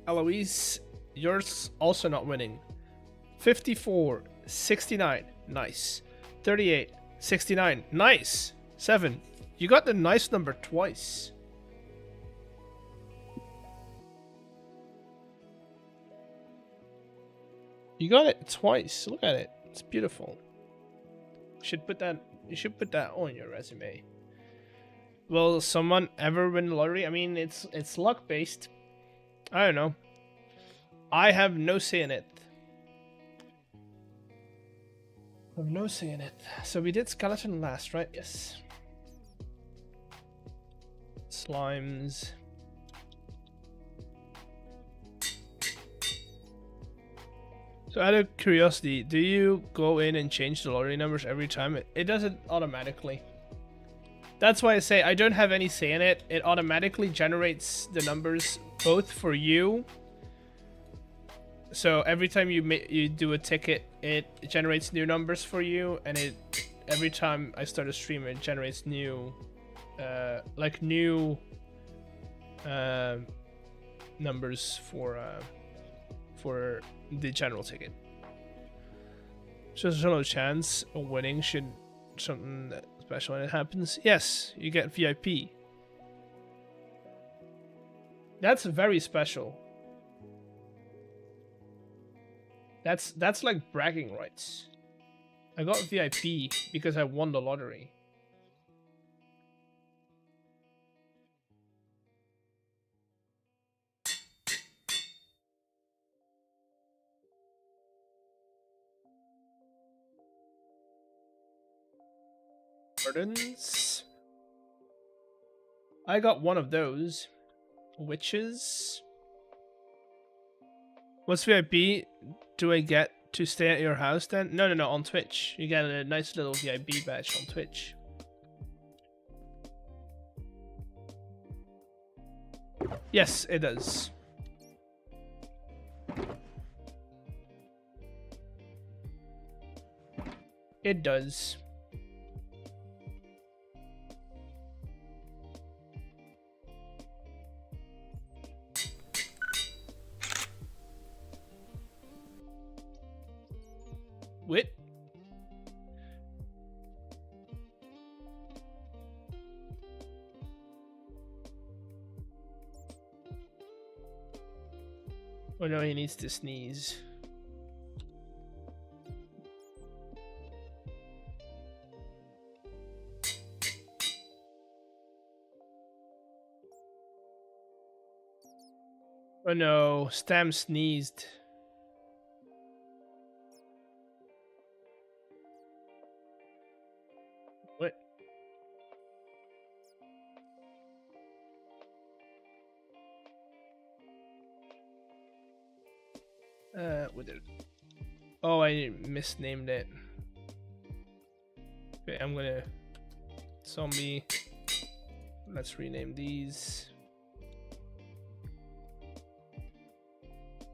Eloise, yours also not winning. 54, 69, nice. 38, 69, nice. 7, you got the nice number twice. You got it twice. Look at it. It's beautiful. You should put that on your resume. Will someone ever win the lottery? I mean, it's luck based. I don't know. I have no say in it. I have no say in it. So we did skeleton last, right? Yes. Slimes. So out of curiosity, do you go in and change the lottery numbers every time? It does it automatically. That's why I say I don't have any say in it. It automatically generates the numbers both for you. So every time you do a ticket, it generates new numbers for you, and every time I start a stream, it generates new, numbers for the general ticket. So there's no chance of winning should something special when it happens. Yes, you get VIP. That's very special. That's like bragging rights. I got VIP because I won the lottery. Gardens. I got one of those. Witches. What's VIP? Do I get to stay at your house then? No, on Twitch. You get a nice little VIP badge on Twitch. Yes, it does. It does. Wait. Oh no, he needs to sneeze. Oh no, Stam sneezed. What? With it. Oh, I misnamed it. Okay, I'm gonna zombie. Let's rename these.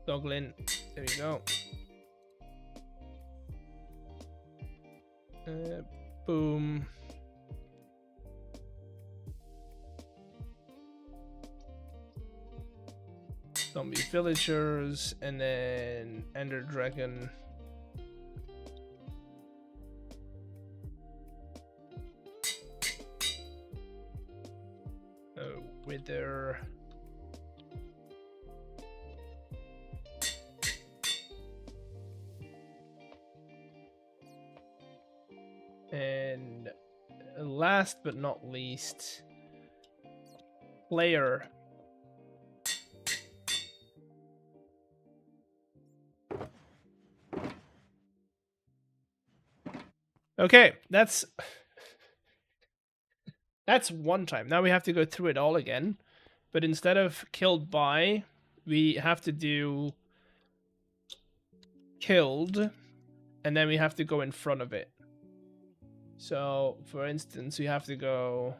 Doglin. There we go. Boom. Zombie villagers, and then Ender Dragon. Wither. And last but not least, player. Okay, that's one time. Now we have to go through it all again, but instead of killed by, we have to do killed, and then we have to go in front of it. So, for instance, we have to go...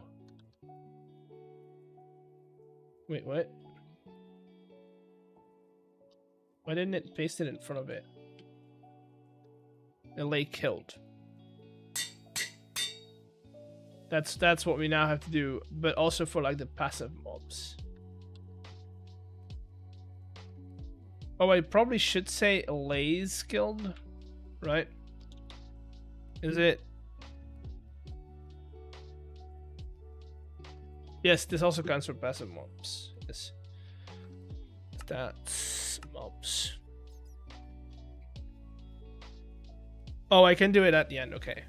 Wait, what? Why didn't it paste it in front of it? LA killed. That's what we now have to do, but also for like the passive mobs. Oh, I probably should say LA's killed, right? Is it? Yes, this also counts for passive mobs. Yes. That's mobs. Oh, I can do it at the end. Okay.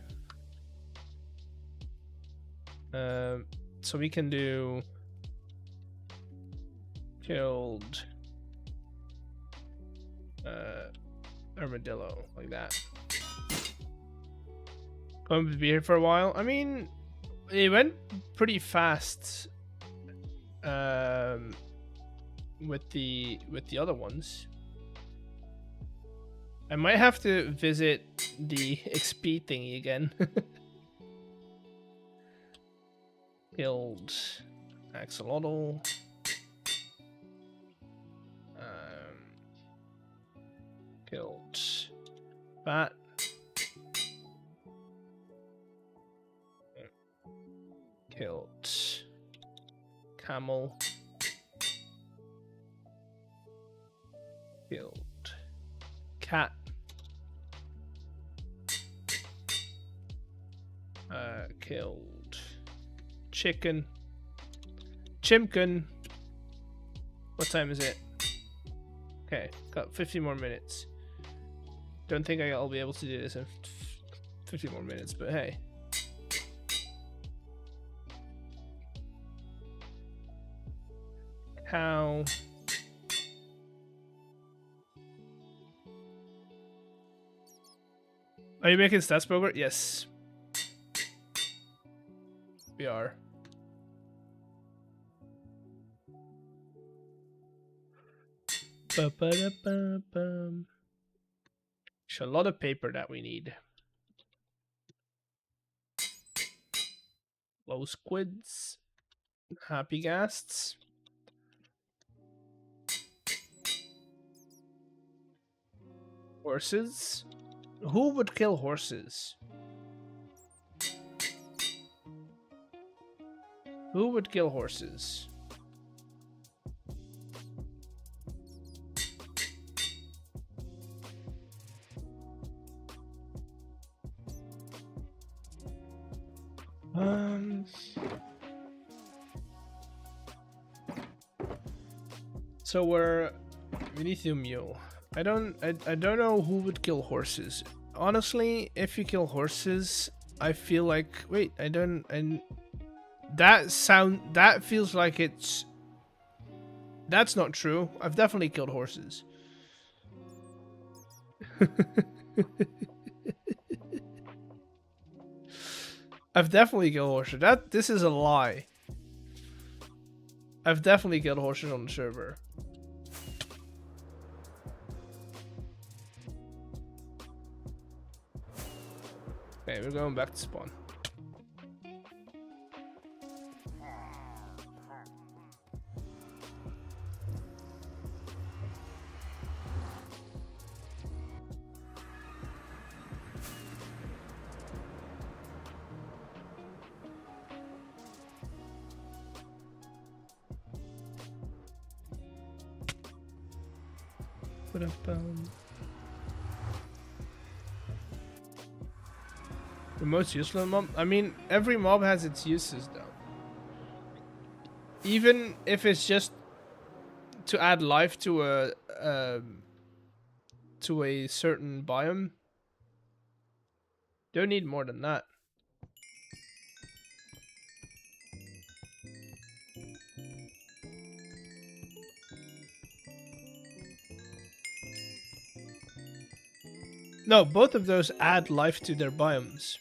So we can do killed armadillo like that. Going to be here for a while. I mean, it went pretty fast with the other ones. I might have to visit the XP thingy again. Killed axolotl. Killed bat. Killed camel. Killed cat. Killed chicken. Chimkin. What time is it? Okay, got 50 more minutes. Don't think I'll be able to do this in 50 more minutes, but hey. Cow. Are you making stats progress? Yes. We are. Ba-ba-da-ba-bum. There's a lot of paper that we need. Low squids. Happy ghasts. Horses? Who would kill horses? Who would kill horses? So we need to mule. I don't know who would kill horses. Honestly, if you kill horses, I feel like that feels like that's not true. I've definitely killed horses. I've definitely killed horses. This is a lie. I've definitely killed horses on the server. Okay, we're going back to spawn. The most useful mob? I mean, every mob has its uses though. Even if it's just to add life to a certain biome, don't need more than that. No, both of those add life to their biomes.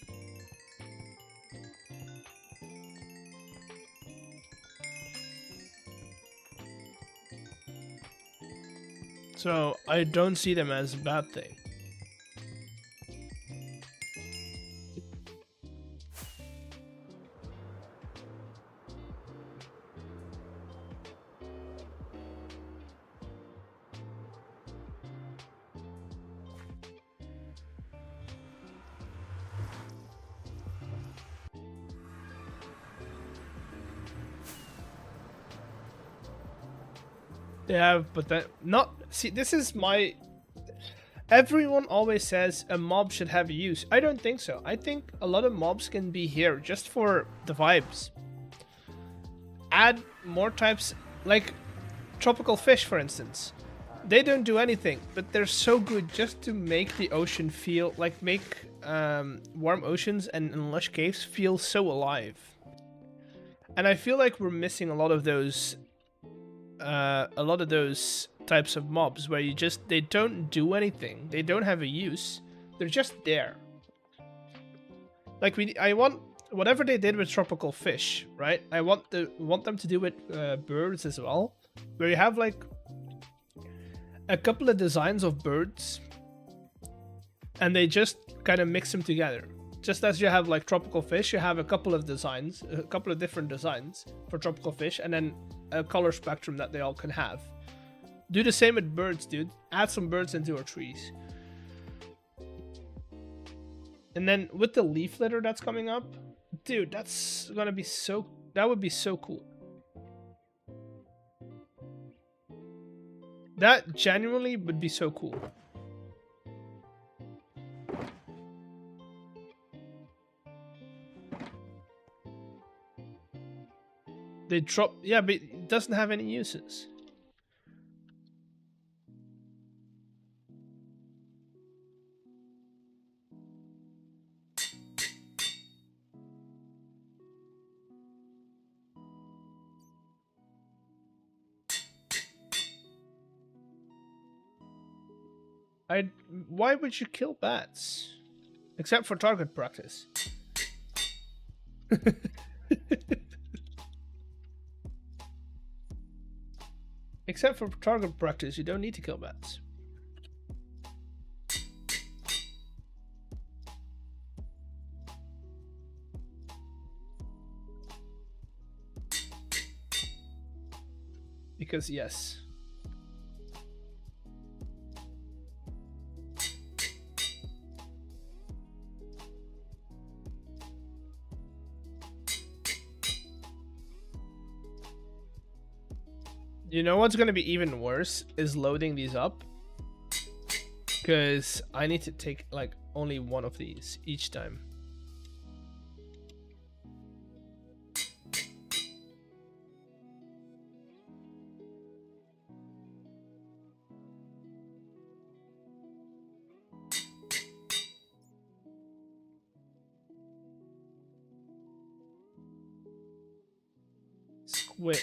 So I don't see them as a bad thing. Yeah, but that not see. This is my. Everyone always says a mob should have a use. I don't think so. I think a lot of mobs can be here just for the vibes. Add more types, like tropical fish, for instance. They don't do anything, but they're so good just to make the ocean feel like warm oceans and lush caves feel so alive. And I feel like we're missing a lot of those types of mobs where they don't do anything, they don't have a use, they're just there. Like I want whatever they did with tropical fish, right? I want them to do with birds as well, where you have like a couple of designs of birds and they just kind of mix them together. Just as you have like tropical fish, you have a couple of different designs for tropical fish, and then a color spectrum that they all can have. Do the same with birds, dude. Add some birds into our trees. And then with the leaf litter that's coming up, dude, that's gonna be that would be so cool. That genuinely would be so cool. They drop, yeah, but it doesn't have any uses. Why would you kill bats? Except for target practice. Except for target practice, you don't need to kill bats. Because yes. You know what's gonna be even worse is loading these up, because I need to take like only one of these each time. Squid.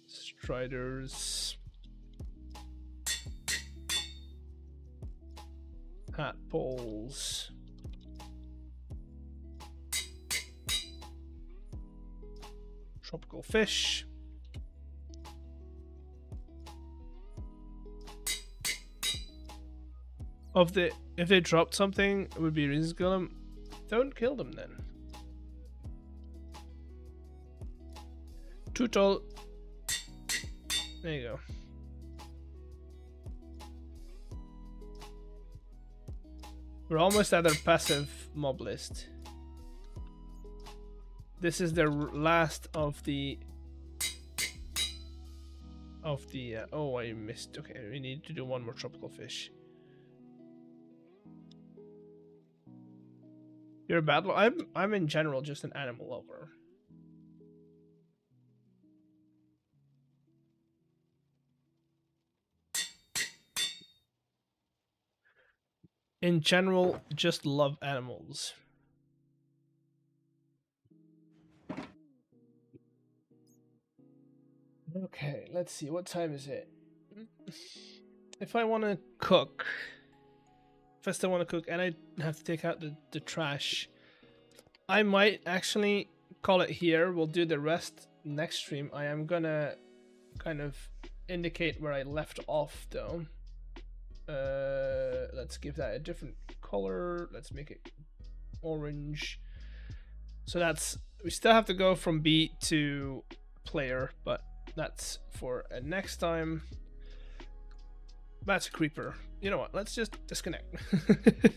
Striders. Hat poles. Tropical fish. If they dropped something, it would be reason to kill them. Don't kill them then. Too tall. There you go. We're almost at our passive mob list. This is the last of the oh, I missed. Okay, we need to do one more tropical fish. You're a bad one. I'm in general just an animal lover. In general, just love animals. Okay, let's see. What time is it? If I want to cook, first I want to cook and I have to take out the trash, I might actually call it here. We'll do the rest next stream. I am gonna kind of indicate where I left off though. Let's give that a different color. Let's make it orange. So that's, we still have to go from B to player, but that's for next time. That's a creeper. You know what? Let's just disconnect.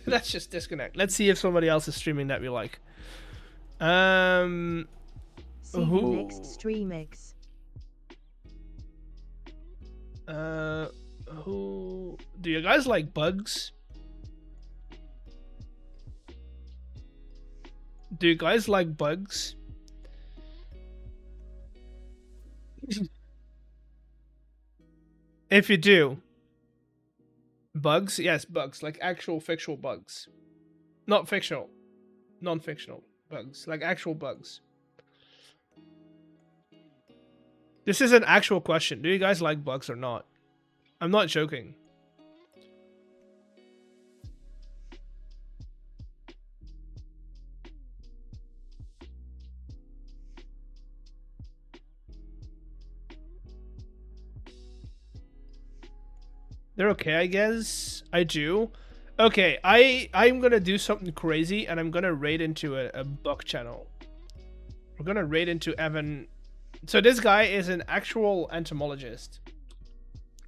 Let's just disconnect. Let's see if somebody else is streaming that we like. See you next stream X. Who do you guys like bugs? Do you guys like bugs? If you do, bugs, yes, bugs, like actual fictional bugs, not fictional, non-fictional bugs, like actual bugs. This is an actual question. Do you guys like bugs or not? I'm not joking. They're okay, I guess. I do. Okay, I'm gonna do something crazy and I'm gonna raid into a bug channel. We're gonna raid into Evan. So this guy is an actual entomologist,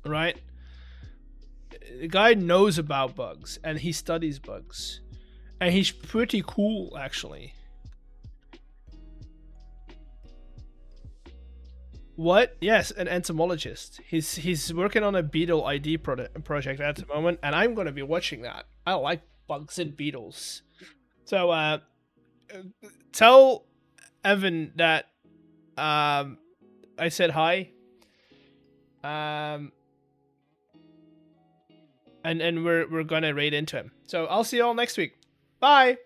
right? The guy knows about bugs and he studies bugs, and he's pretty cool actually. What? Yes, an entomologist. He's working on a beetle ID project at the moment, and I'm gonna be watching that. I like bugs and beetles. So tell Evan that I said hi. And we're gonna raid into him. So I'll see you all next week. Bye.